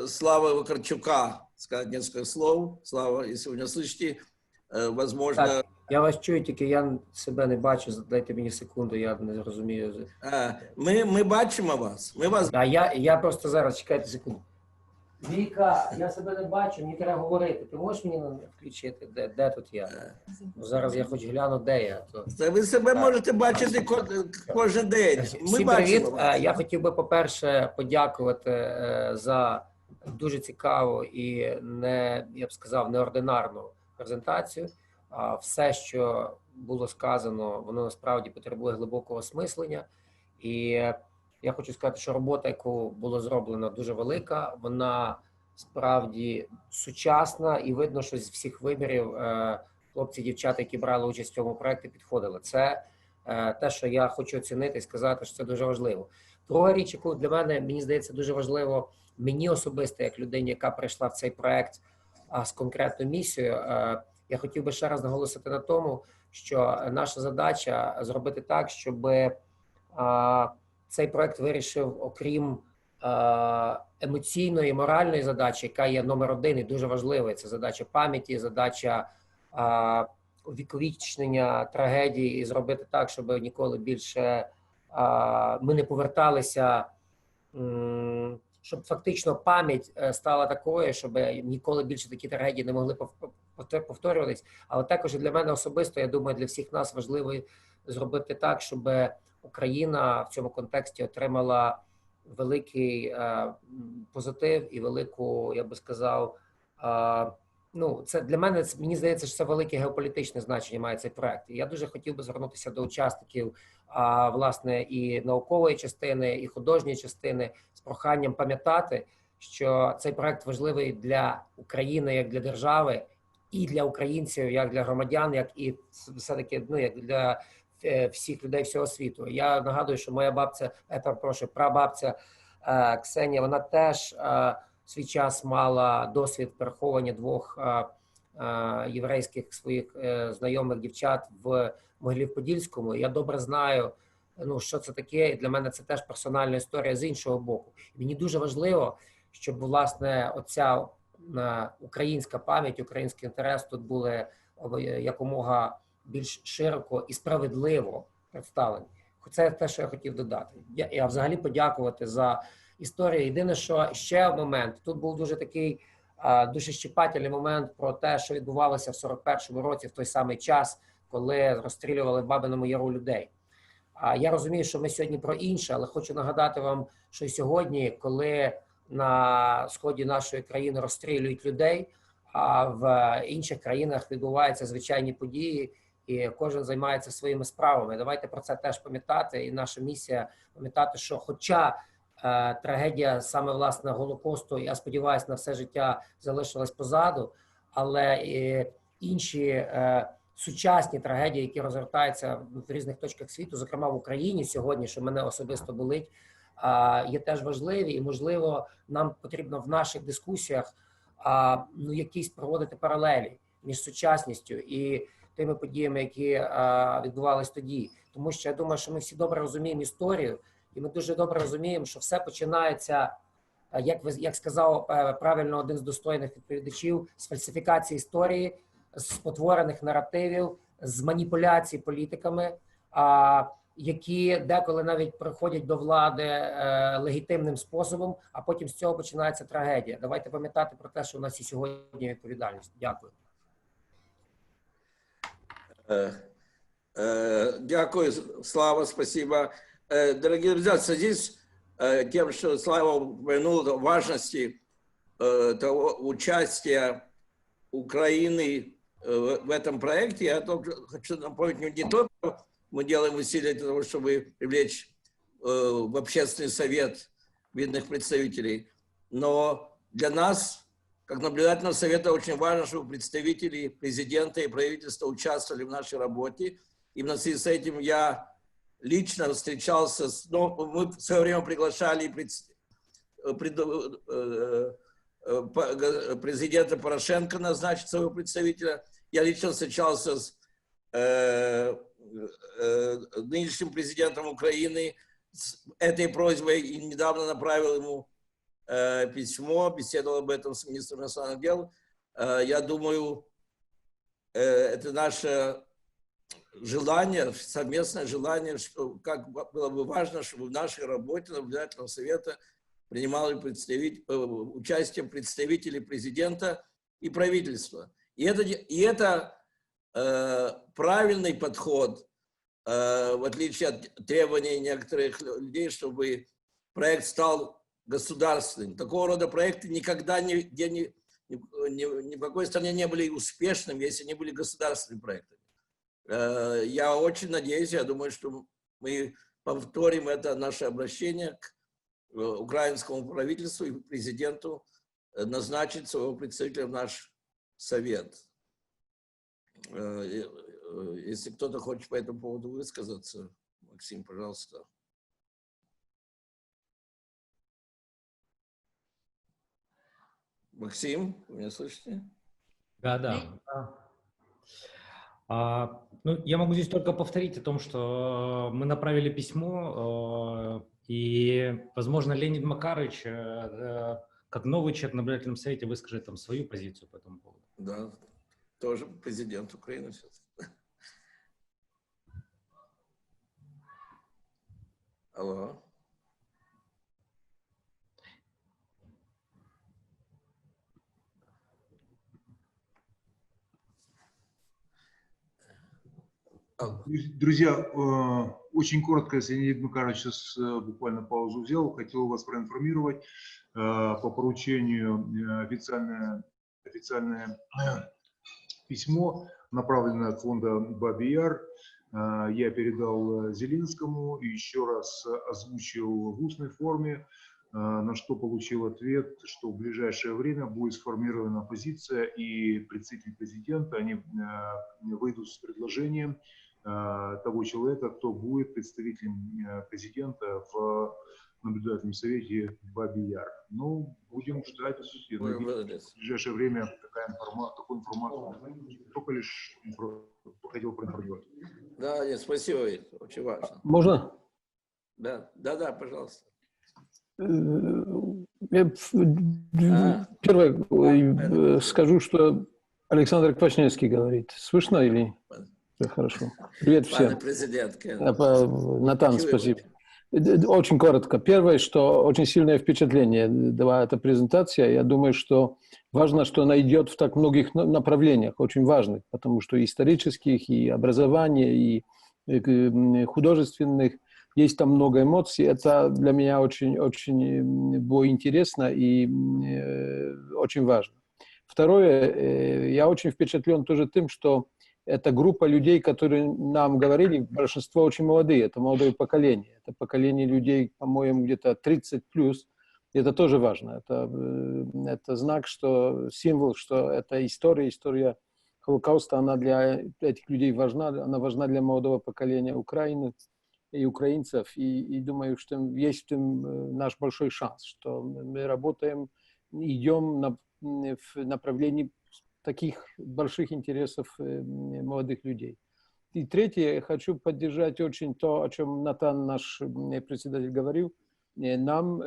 Славы Вакарчука сказать несколько слов. Слава, если вы меня слышите, возможно... Так, я вас чую, тільки я себе не бачу, дайте мені секунду, я не розумію. Ми бачимо вас. Ми вас... Я просто зараз, чекайте секунду. Віка, я себе не бачу, мені треба говорити. Ти можеш мені включити, де тут я? Зараз я хоч гляну, де я. Це ви себе можете бачити кожен день. Всім привіт. Я хотів би, по-перше, подякувати за дуже цікаву і я б сказав, неординарну презентацію. Все, що було сказано, воно насправді потребує глибокого осмислення. І я хочу сказати, що робота, яку було зроблено, дуже велика. Вона справді сучасна, і видно, що з всіх вимірів хлопці, дівчата, які брали участь в цьому проєкті, підходили. Це те, що я хочу оцінити і сказати, що це дуже важливо. Друга річ, яку для мене, мені здається, дуже важливо, мені особисто, як людині, яка прийшла в цей проєкт з конкретною місією, я хотів би ще раз наголосити на тому, що наша задача зробити так, щоб цей проєкт вирішив, окрім емоційної, моральної задачі, яка є номер один і дуже важливою. Це задача пам'яті, задача увіковічнення трагедії і зробити так, щоб ніколи більше ми не поверталися, щоб фактично пам'ять стала такою, щоб ніколи більше такі трагедії не могли повторюватись. Але також і для мене особисто, я думаю, для всіх нас важливо зробити так, щоб Україна в цьому контексті отримала великий позитив і велику, я би сказав, це для мене, мені здається, що це велике геополітичне значення має цей проект. І я дуже хотів би звернутися до учасників, власне, і наукової частини, і художньої частини з проханням пам'ятати, що цей проект важливий для України як для держави, і для українців, як для громадян, як і все-таки, як для всіх людей всього світу. Я нагадую, що моя бабця, прабабця Ксенія, вона теж в свій час мала досвід переховування двох єврейських своїх знайомих дівчат в Могилів-Подільському. Я добре знаю, що це таке, і для мене це теж персональна історія з іншого боку. Мені дуже важливо, щоб, власне, оця українська пам'ять, український інтерес тут були якомога більш широко і справедливо представлені. Це те, що я хотів додати. Я взагалі подякувати за історію. Єдине, що ще момент, тут був дуже такий дуже щепательний момент про те, що відбувалося в 41-му році, в той самий час, коли розстрілювали в Бабиному Яру людей. Я розумію, що ми сьогодні про інше, але хочу нагадати вам, що сьогодні, коли на сході нашої країни розстрілюють людей, а в інших країнах відбуваються звичайні події, і кожен займається своїми справами. Давайте про це теж пам'ятати, і наша місія пам'ятати, що хоча трагедія саме, власне, Голокосту, я сподіваюся, на все життя залишилась позаду, але інші сучасні трагедії, які розгортаються в різних точках світу, зокрема в Україні сьогодні, що мене особисто болить, є теж важливі, і, можливо, нам потрібно в наших дискусіях якісь проводити паралелі між сучасністю і тими подіями, які відбувались тоді. Тому що я думаю, що ми всі добре розуміємо історію, і ми дуже добре розуміємо, що все починається, як сказав правильно один з достойних відповідачів, з фальсифікації історії, з спотворених наративів, з маніпуляцій політиками, які деколи навіть приходять до влади легітимним способом, а потім з цього починається трагедія. Давайте пам'ятати про те, що у нас і сьогодні відповідальність. Дякую. Дякую, Слава, спасибо. Дорогие друзья, в связи с тем, что Слава упомянул важности того участия Украины в этом проекте, я хочу напомнить, не только мы делаем усилия для того, чтобы привлечь в общественный совет видных представителей, но для нас, как наблюдательного совета, очень важно, чтобы представители президента и правительства участвовали в нашей работе. Именно в связи с этим я лично встречался, мы в свое время приглашали президента Порошенко назначить своего представителя. Я лично встречался с нынешним президентом Украины с этой просьбой и недавно направил ему письмо, беседовал об этом с министром иностранных дел. Я думаю, это наше желание, совместное желание, что как было бы важно, чтобы в нашей работе наблюдательного совета принимали участие представители президента и правительства. И это правильный подход, в отличие от требований некоторых людей, чтобы проект стал государственным. Такого рода проекты никогда ни в какой стране не были успешными, если не были государственными проектами. Я очень надеюсь, я думаю, что мы повторим это наше обращение к украинскому правительству и президенту назначить своего представителя в наш совет. Если кто-то хочет по этому поводу высказаться, Максим, пожалуйста. Максим, вы меня слышите? Да. Ну, я могу здесь только повторить о том, что мы направили письмо, и, возможно, Леонид Макарович, как новый человек в наблюдательном совете, выскажет там свою позицию по этому поводу. Да, тоже президент Украины сейчас. Алло. Друзья, очень коротко, если Леонид Макарович сейчас буквально паузу взял, хотел вас проинформировать по поручению официальное письмо, направленное от фонда Бабий Яр. Я передал Зеленскому и еще раз озвучил в устной форме, на что получил ответ, что в ближайшее время будет сформирована позиция, и представитель президента, они выйдут с предложением того человека, кто будет представителем президента в наблюдательном совете Бабий Яр. Ну, будем ждать. В ближайшее время такую информацию. Только лишь хотел проинформировать. Да, нет, спасибо, очень важно. Можно? Да, пожалуйста. Первое скажу, что Александр Квашневский говорит. Слышно или? Хорошо. Привет всем. Пане президент. Натан, спасибо. Очень коротко. Первое, что очень сильное впечатление дала эта презентация. Я думаю, что важно, что она идет в так многих направлениях, очень важных, потому что и исторических, и образования, и художественных. Есть там много эмоций. Это для меня очень было интересно и очень важно. Второе, я очень впечатлен тоже тем, что это группа людей, которые нам говорили, большинство очень молодые, это молодое поколение. Это поколение людей, по-моему, где-то 30+. Это тоже важно. Это знак, что символ, что это история Холокауста, она для этих людей важна, она важна для молодого поколения Украины и украинцев. И думаю, что есть в этом наш большой шанс, что мы работаем, идем в направлении таких больших интересов молодых людей. И третье, я хочу поддержать очень то, о чем Натан, наш председатель, говорил. Нам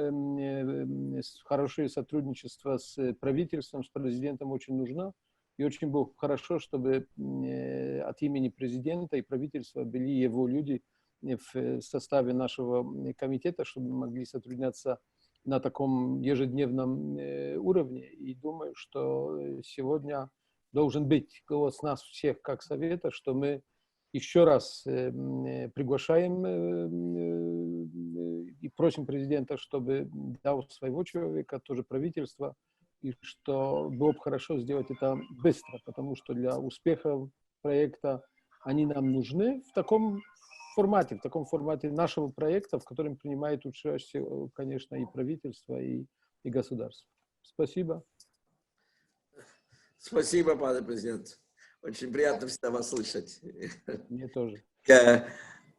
хорошее сотрудничество с правительством, с президентом очень нужно. И очень было хорошо, чтобы от имени президента и правительства были его люди в составе нашего комитета, чтобы мы могли сотрудняться на таком ежедневном уровне. И думаю, что сегодня должен быть голос нас всех как совета, что мы еще раз приглашаем и просим президента, чтобы дал своего человека, тоже правительство, и что было бы хорошо сделать это быстро, потому что для успеха проекта они нам нужны в таком формате нашего проекта, в котором принимает участие, конечно, и правительство, и государство. Спасибо. Спасибо, пане президент. Очень приятно всегда вас слышать. Мне тоже.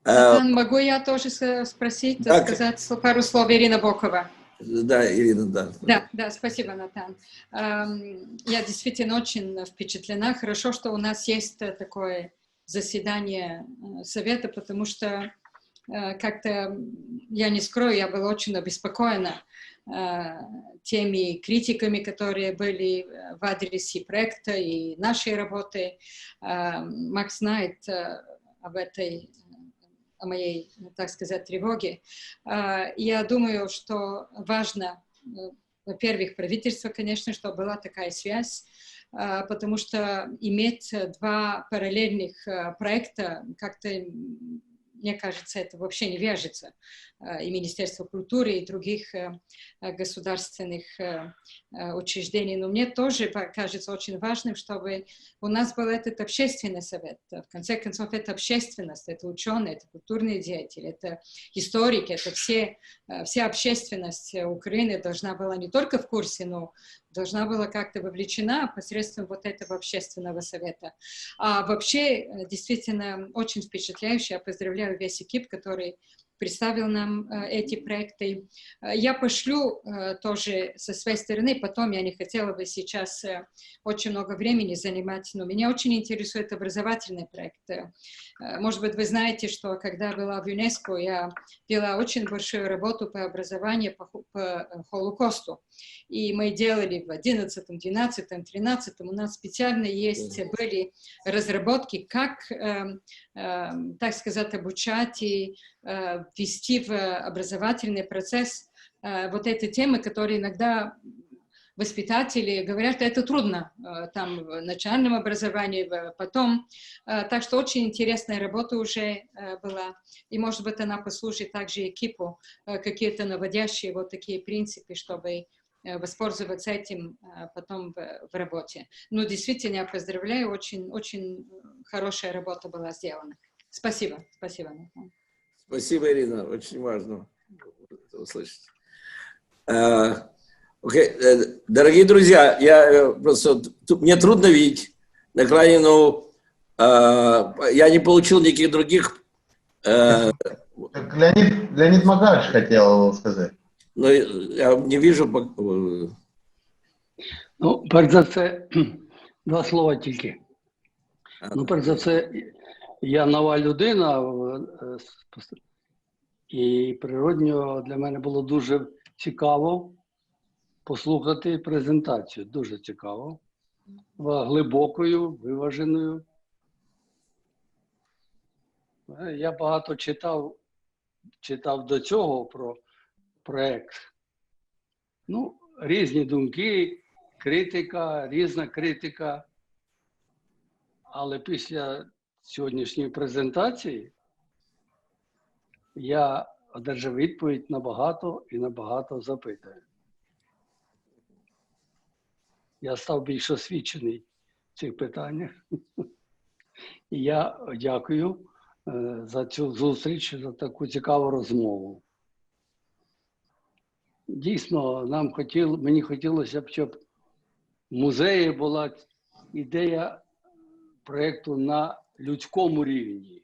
Могу я тоже спросить, сказать пару слов? Ирина Бокова. Да, Ирина, да. Да, спасибо, Натан. Я действительно очень впечатлена. Хорошо, что у нас есть такое заседание совета, потому что как-то, я не скрою, я была очень обеспокоена теми критиками, которые были в адресе проекта и нашей работы. Макс знает об о моей, так сказать, тревоге. Я думаю, что важно, во-первых, правительство, конечно, что была такая связь, потому что иметь два параллельных проекта как-то, мне кажется, это вообще не вяжется. И Министерство культуры, и других государственных учреждений. Но мне тоже кажется очень важным, чтобы у нас был этот общественный совет. В конце концов, это общественность, это ученые, это культурные деятели, это историки, это вся общественность Украины должна была не только в курсе, но должна была как-то вовлечена посредством вот этого общественного совета. А вообще, действительно, очень впечатляюще. Я поздравляю весь экип, который представил нам эти проекты. Я пошлю тоже со своей стороны, потом я не хотела бы сейчас очень много времени занимать, но меня очень интересует образовательный проект. Может быть, вы знаете, что когда была в ЮНЕСКО, я вела очень большую работу по образованию по Холокосту. И мы делали в 11, 12, 13, у нас специально были разработки, как, так сказать, обучать и ввести в образовательный процесс вот эти темы, которые иногда воспитатели говорят, что это трудно там в начальном образовании, потом. Так что очень интересная работа уже была. И, может быть, она послужит также экипу какие-то наводящие вот такие принципы, чтобы воспользоваться этим потом в работе. Ну, действительно, я поздравляю, очень, очень хорошая работа была сделана. Спасибо. Спасибо. Спасибо, Ирина. Очень важно это услышать. Дорогие друзья, мне трудно видеть на экране, но я не получил никаких других... Леонид Макарович хотел сказать. Но я не вижу... Ну, перш за все, два слова тільки. Ну, перш за все, я нова людина, і природньо для мене було дуже цікаво послухати презентацію. Дуже цікаво. Глибокою, виваженою. Я багато читав до цього про проєкт. Ну, різні думки, критика, різна критика. Але після сьогоднішньої презентації я одержав відповідь на багато і на багато запитань. Я став більш освічений в цих питаннях. І я дякую за цю зустріч, за таку цікаву розмову. Дійсно, мені хотілося б, щоб в музеї була ідея проєкту на людському рівні.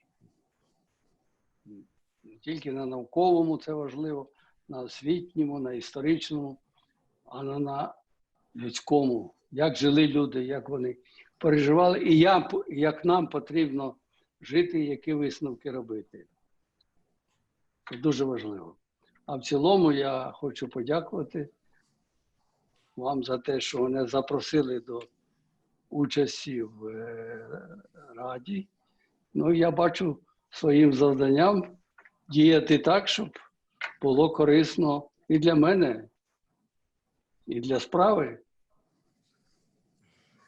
Не тільки на науковому, це важливо, на освітньому, на історичному, а на людському. Як жили люди, як вони переживали, і як нам потрібно жити, які висновки робити. Це дуже важливо. А в цілому я хочу подякувати вам за те, що мене запросили до участі в Раді. Ну, я бачу своїм завданням діяти так, щоб було корисно і для мене, і для справи.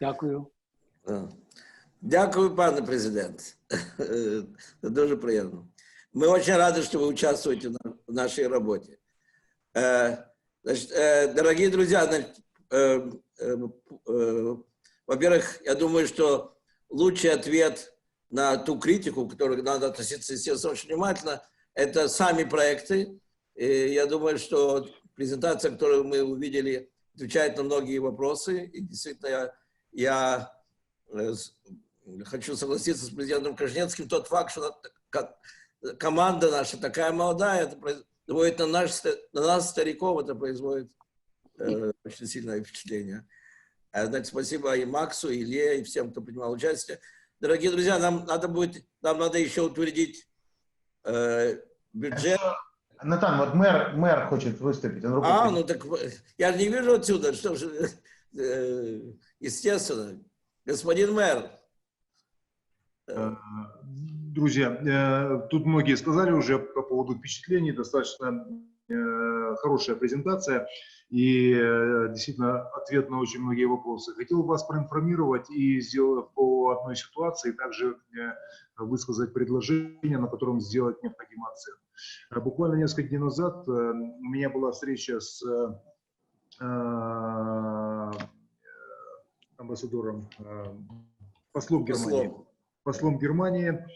Дякую. Дякую, пане президент. Это дуже приятно. Мы очень рады, что вы участвуете в нашей работе. Значит, дорогие друзья, во-первых, я думаю, что лучший ответ на ту критику, к которой надо относиться, естественно, очень внимательно, это сами проекты. И я думаю, что презентация, которую мы увидели, отвечает на многие вопросы. И действительно, я хочу согласиться с президентом Кожнецким. Тот факт, что команда наша такая молодая, это производит на нас, стариков, это производит очень сильное впечатление. Значит, спасибо и Максу, и Илье, и всем, кто принимал участие. Дорогие друзья, нам надо еще утвердить бюджет. Натан, вот мэр хочет выступить. Ну так я не вижу отсюда, что же, естественно. Господин мэр, Друзья, тут многие сказали уже по поводу впечатлений, достаточно хорошая презентация и действительно ответ на очень многие вопросы. Хотел вас проинформировать и сделать по одной ситуации, также высказать предложение, на котором сделать необходимый акцент. Буквально несколько дней назад у меня была встреча с амбассадором, послом Германии,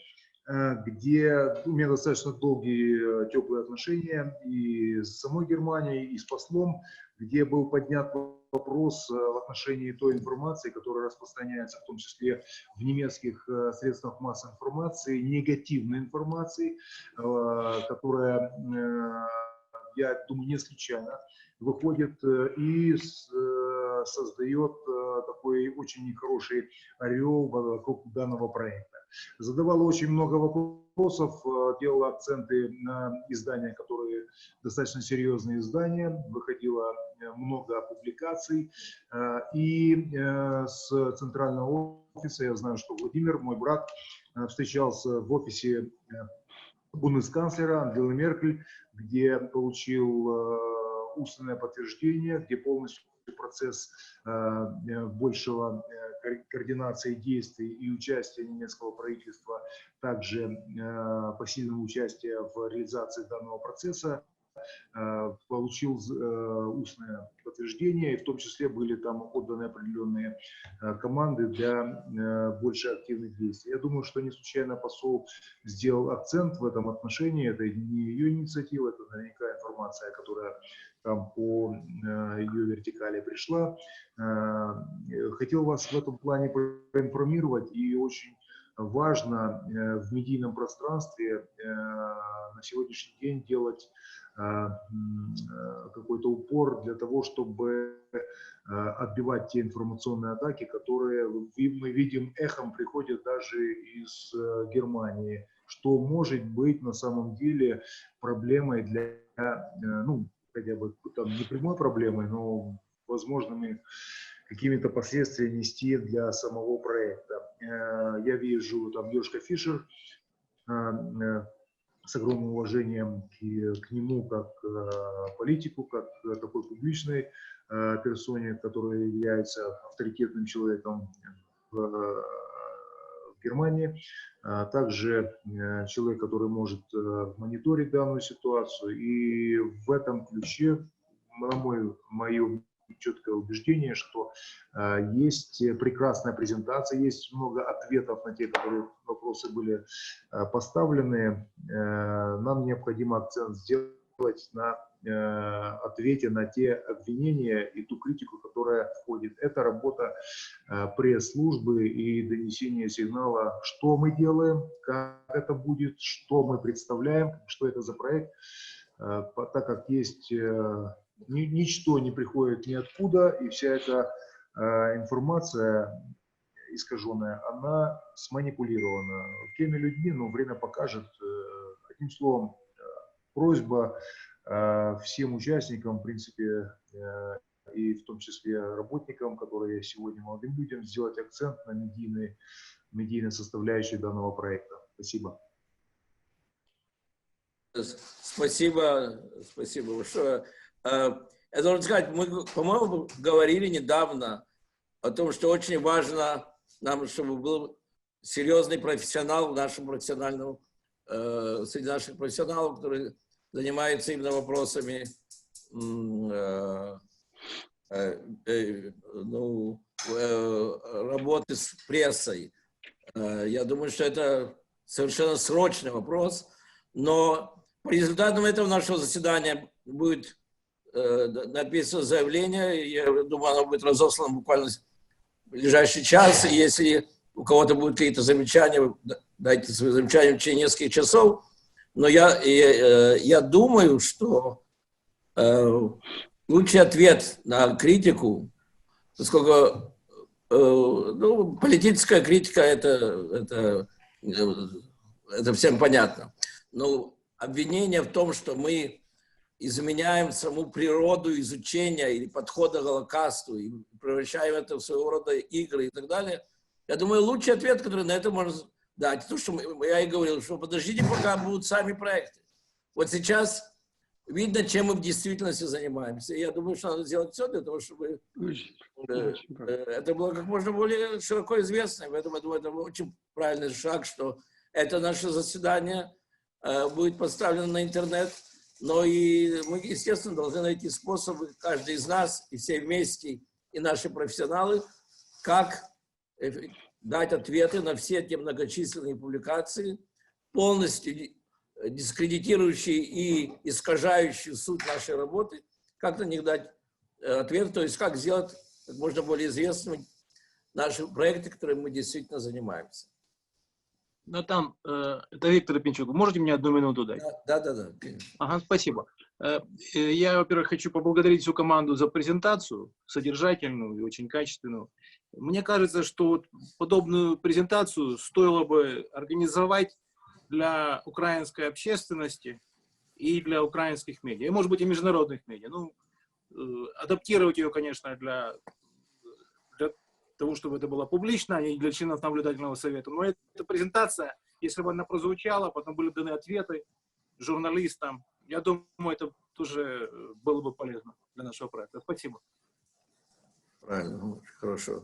где у меня достаточно долгие теплые отношения и с самой Германией, и с послом, где был поднят вопрос в отношении той информации, которая распространяется, в том числе в немецких средствах массовой информации, негативной информации, которая, я думаю, не случайно выходит и создает такой очень нехороший ореол вокруг данного проекта. Задавала очень много вопросов, делала акценты на издания, которые достаточно серьезные издания, выходило много публикаций. И с центрального офиса, я знаю, что Владимир, мой брат, встречался в офисе бундесканцлера Ангелы Меркель, где получил устное подтверждение, где полностью процесс большего координации действий и участия немецкого правительства, также посильного участия в реализации данного процесса, получил устное подтверждение, и в том числе были там отданы определенные команды для больше активных действий. Я думаю, что не случайно посол сделал акцент в этом отношении. Это не ее инициатива, это наверняка информация, которая там по ее вертикали пришла. Хотел вас в этом плане проинформировать, и очень важно в медийном пространстве на сегодняшний день делать какой-то упор для того, чтобы отбивать те информационные атаки, которые мы видим эхом приходят даже из Германии, что может быть на самом деле проблемой для, ну, хотя бы там не прямой проблемой, но возможными какими-то последствиями нести для самого проекта. Я вижу там Йошка Фишер, с огромным уважением к нему как политику, как такой публичной персоне, которая является авторитетным человеком в Германии. Также человек, который может мониторить данную ситуацию. И в этом ключе, на мое четкое убеждение, что есть прекрасная презентация, есть много ответов на те, которые вопросы были поставлены. Нам необходимо акцент сделать на ответе на те обвинения и ту критику, которая входит. Это работа пресс-службы и донесение сигнала, что мы делаем, как это будет, что мы представляем, что это за проект, так как есть... Ничто не приходит ниоткуда, и вся эта информация искаженная, она сманипулирована теми людьми, но время покажет. Одним словом, просьба всем участникам, в принципе, и в том числе работникам, которые сегодня молодым людям, сделать акцент на медийной составляющей данного проекта. Спасибо. Спасибо большое. Я должен сказать, мы, по-моему, говорили недавно о том, что очень важно нам, чтобы был серьезный профессионал в нашем профессиональном, среди наших профессионалов, которые занимаются именно вопросами работы с прессой. Я думаю, что это совершенно срочный вопрос, но по результатам этого нашего заседания будет написано заявление, я думаю, оно будет разослано буквально в ближайший час, и если у кого-то будут какие-то замечания, дайте свои замечания в течение нескольких часов, но я думаю, что лучший ответ на критику, поскольку политическая критика это всем понятно, но обвинение в том, что мы изменяем саму природу изучения или подхода к Голокосту и превращаем это в своего рода игры и так далее. Я думаю, лучший ответ, который на это Да, то, что я и говорил, что подождите, пока будут сами проекты. Вот сейчас видно, чем мы в действительности занимаемся. Я думаю, что надо сделать все для того, чтобы это было как можно более широко известно. Поэтому это очень правильный шаг, что это наше заседание будет поставлено на интернет. Но и мы, естественно, должны найти способы, каждый из нас, и все вместе, и наши профессионалы, как дать ответы на все те многочисленные публикации, полностью дискредитирующие и искажающие суть нашей работы, как на них дать ответ, то есть как сделать как можно более известными наши проекты, которыми мы действительно занимаемся. Ну там, это Виктор Пинчук. Можете мне 1 минуту дать? Да. Ага, спасибо. Я, во-первых, хочу поблагодарить всю команду за презентацию, содержательную и очень качественную. Мне кажется, что вот подобную презентацию стоило бы организовать для украинской общественности и для украинских медиа, и, может быть, и международных медиа. Ну, адаптировать ее, конечно, для того, чтобы это было публично, а не для членов наблюдательного совета. Но эта презентация, если бы она прозвучала, потом были даны ответы журналистам, я думаю, это тоже было бы полезно для нашего проекта. Спасибо. Правильно, хорошо.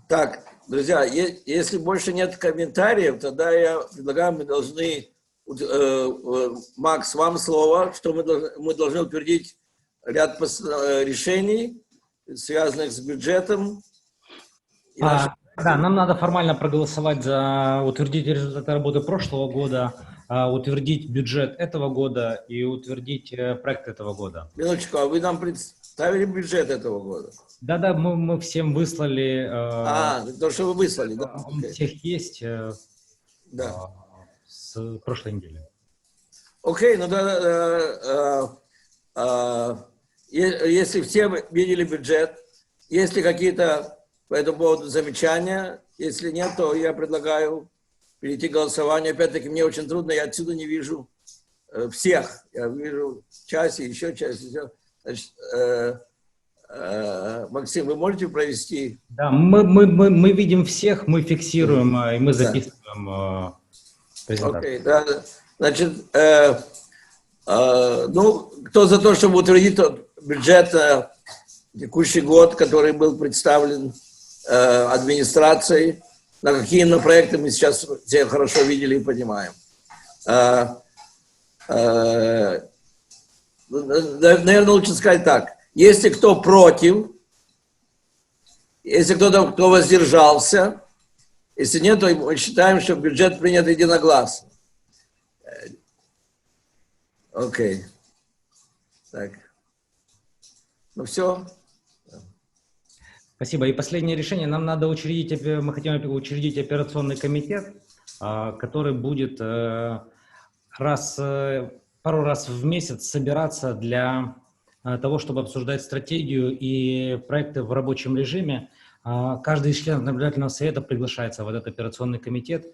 Так, друзья, если больше нет комментариев, тогда я предлагаю, мы должны, Макс, вам слово, что мы должны утвердить ряд решений, связанных с бюджетом. Да, нам надо формально проголосовать за утвердить результаты работы прошлого года, утвердить бюджет этого года и утвердить проект этого года. Минуточку, а вы нам представили бюджет этого года? Да, мы всем выслали. То, что вы выслали, да? Он у всех есть с прошлой недели. Окей, ну да, если все видели бюджет, есть ли какие-то по этому поводу замечания? Если нет, то я предлагаю перейти к голосованию. Опять-таки, мне очень трудно, я отсюда не вижу всех. Я вижу часть, еще часть. Значит, Максим, вы можете провести? Да, мы видим всех, мы фиксируем, и мы записываем презентацию. Окей, да. Значит, ну, кто за то, чтобы утвердить бюджет на текущий год, который был представлен администрацией, на какие именно проекты мы сейчас все хорошо видели и понимаем. Наверное, лучше сказать так. Если кто против, если кто воздержался, если нет, то мы считаем, что бюджет принят единогласно. Окей. Так. Ну все. Спасибо. И последнее решение. Нам надо учредить, мы хотим учредить операционный комитет, который будет пару раз в месяц собираться для того, чтобы обсуждать стратегию и проекты в рабочем режиме. Каждый из членов наблюдательного совета приглашается в этот операционный комитет.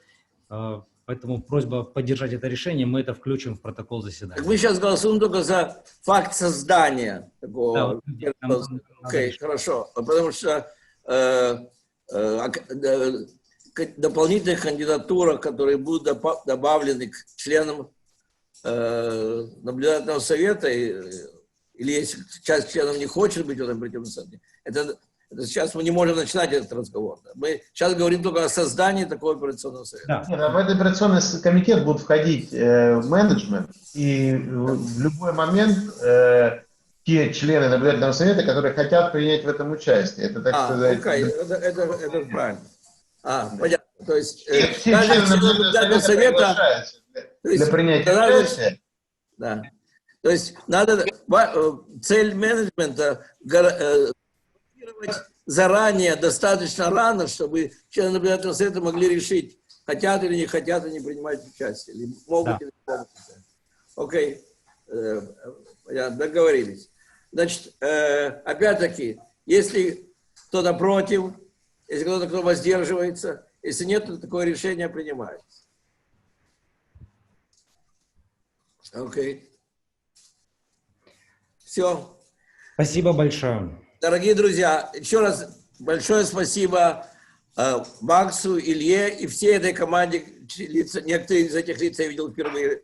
Поэтому просьба поддержать это решение, мы это включим в протокол заседания. Мы сейчас голосуем только за факт создания такого. Да, окей, хорошо. Потому что дополнительных кандидатурах, которые будут добавлены к членам наблюдательного совета, или если часть членов не хочет быть в этом операционном совете, это сейчас мы не можем начинать этот разговор. Мы сейчас говорим только о создании такого операционного совета. Нет, в этот операционный комитет будет входить менеджмент, и в любой момент те члены наблюдательного совета, которые хотят принять в этом участие. Это, так сказать... Это правильно. Понятно. То есть все члены наблюдательного совета для принятия участия. Да. То есть надо цель менеджмента заранее, достаточно рано, чтобы члены наблюдательного совета могли решить, хотят или не хотят они принимать участие, или могут или не могут. Окей, договорились. Значит, опять-таки, если кто-то против, если кто-то воздерживается, если нет, то такое решение принимается. Окей. Все. Спасибо большое. Дорогие друзья, еще раз большое спасибо Максу, Илье и всей этой команде. Некоторые из этих лиц я видел впервые.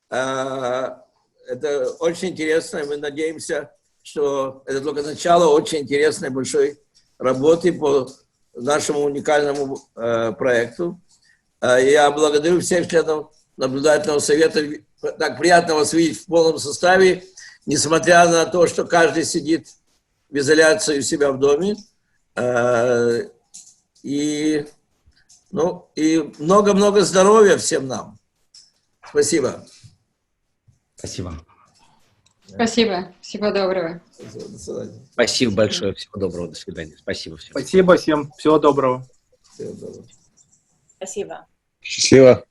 Это очень интересно, и мы надеемся, что это только начало очень интересной большой работы по нашему уникальному проекту. Я благодарю всех членов наблюдательного совета. Так приятно вас видеть в полном составе, несмотря на то, что каждый сидит в изоляции у себя в доме. И много-много здоровья всем нам. Спасибо. Спасибо. Спасибо. Всего доброго. До свидания. Спасибо большое. Всего доброго. До свидания. Спасибо всем. Спасибо всем. Всего доброго. Всего доброго. Спасибо. Счастливо.